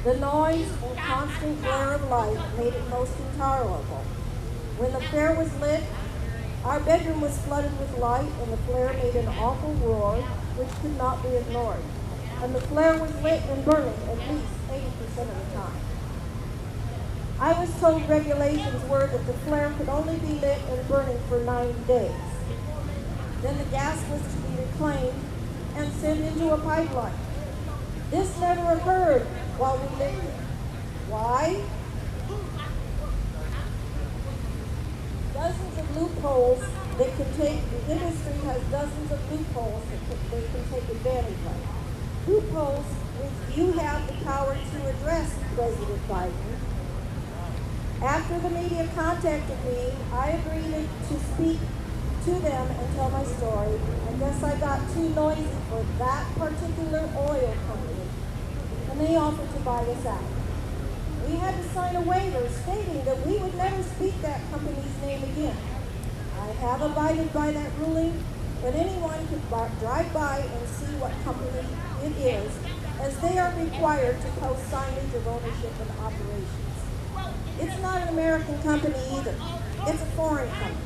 The noise and constant glare of light made it most intolerable. When the flare was lit, our bedroom was flooded with light and the flare made an awful roar which could not be ignored. And the flare was lit and burning at least 80% of the time. I was told regulations were that the flare could only be lit and burning for 90 days. Then the gas was to be reclaimed and sent into a pipeline. This never occurred while we lived here. Why? Dozens of loopholes the industry has dozens of loopholes that they can take advantage of. Loopholes which you have the power to address, President Biden. After the media contacted me, I agreed to speak to them and tell my story. I guess I got too noisy for that particular oil company, and they offered to buy us out. We had to sign a waiver stating that we would never speak that company's name again. I have abided by that ruling, but anyone could drive by and see what company it is, as they are required to post signage of ownership and operations. It's not an American company either. It's a foreign company.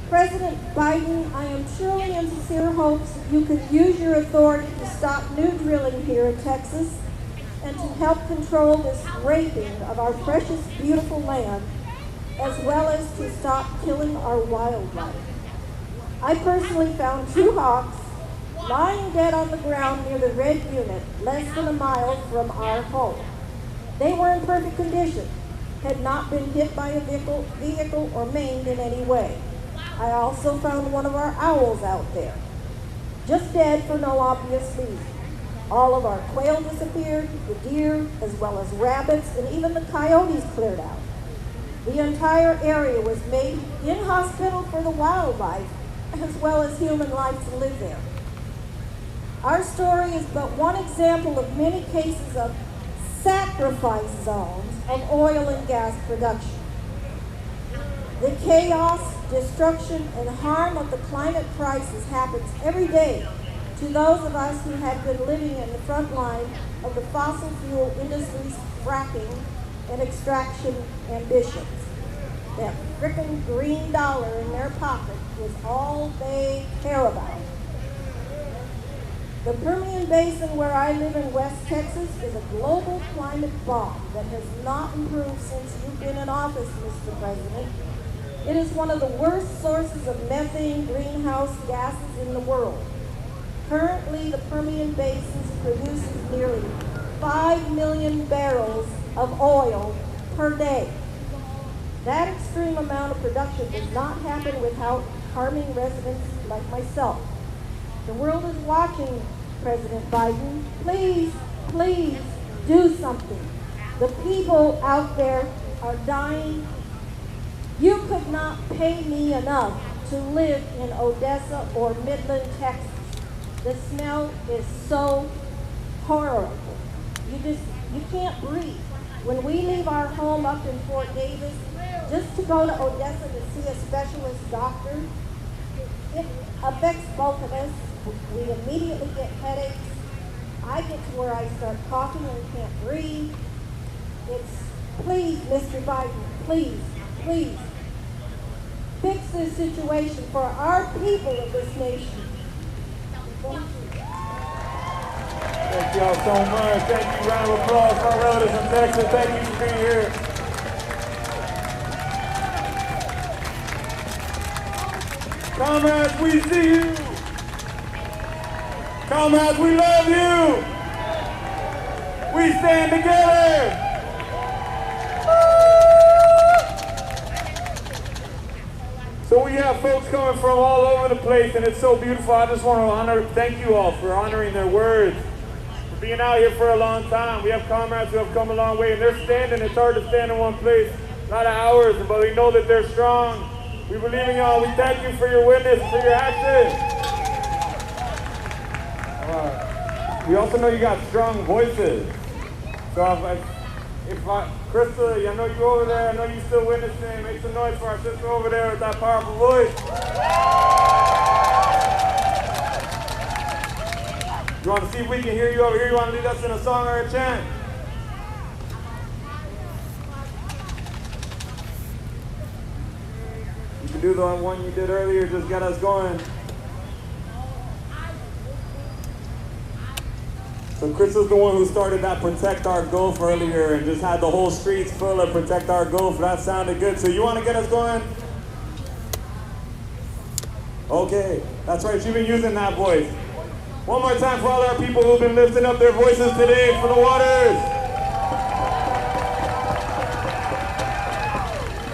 President Biden, I am truly in sincere hopes that you could use your authority to stop new drilling here in Texas and to help control this raping of our precious, beautiful land, as well as to stop killing our wildlife. I personally found 2 hawks lying dead on the ground near the Red Unit, less than a mile from our home. They were in perfect condition. had not been hit by a vehicle or maimed in any way. I also found one of our owls out there, just dead for no obvious reason. All of our quail disappeared, the deer, as well as rabbits, and even the coyotes cleared out. The entire area was made inhospitable for the wildlife, as well as human life to live there. Our story is but one example of many cases of sacrifice zones of oil and gas production. The chaos, destruction, and harm of the climate crisis happens every day to those of us who have been living in the front line of the fossil fuel industry's fracking and extraction ambitions. That frickin' green dollar in their pocket is all they care about. The Permian Basin, where I live in West Texas, is a global climate bomb that has not improved since you've been in office, Mr. President. It is one of the worst sources of methane greenhouse gases in the world. Currently, the Permian Basin produces nearly 5 million barrels of oil per day. That extreme amount of production does not happen without harming residents like myself. The world is watching, President Biden. Please, please do something. The people out there are dying. You could not pay me enough to live in Odessa or Midland, Texas. The smell is so horrible. You can't breathe. When we leave our home up in Fort Davis, just to go to Odessa to see a specialist doctor, it affects both of us. We immediately get headaches. I get to where I start coughing and can't breathe. Please, Mr. Biden, please, please, fix this situation for our people of this nation. Thank y'all so much. Thank you. Round of applause for our relatives in Texas. Thank you for being here. Comrades, we see you. Comrades, we love you. We stand together. So we have folks coming from all over the place, and it's so beautiful. I just want to thank you all for honoring their words, for being out here for a long time. We have comrades who have come a long way, and they're standing. It's hard to stand in one place, a lot of hours, but we know that they're strong. We believe in y'all. We thank you for your witness, for your action. We also know you got strong voices. So Krista, I know you over there. I know you still witnessing. Make some noise for our sister over there with that powerful voice. You want to see if we can hear you over here? You want to lead us in a song or a chant? You can do the one you did earlier. Just get us going. So Chris is the one who started that Protect Our Gulf earlier and just had the whole streets full of Protect Our Gulf. That sounded good. So you want to get us going? Okay, that's right. You've been using that voice. One more time for all our people who've been lifting up their voices today for the waters.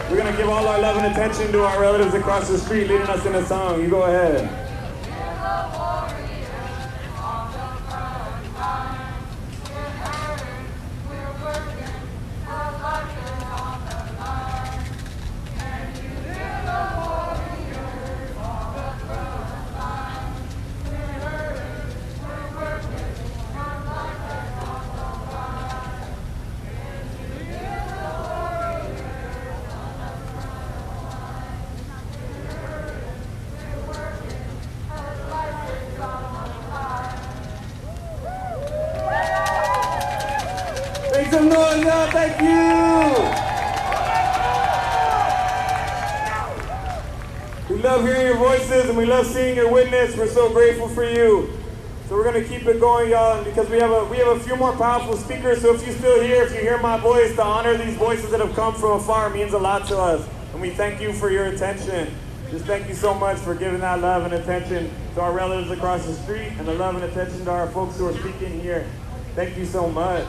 We're going to give all our love and attention to our relatives across the street leading us in a song. You go ahead. Make some noise now, thank you! We love hearing your voices and we love seeing your witness. We're so grateful for you. So we're gonna keep it going, y'all, because we have a few more powerful speakers. So if you're still here, if you hear my voice, to honor these voices that have come from afar means a lot to us. And we thank you for your attention. Just thank you so much for giving that love and attention to our relatives across the street and the love and attention to our folks who are speaking here. Thank you so much.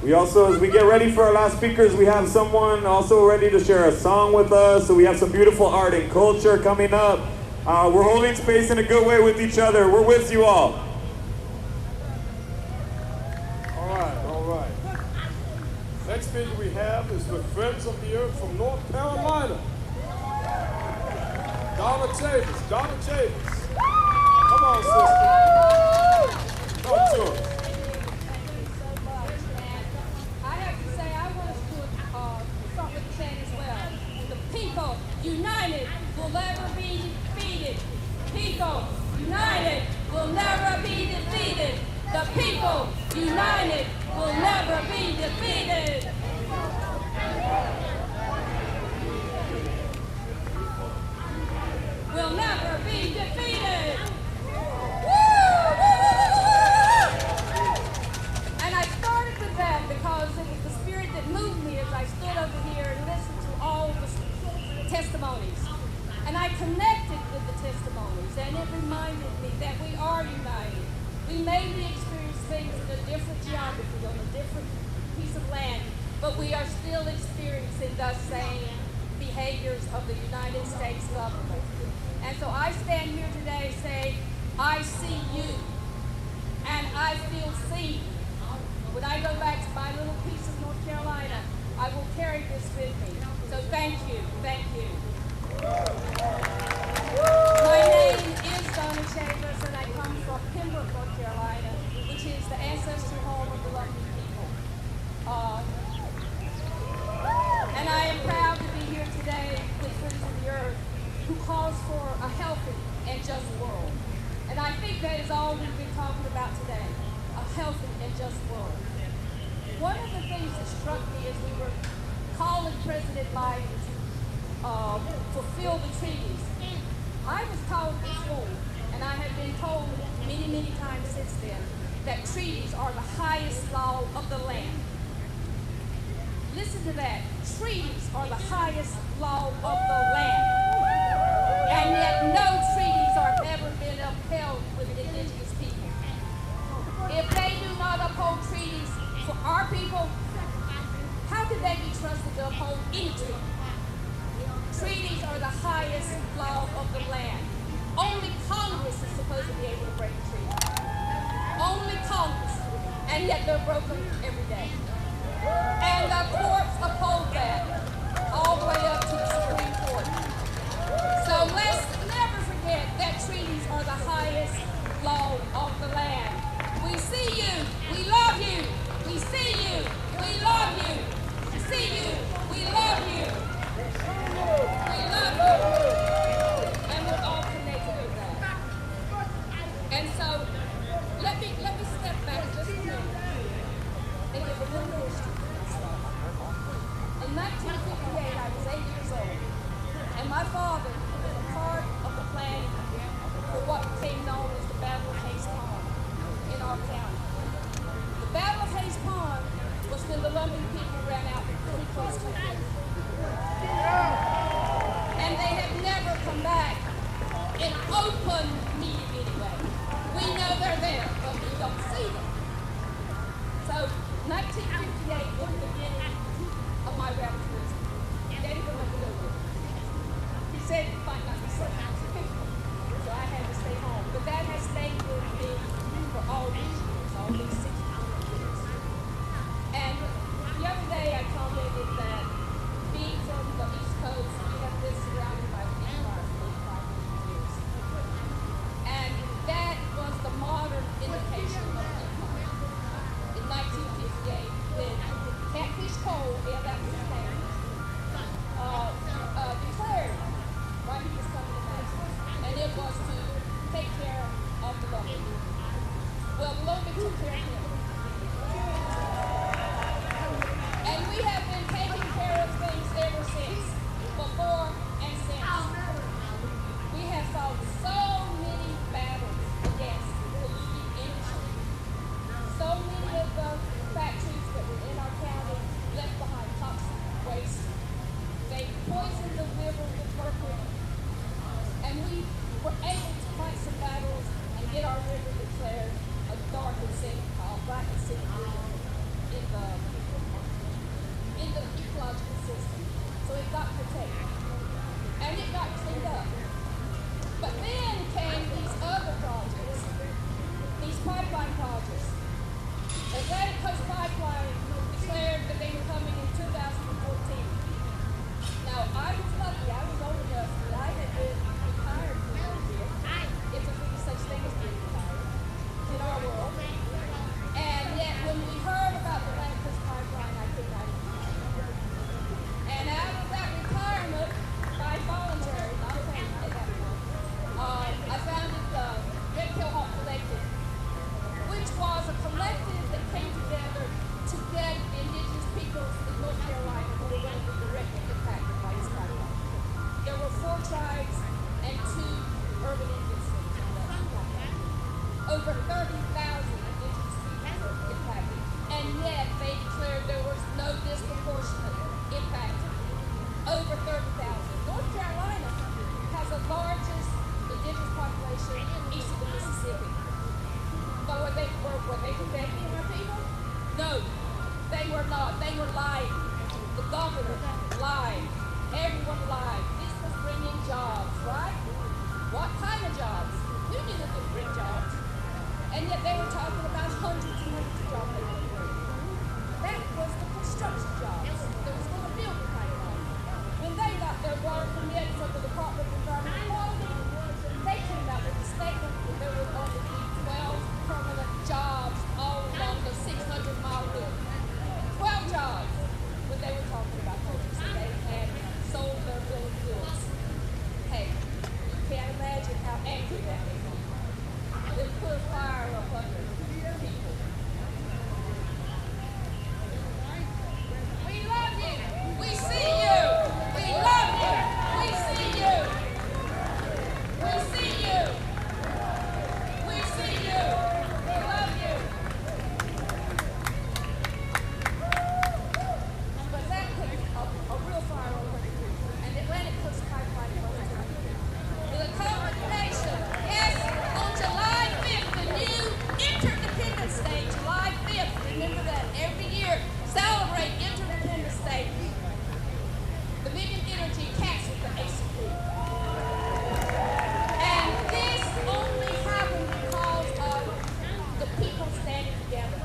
We also, as we get ready for our last speakers, we have someone also ready to share a song with us. So we have some beautiful art and culture coming up. We're holding space in a good way with each other. We're with you all. All right. Next speaker we have is with Friends of the Earth from North Carolina. Donna Chavis. Come on, sister. Talk to us. I have to say, I want us to start with the chant as well. The people united will never be defeated. People united will never be defeated. The people united will never be defeated. Will never be defeated. And I started with that because it was the spirit that moved me as I stood over here and listened to all the testimonies. And I connected with the testimonies, and it reminded me that we are united. We may be experiencing things in a different geography, on a different piece of land, but we are still experiencing the same behaviors of the United States government. And so I stand here today saying, I see you, and I feel seen. When I go back to my little piece of North Carolina, I will carry this with me. So thank you. My name is Donna Chavis, and I come from Pembroke, North Carolina, which is the ancestral home of the Lumpy people. And I am proud to be here today with Friends of the Earth, who calls for a healthy and just world. And I think that is all we've been talking about today, a healthy and just world. One of the things that struck me as we were calling President Biden to fulfill the treaties, I was told before, and I have been told many, many times since then, that treaties are the highest law of the land. Listen to that. Treaties are the highest law of the land. And yet no treaties are ever been upheld with indigenous people. If they do not uphold treaties for our people, how could they be trusted to uphold any treaty? Treaties are the highest law of the land. Only Congress is supposed to be able to break a treaty. Only Congress. And yet they're broken every day. And the courts uphold that all the way up to the Supreme Court. So let's never forget that treaties are the highest law of the land. We see you. We love you. We see you. We love you. We see you. We love you. We love you. And we're all connected with that. And so let me step back just a minute and give a little history. In 1958, I was 8 years old, and my father was a part of the planning for what became known as the Battle of Hayes Pond in our county. The Battle of Hayes Pond was when the Lumpy people ran out pretty close to it. And they have never come back in open meeting anyway. We know they're there, but we don't see them. So 1958 was the beginning of my radicalism. Daddy didn't know what to do with it. He said it might not be safe. So I had to stay home. But that has stayed with me for all these years, all these 60 years. And the other day I commented that being from the East Coast, we have been surrounded by empire for 85 years. And that was the modern indication of empire. In 1958, when Catfish Cole, yeah, that was his name, declared, right, he was coming to Madison, tribes, and 2 urban Indian cities. Over 30,000 indigenous people were impacted, and yet they declared there was no disproportionate impact. Over 30,000. North Carolina has the largest indigenous population east of the Mississippi. But were they protecting our people? No, they were not. They were lying. The governor lied. Everyone lied. This was bringing jobs, right? What kind of jobs? Who knew that would bring jobs? And yet they were talking about hundreds and hundreds of jobs they would bring. That was the construction jobs that was going to build the kind of life. When they got their water permit from the Department of Environmental Quality, they came out with a statement that there would only be 12 permanent jobs all along the 600-mile route. 12 jobs when they were talking about hundreds that they had sold their bill of goods. Hey, you can't imagine how angry that made me. They put a fire up under people. We love you. We see you. We love you. We see you. We see you. We see you. We love you. But that put a real fire over the people. And Atlantic Coast Pipeline was the culmination. Yes, on July 5th, the new Interdependence Day, July 5th. Remember that every year. Celebrate Interdependence Day. Dominion Energy canceled the ACP. And this only happened because of the people standing together.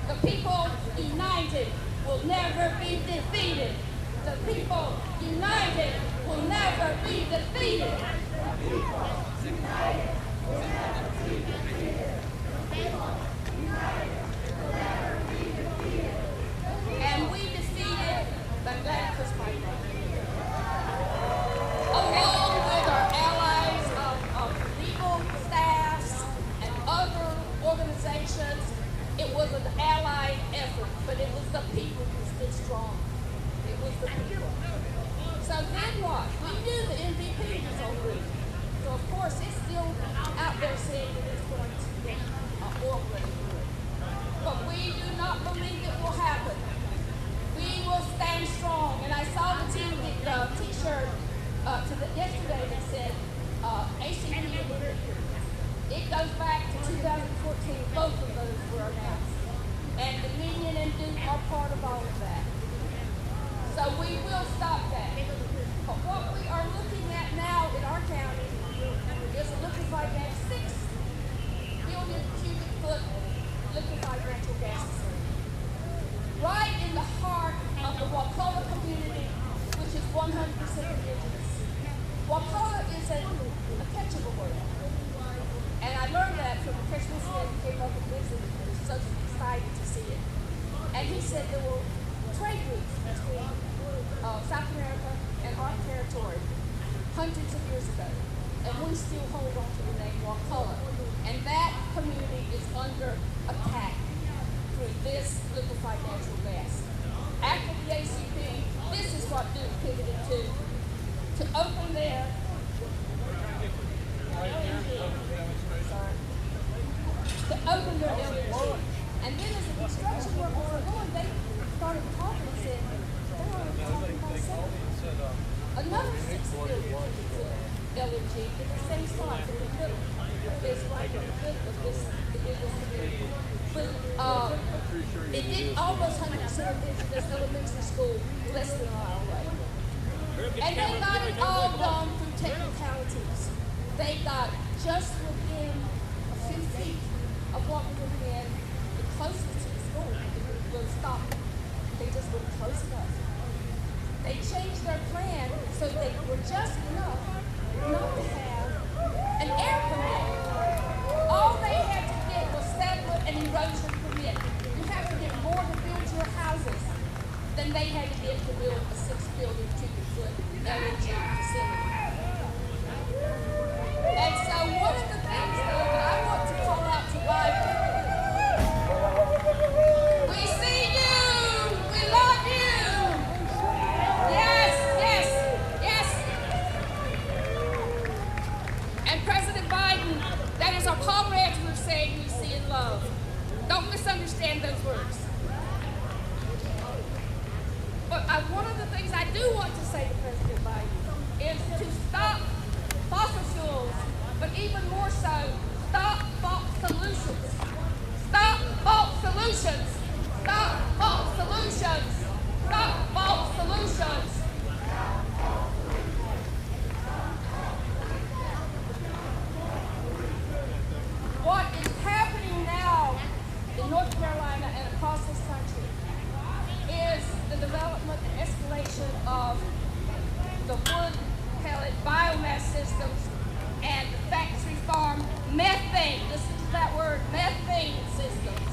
The people united will never be defeated. The people united will never be defeated. And we defeated the Atlantic Coast Pipeline. Along with our allies of legal staffs and other organizations, it was an allied effort, but it was the people who stood strong. It was the people. So then what? We knew the MVP was on route. So of course it's still out there saying that it's going to be oil ready. But we do not believe it will happen. We will stand strong. And I saw the t-shirt yesterday that said ACP and Dominion. It goes back to 2014. Both of those were announced. And Dominion and Duke are part of all of that. So we will stop that. But what we are looking at now in our county is a liquefied gas, 6 billion cubic foot liquefied natural gas facility. Right in the heart of the Wakulla community, which is 100% indigenous. Wakulla is a catchable word. And I learned that from a freshman student who came up and visited. He was so excited to see it. And he said there were trade routes between South America and our territory hundreds of years ago. And we still hold on to the name Wakulla. And that community is under attack through this liquefied natural gas. After the ACP, this is what Duke pivoted to open their LNG. And then as the construction workers were going, they started talking and said, they're already talking about another 6 billion LNG in the same spot in the middle of this, right in the middle of this community. But it did almost 100% of this elementary school less than a mile away. And they got it all done through technicalities. They got just within a few feet of what we were in, the closest to the school was stopped. They just were close enough. They changed their plan so they were just enough not to have an air permit. All they had to get was settlement and erosion permit. You have to get more to build your houses than they had to get to build a 6 billion cubic foot LNG facility. And so one of the That is our comrades we're saying we see and love. Don't misunderstand those words. But one of the things I do want to say to President Biden is to stop fossil fuels, but even more so, stop false solutions. Stop false solutions. Stop false solutions. Stop false solutions. What is happening now in North Carolina and across this country is the development and escalation of the wood pellet biomass systems and the factory farm methane. Listen to that word, methane systems.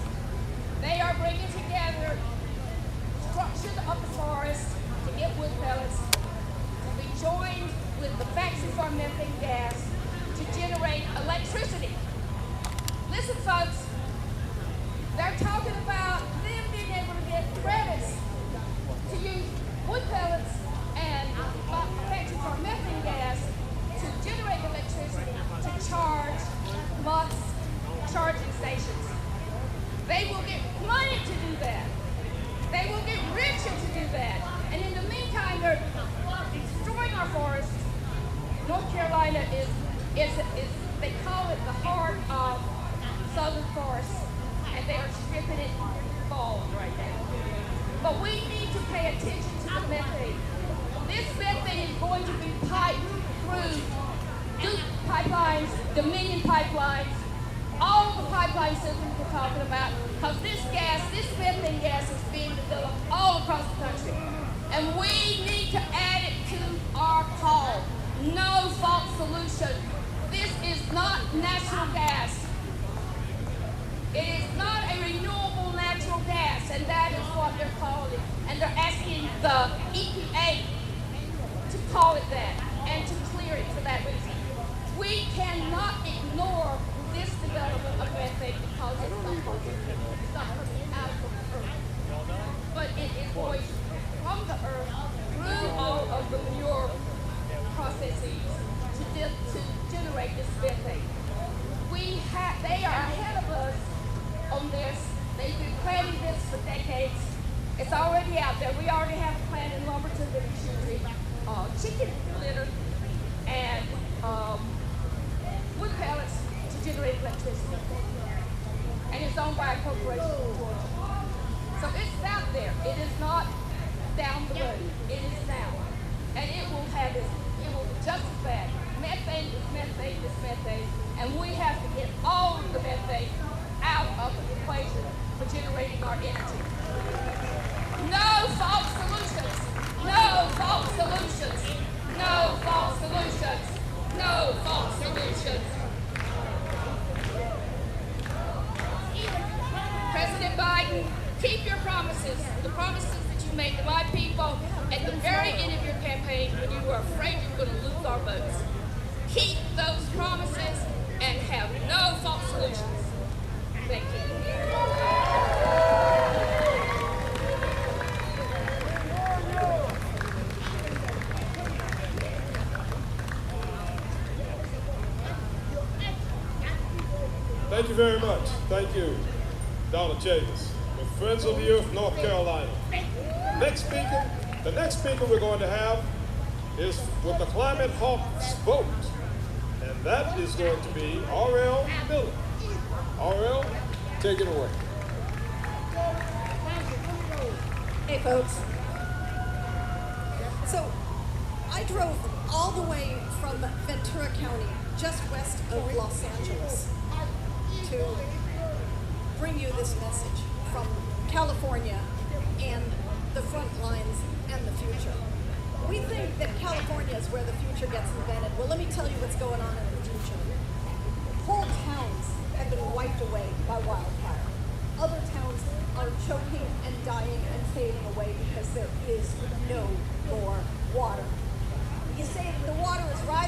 They are bringing together structure of the forest to get wood pellets to be joined with the factory farm methane gas to generate electricity. Listen, folks, they're talking about them being able to get credits to use wood pellets and factory farm methane gas to generate electricity to charge bus charging stations. They will get money to do that. They will get richer to do that. And in the meantime, they're destroying our forests. North Carolina is they call it the heart of southern forests, and they are stripping it bald right now. But we need to pay attention to the methane. This methane is going to be piped through Duke pipelines, Dominion pipelines, all the pipeline systems we're talking about, because this methane gas is being developed all across the country. And we need to add it to our call. No false solution. This is not natural gas. It is not a renewable natural gas, and that is what they're calling it. And they're asking the EPA to call it that and to clear it for that reason. We cannot ignore this development of methane because it's not coming out of the earth, but it is going from the earth through all of the manure processes to generate this methane. They are ahead of us on this. They've been planning this for decades. It's already out there. We already have a plant in Lumberton that is using chicken litter and wood pellets to generate electricity. And it's owned by a corporation in Georgia. So it's out there. It is not down the road. It is now. And it will be just as bad. Methane is methane is methane. And we have to get all of the methane out of the equation for generating our energy. No false solutions. No false solutions. No false solutions. No false solutions. President Biden, keep your promises, the promises that you made to my people at the very end of your campaign when you were afraid you were going to lose our votes. Keep those promises and have no false solutions. Thank you. Thank you very much. Thank you, Donna Chavis, with Friends of the Earth, North Carolina. The next speaker we're going to have is with the Climate Hawks vote, and that is going to be R.L. Miller. R.L., take it away. Hey, folks. So, I drove all the way from Ventura County, just west of Los Angeles, to bring you this message from California and the front lines and the future. We think that California is where the future gets invented. Well, let me tell you what's going on in the future. Whole towns have been wiped away by wildfire. Other towns are choking and dying and fading away because there is no more water. You say that the water is rising.